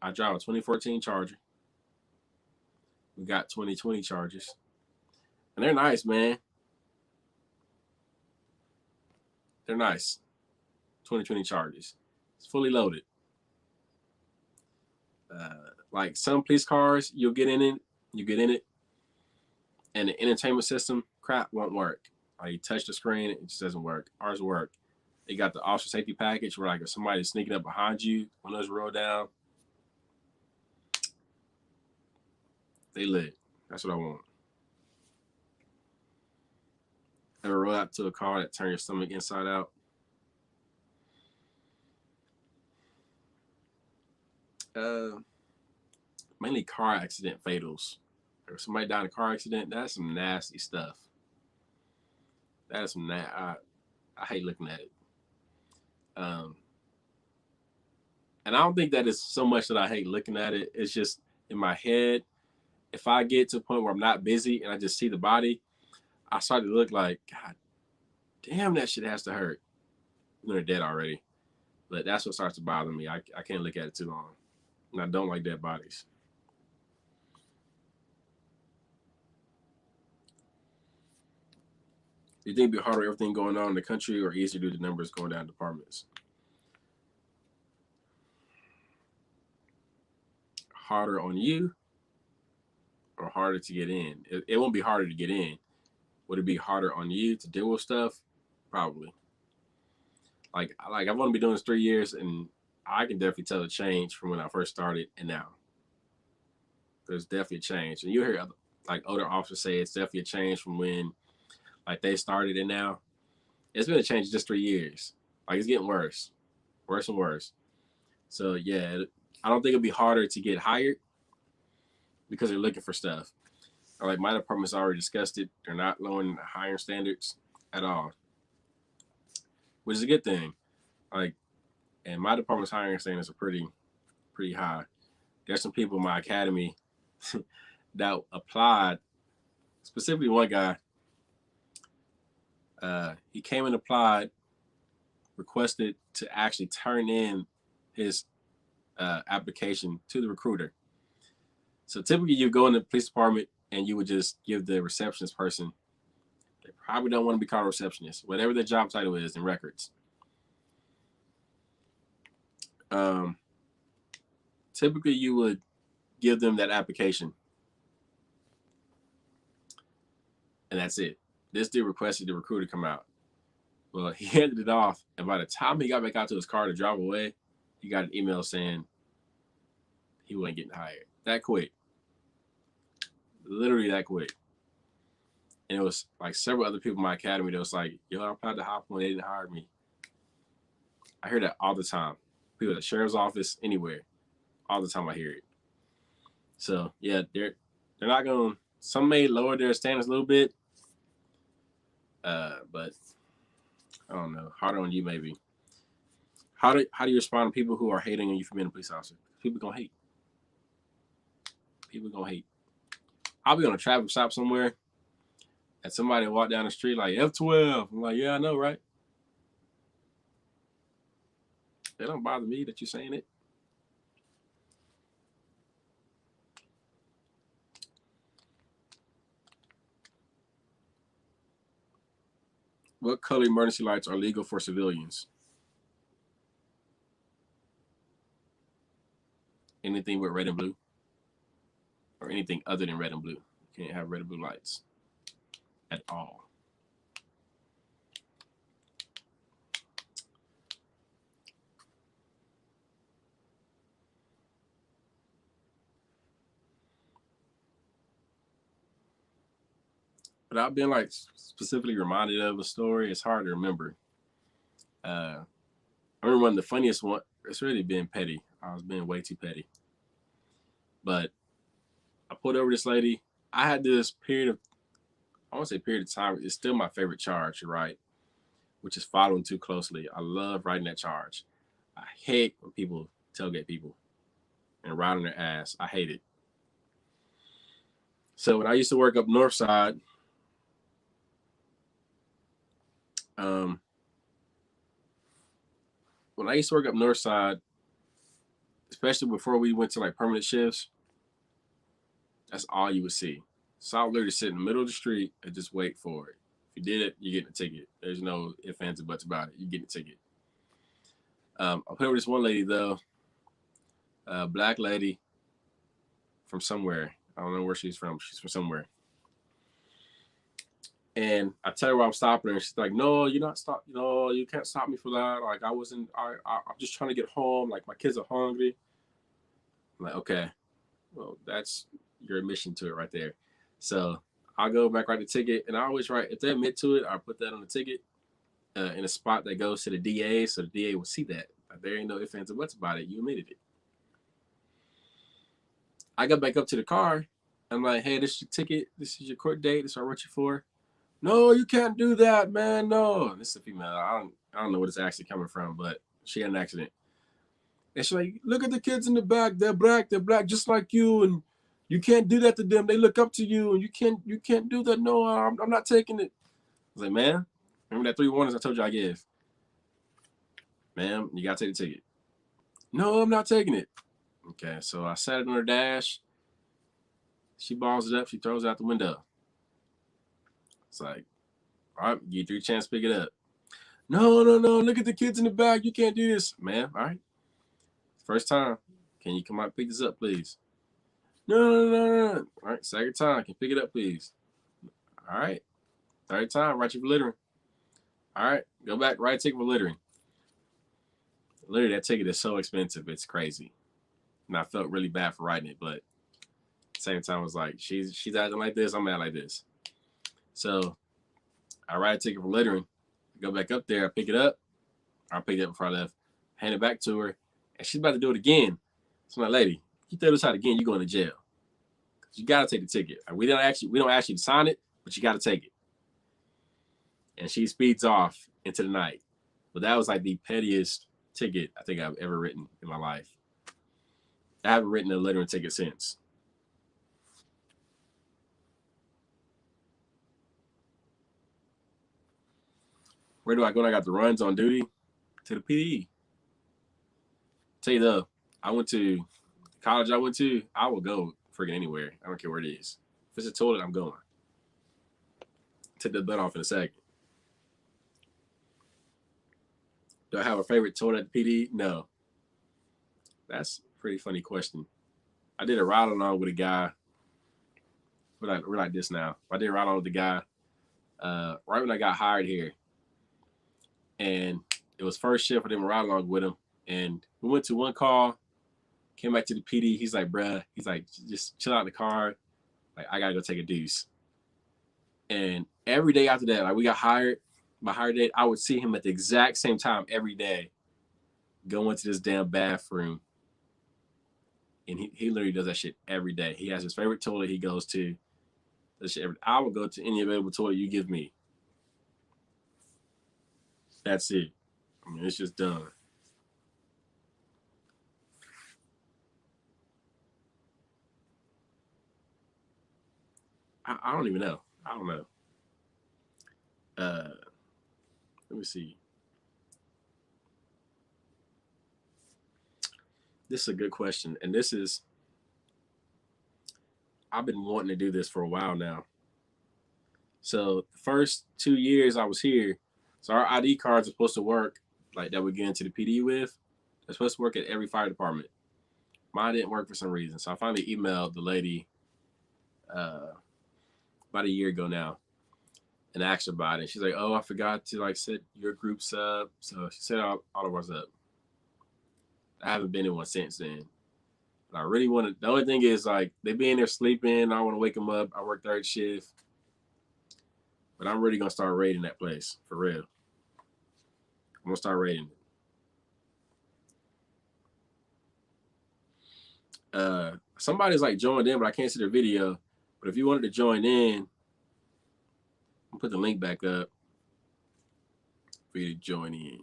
I drive a 2014 Charger. We got 2020 Chargers, and they're nice, man. They're nice. 2020 Chargers. It's fully loaded. Like some police cars, you'll get in it, you get in it, and the entertainment system crap won't work. Like you touch the screen, it just doesn't work. Ours work. They got the officer safety package where like if somebody's sneaking up behind you, windows roll down, they lit. That's what I want. Ever roll out to a car that turn your stomach inside out? Uh, Mainly car accident fatals. If somebody died in a car accident, that's some nasty stuff. That is I hate looking at it. Um, and I don't think that it's so much that I hate looking at it. It's just in my head. If I get to a point where I'm not busy and I just see the body, I start to look like, God damn, that shit has to hurt. They're dead already. But that's what starts to bother me. I can't look at it too long. And I don't like dead bodies. Do you think it'd be harder everything going on in the country or easier due to the numbers going down departments? Harder on you or harder to get in? It won't be harder to get in. Would it be harder on you to deal with stuff? Probably. Like I've only been doing this 3 years, and I can definitely tell the change from when I first started and now. There's definitely a change, and you hear like older officers say it's definitely a change from when like they started and now. It's been a change in just 3 years. Like it's getting worse, worse and worse. So yeah, I don't think it'll be harder to get hired because they're looking for stuff. Or like my department's already discussed it. They're not lowering the hiring standards at all, which is a good thing. Like, and my department's hiring standards are pretty high. There's some people in my academy that applied. Specifically, one guy. He came and applied, requested to actually turn in his application to the recruiter. So typically, you go in the police department and you would just give the receptionist person. They probably don't want to be called a receptionist, whatever their job title is in records. Um, Typically, you would give them that application, and that's it. This dude requested the recruiter come out. Well, he handed it off, and by the time he got back out to his car to drive away, he got an email saying he wasn't getting hired. That quick. Literally that quick. And it was like several other people in my academy that was like, yo, I applied to Hop when they didn't hire me. I hear that all the time. People at the sheriff's office, anywhere. All the time I hear it. So yeah, they're not gonna, some may lower their standards a little bit. But I don't know. Harder on you maybe. How do you respond to people who are hating on you for being a police officer? People gonna hate. People gonna hate. I'll be on a traffic stop somewhere and somebody walk down the street like F12. I'm like, yeah, I know, right? It don't bother me that you're saying it. What color emergency lights are legal for civilians? Anything with red and blue, or anything other than red and blue. You can't have red and blue lights at all. But I've been like specifically reminded of a story. It's hard to remember. I remember one of the funniest one. It's really been petty. I was being way too petty. But I pulled over this lady. I had this period of, I won't say period of time. It's still my favorite charge, right? Which is following too closely. I love writing that charge. I hate when people tailgate people and ride on their ass. I hate it. So when I used to work up north side, um, when I used to work up north side, especially before we went to like permanent shifts, that's all you would see. So I would literally sit in the middle of the street and just wait for it. If you did it, you get a ticket. There's no ifs, ands, or buts about it. You get a ticket. I put over this one lady though, a black lady from somewhere. I don't know where she's from. She's from somewhere. And I tell her why I'm stopping her, and she's like, "No, you're not stop. No, you can't stop me for that. Like I wasn't. I'm just trying to get home. Like my kids are hungry." I'm like, "Okay, well that's your admission to it right there." So I'll go back write the ticket, and I always write if they admit to it, I'll put that on the ticket in a spot that goes to the DA, so the DA will see that. Like, there ain't no ifs, ands, or buts about it. You admitted it. I got back up to the car. I'm like, "Hey, this is your ticket. This is your court date. This is what I wrote you for. No, you can't do that, man. No. This is a female. I don't know what it's actually coming from, but she had an accident. And she's like, look at the kids in the back. They're black just like you, and you can't do that to them. They look up to you, and you can't do that. No, I'm not taking it. I was like, man, remember that 3 warnings I told you I give? Ma'am, you gotta take the ticket. No, I'm not taking it. Okay, so I sat it on her dash. She balls it up. She throws it out the window. It's like, all right, give you 3 chances to pick it up. No, no, no. Look at the kids in the back. You can't do this. Man, all right. First time. Can you come out and pick this up, please? No, no, no, no. All right, second time. Can you pick it up, please? All right. Third time, write you for littering. All right, go back, write a ticket for littering. Literally, that ticket is so expensive. It's crazy. And I felt really bad for writing it, but at the same time, I was like, she's acting like this. I'm mad like this. So I write a ticket for littering. Go back up there. I pick it up. I picked it up before I left. Hand it back to her. And she's about to do it again. So my lady, you throw this out again, you're going to jail. You got to take the ticket. We don't ask you to sign it, but you got to take it. And she speeds off into the night. But that was like the pettiest ticket I think I've ever written in my life. I haven't written a littering ticket since. Where do I go when I got the runs on duty? To the PD. Tell you though, I went to college I will go freaking anywhere. I don't care where it is. If it's a toilet, I'm going. Take the butt off in a second. Do I have a favorite toilet at the PD? No. That's a pretty funny question. I did a ride along with a guy. We're like this now. I did a ride along with the guy right when I got hired here. And it was first shift. I did a ride along with him. And we went to one call, came back to the PD. He's like, bruh, he's like, just chill out in the car. Like, I got to go take a deuce. And every day after that, like we got hired, my hire date, I would see him at the exact same time every day go into this damn bathroom. And he literally does that shit every day. He has his favorite toilet he goes to. I will go to any available toilet you give me. That's it. I mean, it's just done. I don't even know. I don't know. Let me see. This is a good question. And I've been wanting to do this for a while now. So the first 2 years I was here, so our ID cards are supposed to work like that we get into the PD with. They're supposed to work at every fire department. Mine didn't work for some reason. So I finally emailed the lady about a year ago now and asked her about it. She's like, oh, I forgot to like set your groups up. So she set all of ours up. I haven't been in one since then. But I really want to. The only thing is like they be in there sleeping. I want to wake them up. I work third shift. But I'm really gonna start raiding that place for real. I'm gonna start raiding it. Somebody's like joined in, but I can't see their video. But if you wanted to join in, I'll put the link back up for you to join in.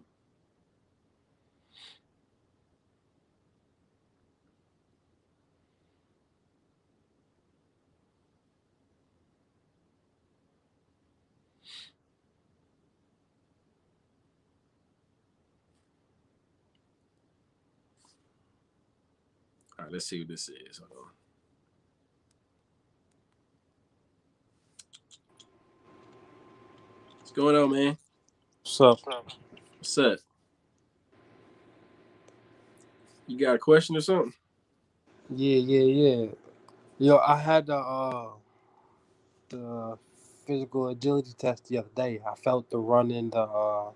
All right, let's see what this is. Hold on. What's going on, man? What's up? What's up? You got a question or something? Yeah. Yo, I had the physical agility test the other day. I felt the run in the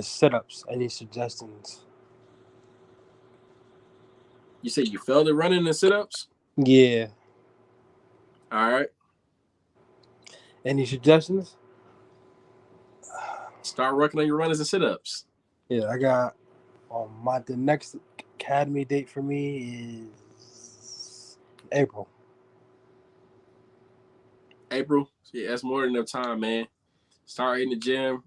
sit ups. Any suggestions? You said you failed at running the sit-ups? Yeah. All right. Any suggestions? Start working on your runners and sit-ups. Yeah, I got the next academy date for me is April. April. Yeah, that's more than enough time, man. Start hitting the gym.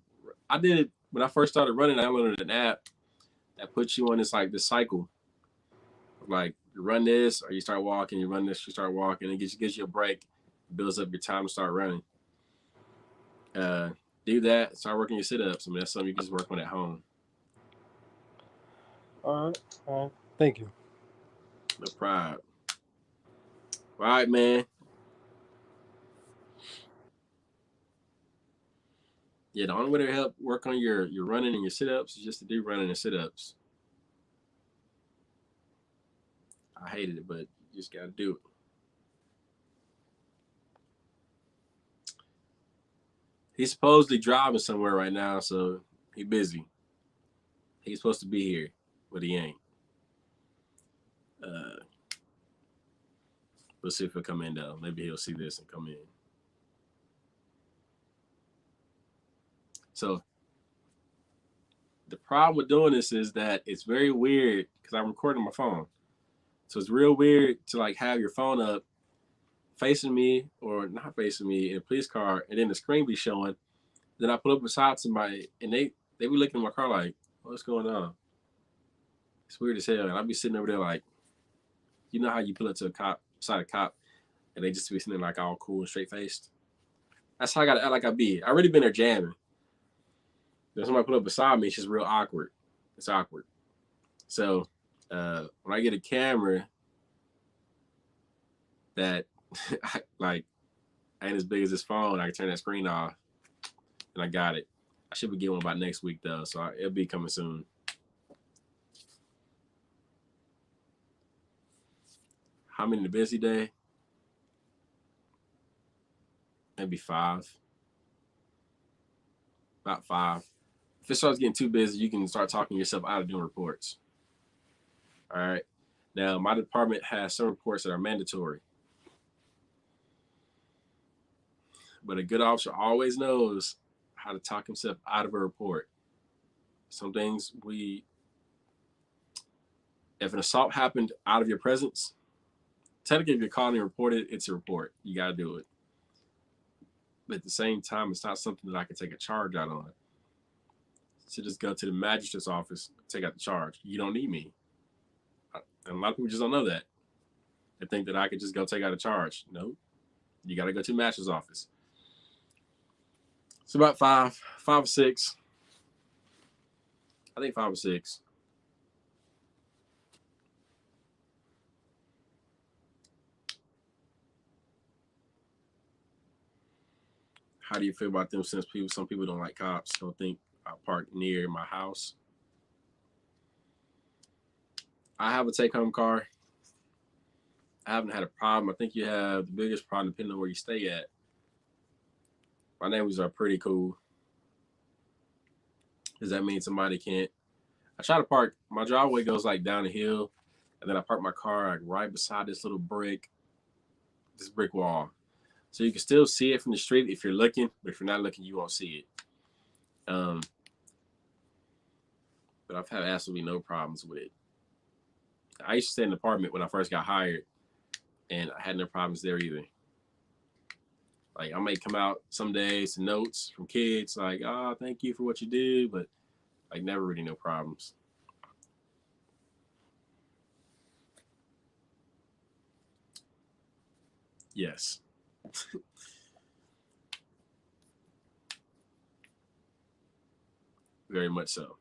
I did it when I first started running. I downloaded an app that puts you on this cycle. Like you run this, or you start walking. You run this, you start walking. It gives you a break, builds up your time to start running. Uh, do that. Start working your sit ups. I mean, that's something you can just work on at home. All right. All right. Thank you. No pride. All right, man. Yeah, the only way to help work on your running and your sit ups is just to do running and sit ups. I hated it, but you just gotta do it. He's supposedly driving somewhere right now, so he busy. He's supposed to be here, but he ain't. Uh, we'll see if he'll come in though. Maybe he'll see this and come in. So the problem with doing this is that it's very weird because I'm recording my phone. So it's real weird to like have your phone up facing me or not facing me in a police car and then the screen be showing. Then I pull up beside somebody and they be looking at my car like, what's going on? It's weird as hell. And I'll be sitting over there like, you know how you pull up to a cop, beside a cop, and they just be sitting there like all cool and straight faced? That's how I gotta act like I be. I already been there jamming. Then somebody pull up beside me, it's just real awkward. It's awkward. So when I get a camera that like ain't as big as this phone, I can turn that screen off and I got it. I should be getting one by next week though, so it'll be coming soon. How many in a busy day? Maybe 5. About 5. If it starts getting too busy, you can start talking yourself out of doing reports. All right. Now, my department has some reports that are mandatory, but a good officer always knows how to talk himself out of a report. Some things if an assault happened out of your presence, technically, if you're called and reported, it's a report. You got to do it. But at the same time, it's not something that I can take a charge out on. So just go to the magistrate's office, take out the charge. You don't need me. And a lot of people just don't know that. They think that I could just go take out a charge. No, you got to go to the magistrate's office. It's about 5 or 6. I think 5 or 6. How do you feel about them? Since some people don't like cops, don't think I park near my house. I have a take-home car. I haven't had a problem. I think you have the biggest problem depending on where you stay at. My neighbors are pretty cool. Does that mean somebody can't? I try to park. My driveway goes like down the hill, and then I park my car like right beside this brick wall. So you can still see it from the street if you're looking, but if you're not looking, you won't see it. But I've had absolutely no problems with it. I used to stay in an apartment when I first got hired, and I had no problems there either. Like I may come out some days to notes from kids like, "Oh, thank you for what you do," but like never really no problems. Yes, very much so.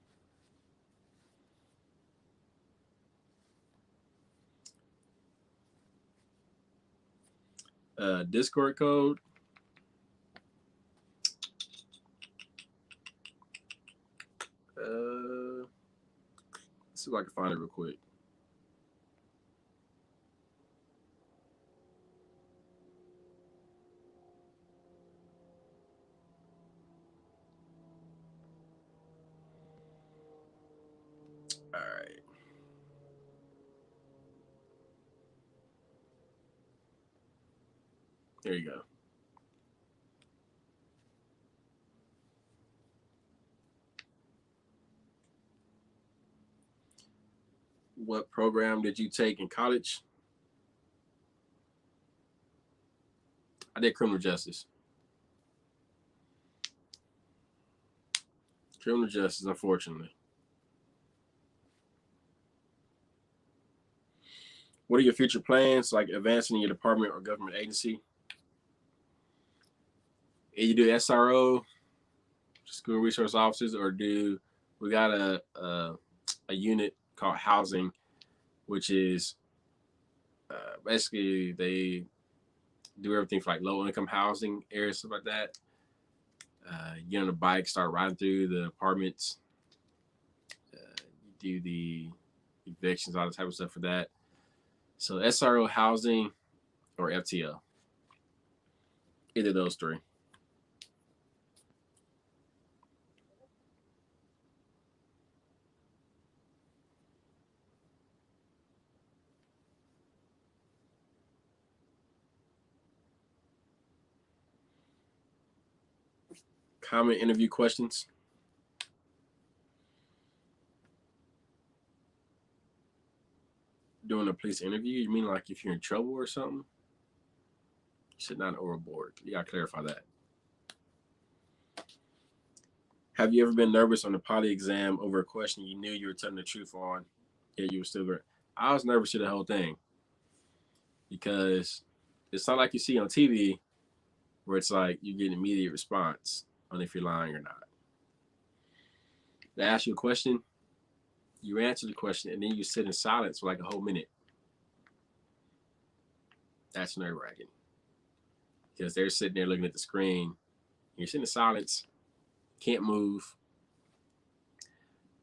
Discord code. Let's see if I can find it real quick. All right. There you go. What program did you take in college? I did criminal justice. Criminal justice, unfortunately. What are your future plans, like advancing in your department or government agency? You do SRO, school resource officers, or we got a unit called housing, which is basically they do everything for like low income housing areas, stuff like that. You get on a bike, start riding through the apartments, you do the evictions, all that type of stuff for that. So SRO, housing, or FTO. Either of those three. Common interview questions. Doing a police interview, you mean like if you're in trouble or something? You said not overboard. You gotta clarify that. Have you ever been nervous on the poly exam over a question you knew you were telling the truth on, yet you were still great? I was nervous to the whole thing because it's not like you see on TV where it's like you get an immediate response on if you're lying or not. They ask you a question, you answer the question, and then you sit in silence for like a whole minute. That's nerve-wracking because they're sitting there looking at the screen. You're sitting in silence, can't move,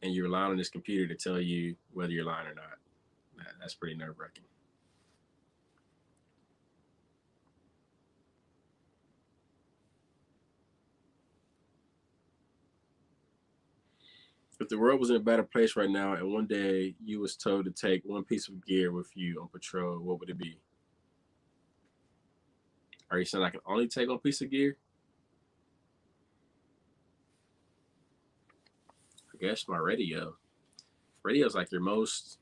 and you're relying on this computer to tell you whether you're lying or not. That's pretty nerve-wracking. If the world was in a better place right now and one day you was told to take one piece of gear with you on patrol, what would it be? Are you saying I can only take one piece of gear? I guess my radio. Radio is like your most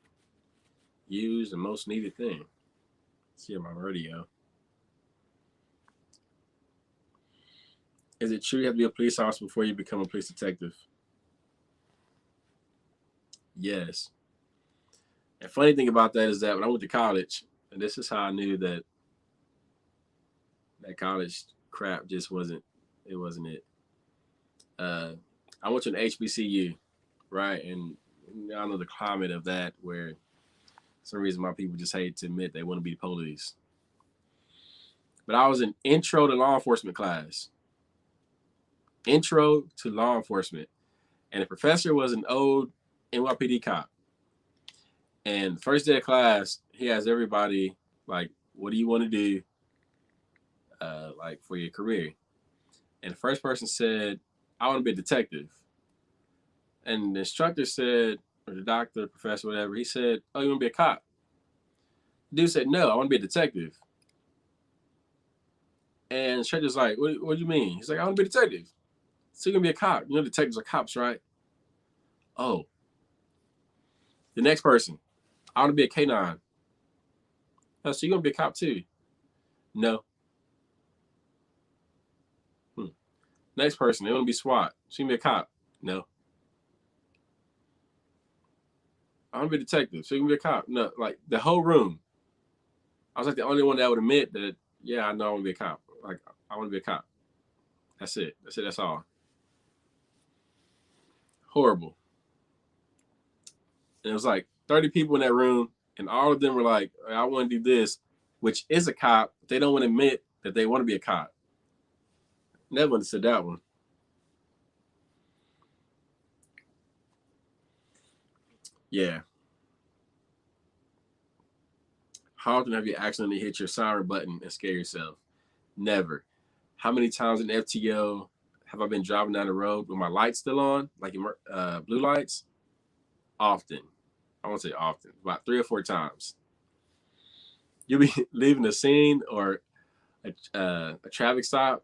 used and most needed thing. See my radio. Is it true you have to be a police officer before you become a police detective? Yes. And funny thing about that is that when I went to college, and this is how I knew that college crap just wasn't it. I went to an HBCU, right? And I know the climate of that where some reason my people just hate to admit they want to be police. But I was in intro to law enforcement class. Intro to law enforcement. And the professor was an old NYPD cop. And first day of class, he has everybody like, what do you want to do like for your career? And the first person said, I want to be a detective. And the instructor said, or the doctor, the professor, whatever, he said, oh, you want to be a cop? The dude said, no, I want to be a detective. And the instructor's like, what do you mean? He's like, I want to be a detective. So you're going to be a cop. You know detectives are cops, right? Oh. The next person, I want to be a K9. Oh, so you're going to be a cop too? No. Next person, they want to be SWAT. So you can be a cop? No. I want to be a detective. So you can be a cop? No. Like the whole room. I was like the only one that would admit that, yeah, I know I want to be a cop. Like, I want to be a cop. That's it. That's it. That's all. Horrible. And it was like 30 people in that room, and all of them were like, I want to do this, which is a cop. But they don't want to admit that they want to be a cop. Never understood that one. Yeah. How often have you accidentally hit your siren button and scare yourself? Never. How many times in FTO have I been driving down the road with my lights still on, like blue lights? Often. I won't say often, about 3 or 4 times. You'll be leaving the scene or a traffic stop,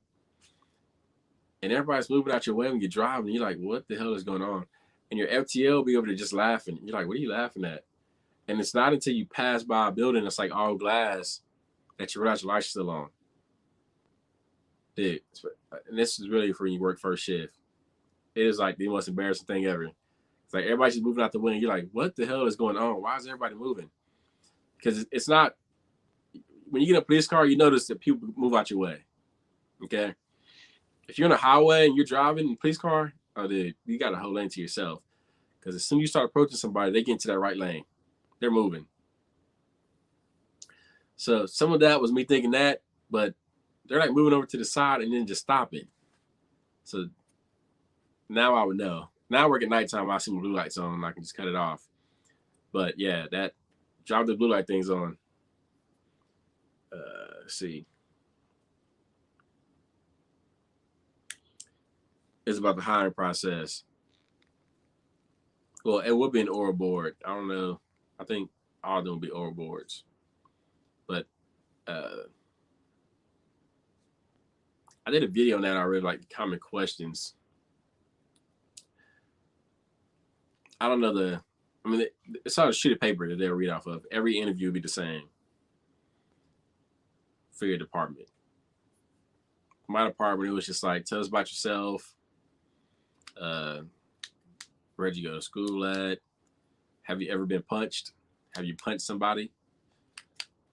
and everybody's moving out your way when you're driving. And you're like, what the hell is going on? And your FTO will be over there just laughing. You're like, what are you laughing at? And it's not until you pass by a building that's like all glass that you realize your lights still on. dude. And this is really for when you work first shift. It is like the most embarrassing thing ever. It's like everybody's just moving out the window. You're like, what the hell is going on? Why is everybody moving? Because it's not. When you get in a police car, you notice that people move out your way. Okay. If you're on a highway and you're driving in a police car, oh, dude, you got a whole lane to yourself. Because as soon as you start approaching somebody, they get into that right lane. They're moving. So some of that was me thinking that, but they're like moving over to the side and then just stopping. So now I would know. Now I work at nighttime, I see my blue lights on and I can just cut it off. But yeah, that drop the blue light things on. Let's see. It's about the hiring process. Well, it would be an oral board. I don't know. I think all of them would be oral boards. But I did a video on that already, like common questions. I don't know it's not a sheet of paper that they'll read off of. Every interview will be the same for your department. My department, it was just like, tell us about yourself. Where'd you go to school at? Have you ever been punched? Have you punched somebody?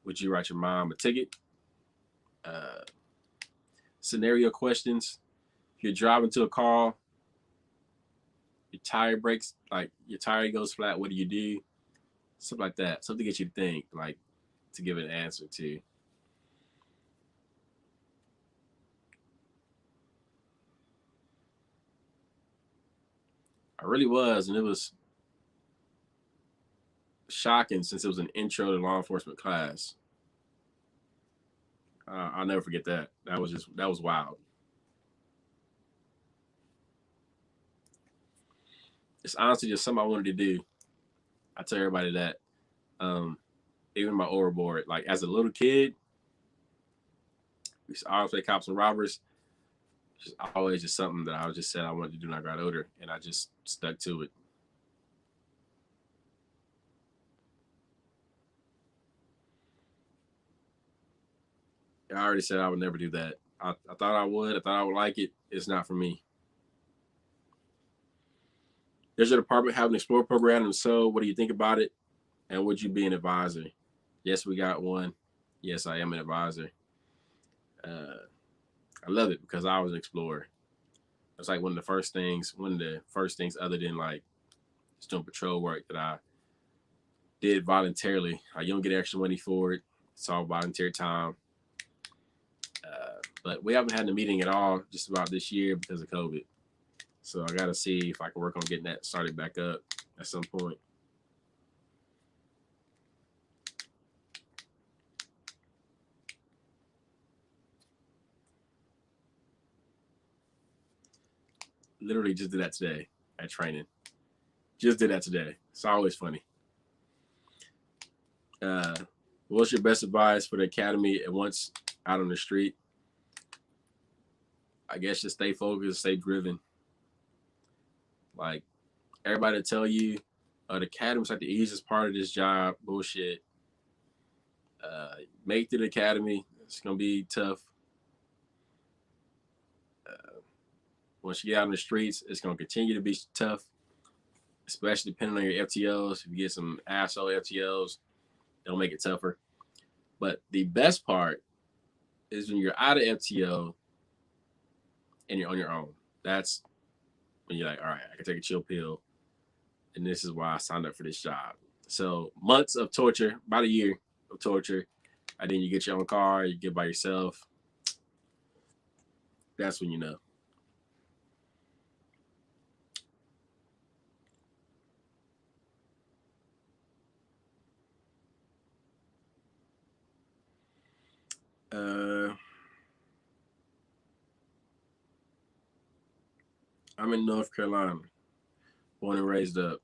Would you write your mom a ticket? Scenario questions. If you're driving to a car, your tire breaks, like your tire goes flat, what do you do? Something like that. Something to get you to think, like to give an answer to. I really was, and it was shocking since it was an intro to law enforcement class. I'll never forget that. That was wild. It's honestly just something I wanted to do. I tell everybody that. Even my oral board, like as a little kid, we used to always play cops and robbers. It's always just something that I just said I wanted to do when I got older, and I just stuck to it. I already said I would never do that. I thought I would. I thought I would like it. It's not for me. Does your department have an Explore program? And so, what do you think about it? And would you be an advisor? Yes, we got one. Yes, I am an advisor. I love it because I was an explorer. It's like one of the first things other than like just doing patrol work that I did voluntarily. I don't get extra money for it. It's all volunteer time. But we haven't had a meeting at all just about this year because of COVID. So I got to see if I can work on getting that started back up at some point. Literally just did that today at training. Just did that today. It's always funny. What's your best advice for the academy and once out on the street? I guess just stay focused, stay driven. Like everybody tell you, the academy's like the easiest part of this job. Bullshit. Make it to the academy. It's gonna be tough. Once you get out in the streets, it's gonna continue to be tough, especially depending on your FTOs. If you get some asshole FTOs, they'll make it tougher. But the best part is when you're out of FTO and you're on your own. That's when you're like, all right, I can take a chill pill. And this is why I signed up for this job. So months of torture, about a year of torture. And then you get your own car, you get by yourself. That's when you know. I'm in North Carolina, born and raised up.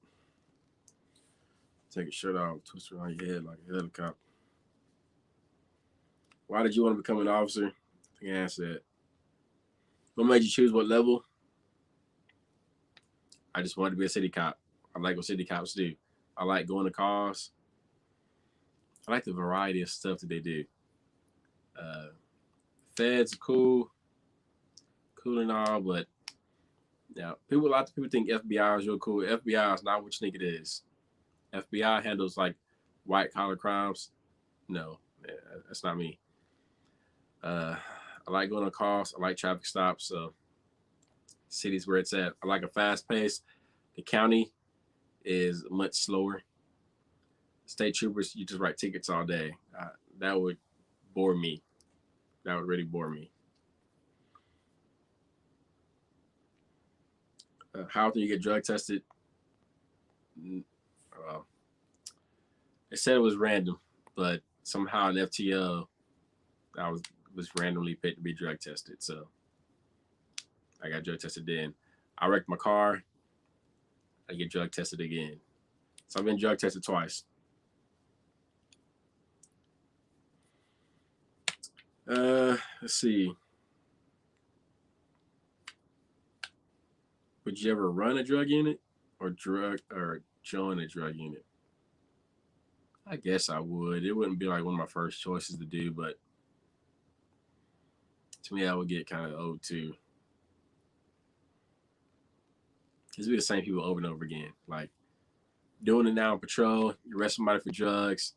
Take your shirt off, twist around your head like a helicopter. Why did you want to become an officer? I think I answered that. What made you choose what level? I just wanted to be a city cop. I like what city cops do. I like going to calls. I like the variety of stuff that they do. Feds are cool. cool and all, but yeah, a lot of people think FBI is real cool. FBI is not what you think it is. FBI handles like white collar crimes. No, that's not me. I like going on calls. I like traffic stops. So cities where it's at. I like a fast pace. The county is much slower. State troopers, you just write tickets all day. That would bore me. That would really bore me. How often you get drug tested? Well, they said it was random, but somehow an FTO, I was randomly picked to be drug tested. So I got drug tested then. I wrecked my car. I get drug tested again. So I've been drug tested twice. Let's see. Would you ever run a drug unit or join a drug unit? I guess I would. It wouldn't be like one of my first choices to do, but to me, I would get kind of old too. It's be the same people over and over again. Like doing it now on patrol, you arrest somebody for drugs,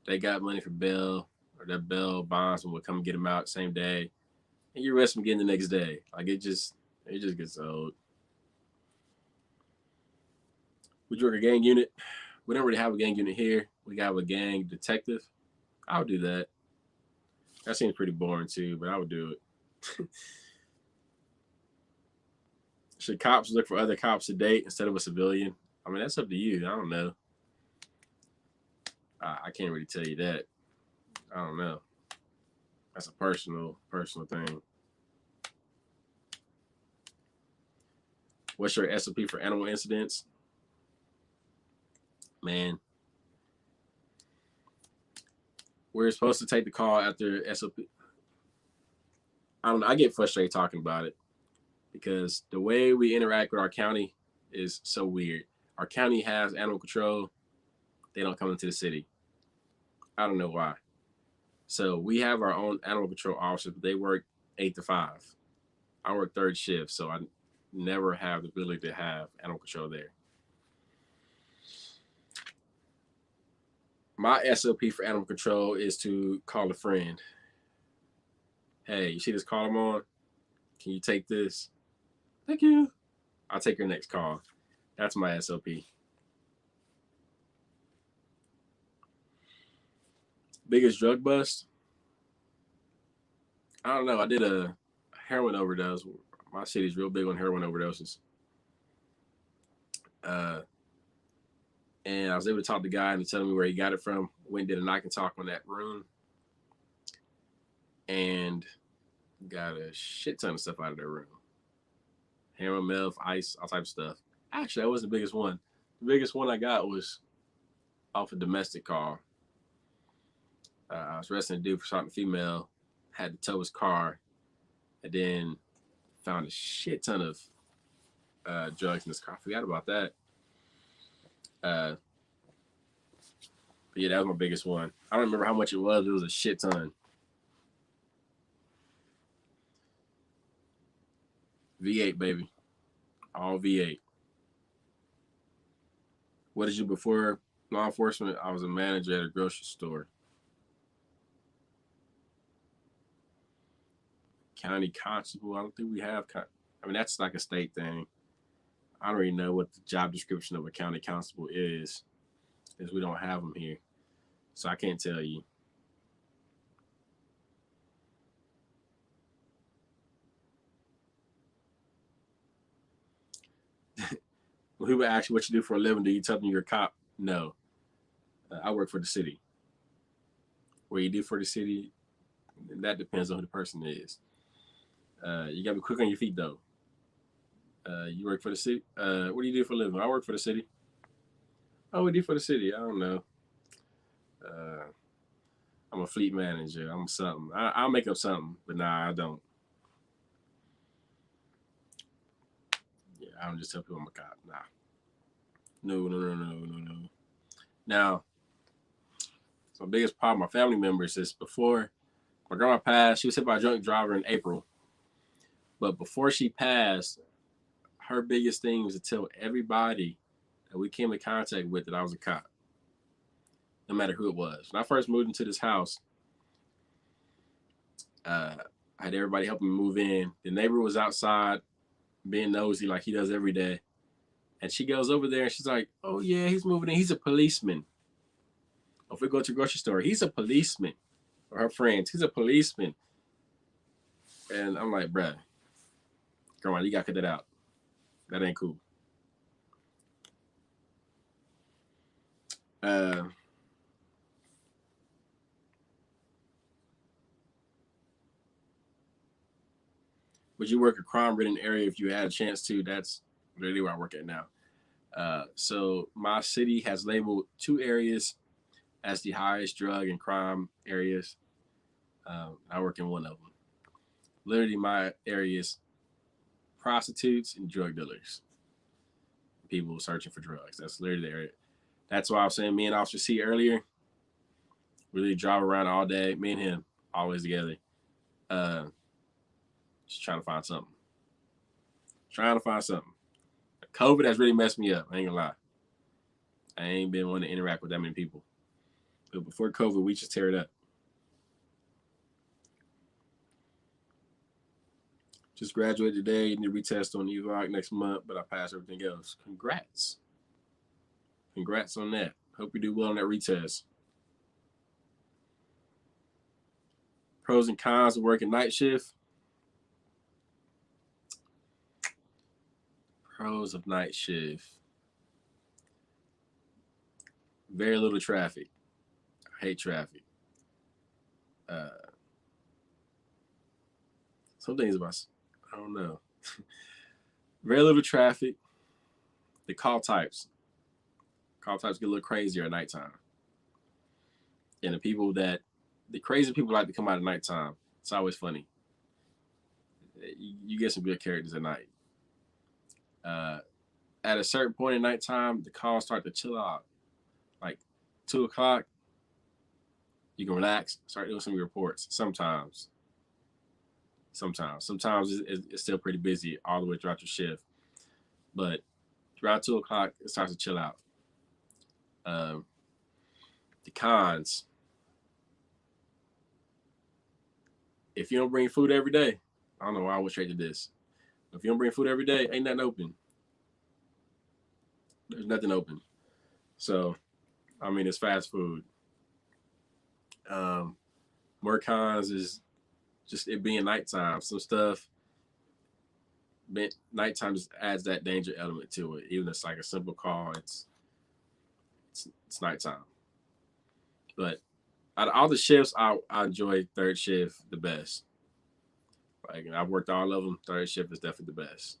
they got money for bail, or that bail bondsman will come and get them out the same day, and you arrest them again the next day. Like it just gets old. Would you work a gang unit? We don't really have a gang unit here. We got a gang detective. I would do that. That seems pretty boring too, but I would do it. Should cops look for other cops to date instead of a civilian? I mean, that's up to you. I don't know. I can't really tell you that. I don't know. That's a personal thing. What's your SOP for animal incidents? Man, we're supposed to take the call after SOP. I don't know. I get frustrated talking about it because the way we interact with our county is so weird. Our county has animal control. They don't come into the city. I don't know why. So we have our own animal control officers, but they work 8 to 5. I work third shift, so I never have the ability to have animal control there. My SOP for animal control is to call a friend. Hey, you see this call I'm on? Can you take this? Thank you. I'll take your next call. That's my SOP. Biggest drug bust? I don't know. I did a heroin overdose. My city's real big on heroin overdoses. And I was able to talk to the guy and tell me where he got it from. Went and did a knock and talk on that room. And got a shit ton of stuff out of that room. Heroin, meth, ice, all type of stuff. Actually, that wasn't the biggest one. The biggest one I got was off a domestic call. I was arresting a dude for shooting a female, had to tow his car, and then found a shit ton of drugs in his car. I forgot about that. But yeah, that was my biggest one. I don't remember how much it was. It was a shit ton. V8, baby. All V8. What did you before law enforcement? I was a manager at a grocery store. County constable. I don't think we have. I mean, that's like a state thing. I don't really know what the job description of a county constable is, because we don't have them here. So I can't tell you. When people ask you what you do for a living, do you tell them you're a cop? No. I work for the city. What you do for the city, that depends on who the person is. You gotta be quick on your feet though. You work for the city. What do you do for a living? I work for the city. Oh, we do for the city. I don't know. Uh, I'm a fleet manager. I'm something. I'll make up something, but nah, I don't. Yeah, I don't just tell people I'm a cop. Nah. No. Now, so the biggest problem, my family members is before my grandma passed, she was hit by a drunk driver in April. But before she passed, her biggest thing was to tell everybody that we came in contact with that I was a cop, no matter who it was. When I first moved into this house, I had everybody helping me move in. The neighbor was outside being nosy like he does every day. And she goes over there and she's like, oh, yeah, he's moving in. He's a policeman. Or if we go to a grocery store, he's a policeman. Or her friends, he's a policeman. And I'm like, bruh, come on, you got to cut that out. That ain't cool. Would you work a crime-ridden area if you had a chance to? That's really where I work at now. So my city has labeled 2 areas as the highest drug and crime areas. I work in one of them. Literally, my area is prostitutes and drug dealers. People searching for drugs. That's literally the area. That's why I was saying me and Officer C earlier, really drive around all day. Me and him, always together. Just trying to find something. COVID has really messed me up. I ain't gonna lie. I ain't been wanting to interact with that many people. But before COVID, we just tear it up. Just graduated today. Need to retest on EVOC next month, but I passed everything else. Congrats. Congrats on that. Hope you do well on that retest. Pros and cons of working night shift. Pros of night shift. Very little traffic. I hate traffic. Some things about, I don't know. Very little traffic. The call types get a little crazier at nighttime. And the crazy people like to come out at nighttime. It's always funny. You get some good characters at night. At a certain point in nighttime, the calls start to chill out. Like 2 o'clock, you can relax, start doing some reports. Sometimes it's still pretty busy all the way throughout your shift. But around 2 o'clock, it starts to chill out. The cons. If you don't bring food every day, I don't know why I went straight to this. If you don't bring food every day, ain't nothing open. There's nothing open. So, I mean, it's fast food. More cons is just it being nighttime. Some stuff, nighttime just adds that danger element to it. Even if it's like a simple call, it's nighttime. But out of all the shifts, I enjoy third shift the best. Like, I've worked all of them. Third shift is definitely the best.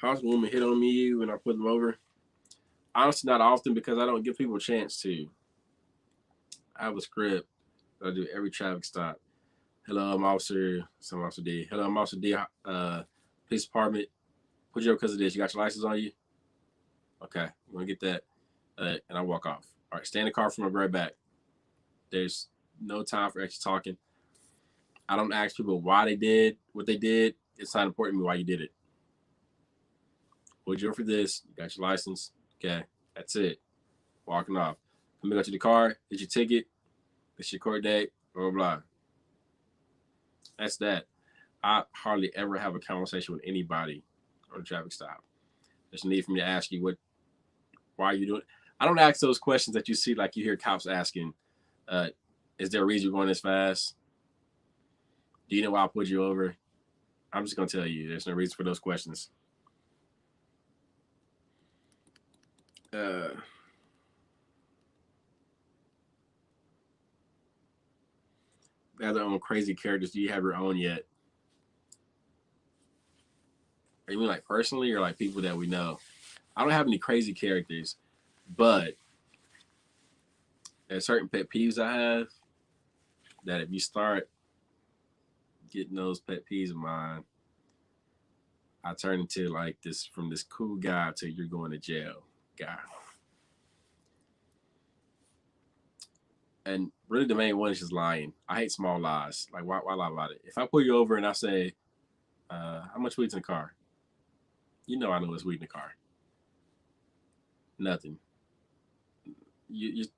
House women hit on me when I put them over. Honestly, not often because I don't give people a chance to. I have a script that I do every traffic stop. Hello, I'm Officer. Some Officer D. Hello, I'm Officer D. Police Department. Put you over because of this. You got your license on you? Okay, I'm gonna get that, and I walk off. All right, stay in the car for my right back. There's no time for extra talking. I don't ask people why they did what they did. It's not important to me why you did it. Put you over for this. You got your license. Okay, that's it. Walking off. Let me go to the car. Get your ticket. It's your court date. Blah blah blah. That's that. I hardly ever have a conversation with anybody on a traffic stop. There's no need for me to ask you why are you doing it? I don't ask those questions that you see, like you hear cops asking. Is there a reason you're going this fast? Do you know why I put you over? I'm just gonna tell you, there's no reason for those questions. Have their own crazy characters. Do you have your own yet? Are you mean like personally or like people that we know? I don't have any crazy characters, but there's certain pet peeves I have that if you start getting those pet peeves of mine, I turned into like this from this cool guy to you're going to jail guy. And really, the main one is just lying. I hate small lies. Like, why lie about it? If I pull you over and I say, how much weed's in the car? You know I know it's weed in the car. Nothing.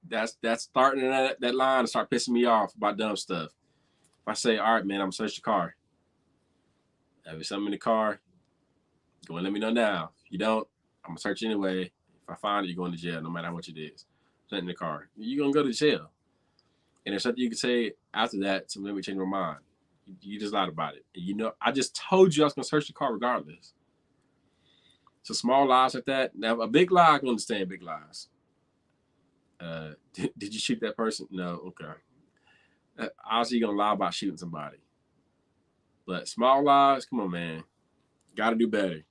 That's starting that line to start pissing me off about dumb stuff. If I say, all right, man, I'm gonna search the car. If there's something in the car, go and let me know now. If you don't, I'm gonna search anyway. If I find it, you're going to jail, no matter how much it is. Something in the car, you're gonna go to jail. And there's something you can say after that to let me change my mind. You just lied about it. And you know, I just told you I was gonna search the car regardless. So small lies like that. Now a big lie, I can understand big lies. Did you shoot that person? No. Okay. Obviously, you're gonna lie about shooting somebody. But small lies, come on, man. Got to do better.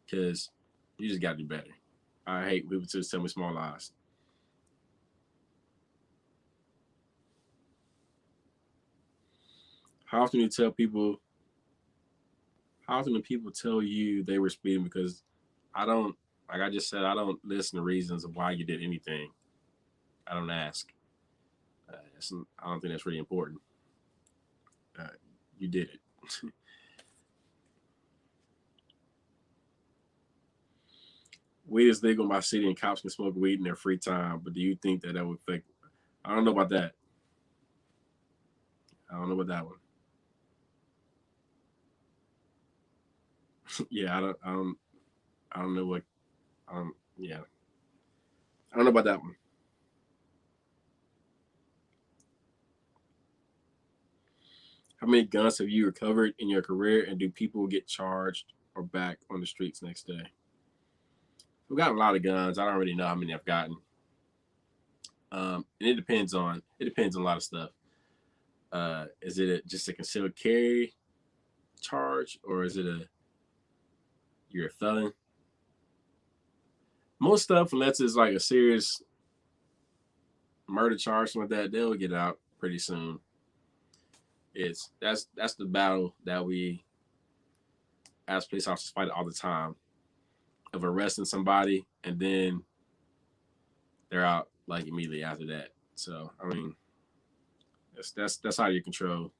Because you just got to do better. I hate people to tell me small lies. How often do you tell people? How often do people tell you they were speeding? Because I don't, like I just said, I don't listen to reasons of why you did anything. I don't ask. I don't think that's really important. Uh, you did it. Weed is legal in my city, and cops can smoke weed in their free time. But do you think that would affect? I don't know about that. I don't know about that one. Yeah, I don't know what. Yeah, I don't know about that one. How many guns have you recovered in your career, and do people get charged or back on the streets next day? We've got a lot of guns. I don't really know how many I've gotten. And it depends on a lot of stuff. Is it just a concealed carry charge, or is it a you're a felon? Most stuff, unless it's like a serious murder charge, something like that, they'll get out pretty soon. It's that's the battle that we as police officers fight all the time of arresting somebody and then they're out like immediately after that. So I mean, that's out of your control.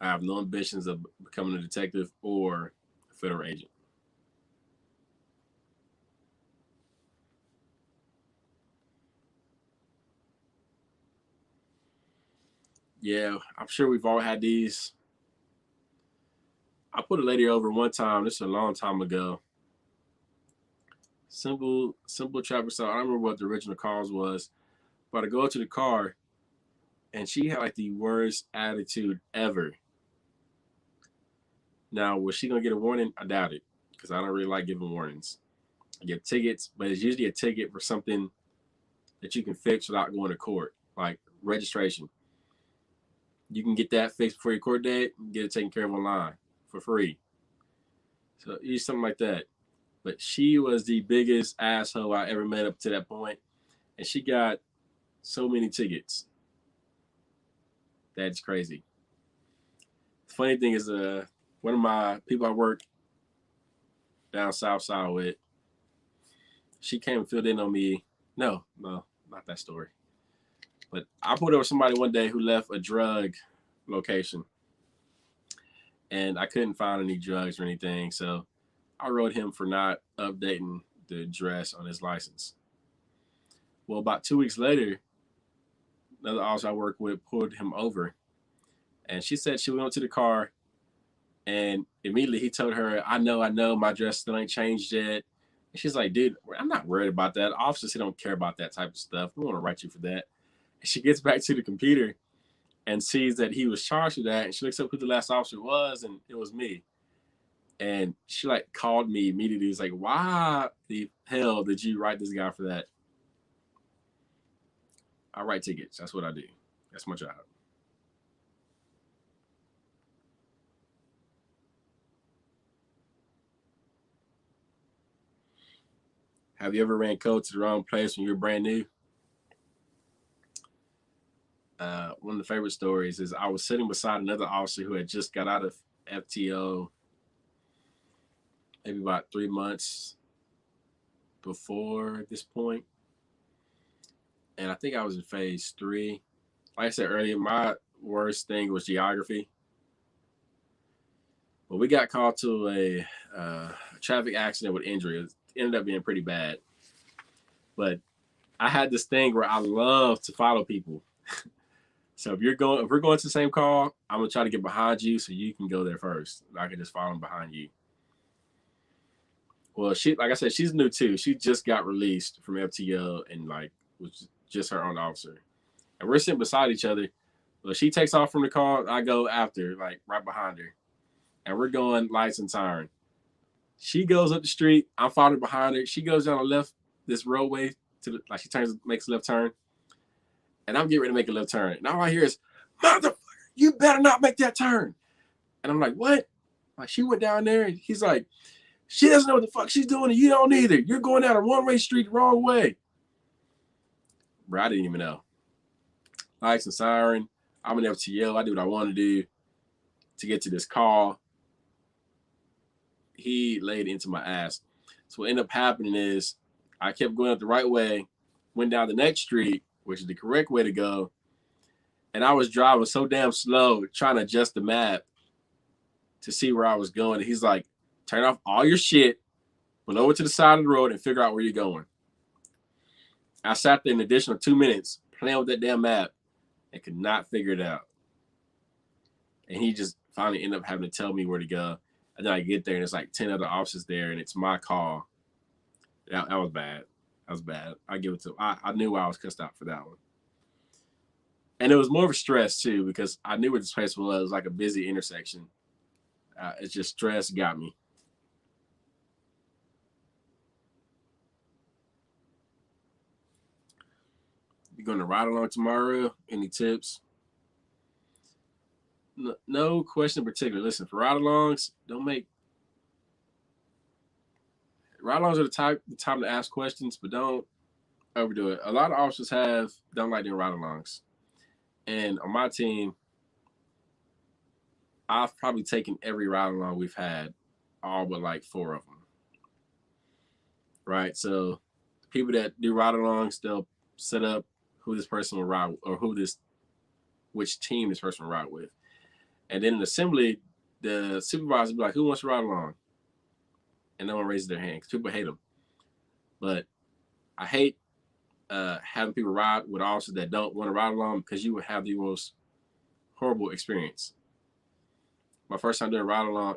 I have no ambitions of becoming a detective or a federal agent. Yeah, I'm sure we've all had these. I put a lady over one time. This is a long time ago. Simple traffic stop. I don't remember what the original cause was, but I go to the car and she had like the worst attitude ever. Now, was she gonna get a warning? I doubt it, because I don't really like giving warnings. I give tickets, but it's usually a ticket for something that you can fix without going to court, like registration. You can get that fixed before your court date, and get it taken care of online for free. So use something like that. But she was the biggest asshole I ever met up to that point, and she got so many tickets. That's crazy. The funny thing is, one of my people I work down south side with, she came and filled in on me. No, not that story. But I put over somebody one day who left a drug location, and I couldn't find any drugs or anything. So I wrote him for not updating the address on his license. Well, about 2 weeks later, another officer I worked with pulled him over, and she said she went to the car, and immediately he told her, I know, my address still ain't changed yet." And she's like, "Dude, I'm not worried about that. Officers, he don't care about that type of stuff. We want to write you for that." And she gets back to the computer and sees that he was charged with that, and she looks up who the last officer was, and it was me. And she like called me immediately. Was like, "Why the hell did you write this guy for that?" I write tickets. That's what I do. That's my job. Have you ever ran code to the wrong place when you were brand new? One of the favorite stories is I was sitting beside another officer who had just got out of FTO maybe about 3 months before this point. And I think I was in phase 3. Like I said earlier, my worst thing was geography. But we got called to a traffic accident with injury. It ended up being pretty bad. But I had this thing where I love to follow people. So if we're going to the same call, I'm gonna try to get behind you so you can go there first. I can just follow behind you. Well, like I said, she's new too. She just got released from FTO and like was just her own officer. And we're sitting beside each other. Well, she takes off from the car, I go after, like right behind her. And we're going lights and siren. She goes up the street, I'm following behind her. She goes down the left, this roadway like she makes a left turn. And I'm getting ready to make a left turn. And all I hear is, motherfucker, you better not make that turn. And I'm like, what? Like, she went down there and he's like, she doesn't know what the fuck she's doing and you don't either. You're going down a one-way street the wrong way. Bro, I didn't even know. Lights and siren. I'm an FTO. I do what I want to do to get to this call. He laid into my ass. So what ended up happening is I kept going up the right way, went down the next street, which is the correct way to go. And I was driving so damn slow, trying to adjust the map to see where I was going. And he's like, turn off all your shit, pull over to the side of the road and figure out where you're going. I sat there an additional 2 minutes playing with that damn map and could not figure it out. And he just finally ended up having to tell me where to go. And then I get there and it's like 10 other officers there and it's my call. That was bad. That was bad. I give it to him. I knew I was cussed out for that one. And it was more of a stress too because I knew where this place was. It was like a busy intersection. It's just stress got me. You going to ride along tomorrow? Any tips? No question in particular. Listen, for ride-alongs, don't make ride-alongs are the time to ask questions, but don't overdo it. A lot of officers don't like doing ride-alongs, and on my team, I've probably taken every ride-along we've had, all but like 4 of them. Right, so people that do ride-alongs, they'll set up who this person will ride or which team this person will ride with, and then in assembly, the supervisor will be like, "Who wants to ride along?" And no one raises their hand because people hate them. But I hate having people ride with officers that don't want to ride along because you would have the most horrible experience. My first time doing a ride along,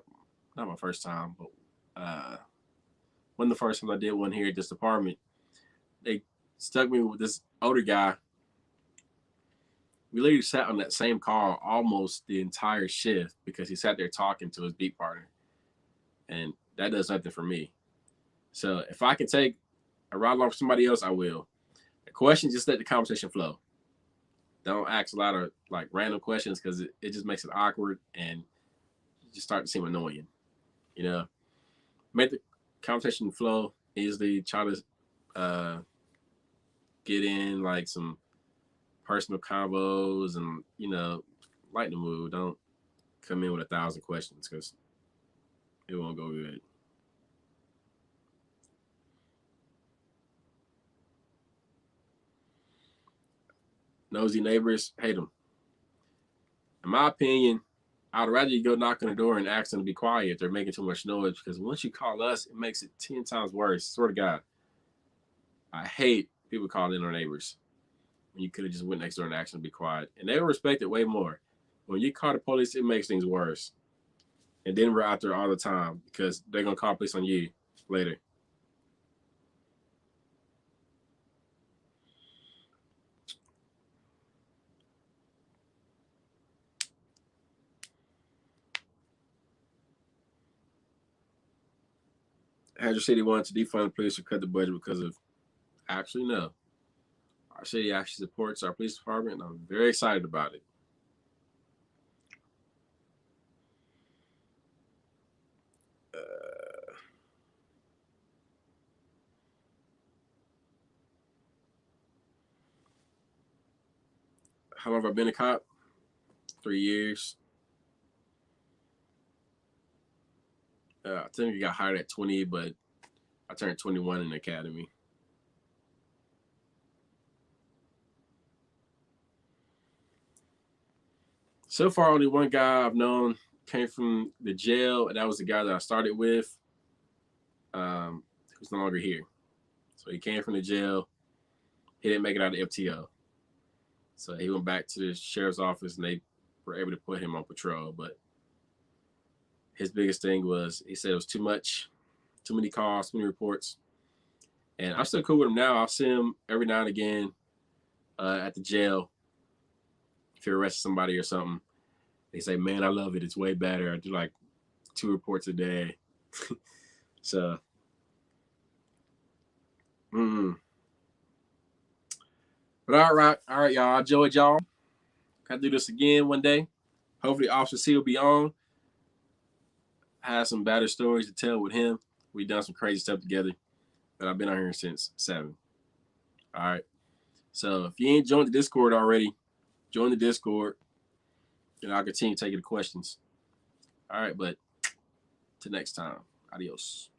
not my first time, but one of the first times I did one here at this department, they stuck me with this older guy. We literally sat on that same car almost the entire shift because he sat there talking to his beat partner. And that does nothing for me. So if I can take a ride along for somebody else, I will. The question, just let the conversation flow. Don't ask a lot of like random questions because it just makes it awkward and you just start to seem annoying. You know, make the conversation flow easily. Try to get in like some personal combos and lighten the mood. Don't come in with 1,000 questions because it won't go good. Nosy neighbors, hate them. In my opinion, I'd rather you go knock on the door and ask them to be quiet if they're making too much noise because once you call us, it makes it 10 times worse. Swear to God. I hate people calling in our neighbors when you could have just went next door and asked them to be quiet. And they will respect it way more. When you call the police, it makes things worse. And then we're out there all the time because they're going to call police on you later. Has your city wanted to defund the police or cut the budget because of? Actually, no. Our city actually supports our police department, and I'm very excited about it. how long have I been a cop? 3 years. I think I got hired at 20, but I turned 21 in the academy. So far, only one guy I've known came from the jail, and that was the guy that I started with. Who's no longer here. So he came from the jail. He didn't make it out of FTO. So he went back to the sheriff's office, and they were able to put him on patrol. But his biggest thing was he said it was too much, too many calls, too many reports. And I'm still cool with him now. I'll see him every now and again at the jail if he arrests somebody or something. They say, man, I love it. It's way better. I do like 2 reports a day. So, But all right, y'all. I enjoyed y'all. Gotta do this again one day. Hopefully, Officer C will be on. I have some better stories to tell with him. We've done some crazy stuff together. But I've been out here since 7. All right. So if you ain't joined the Discord already, join the Discord. And I'll continue taking the questions. All right, but till next time. Adios.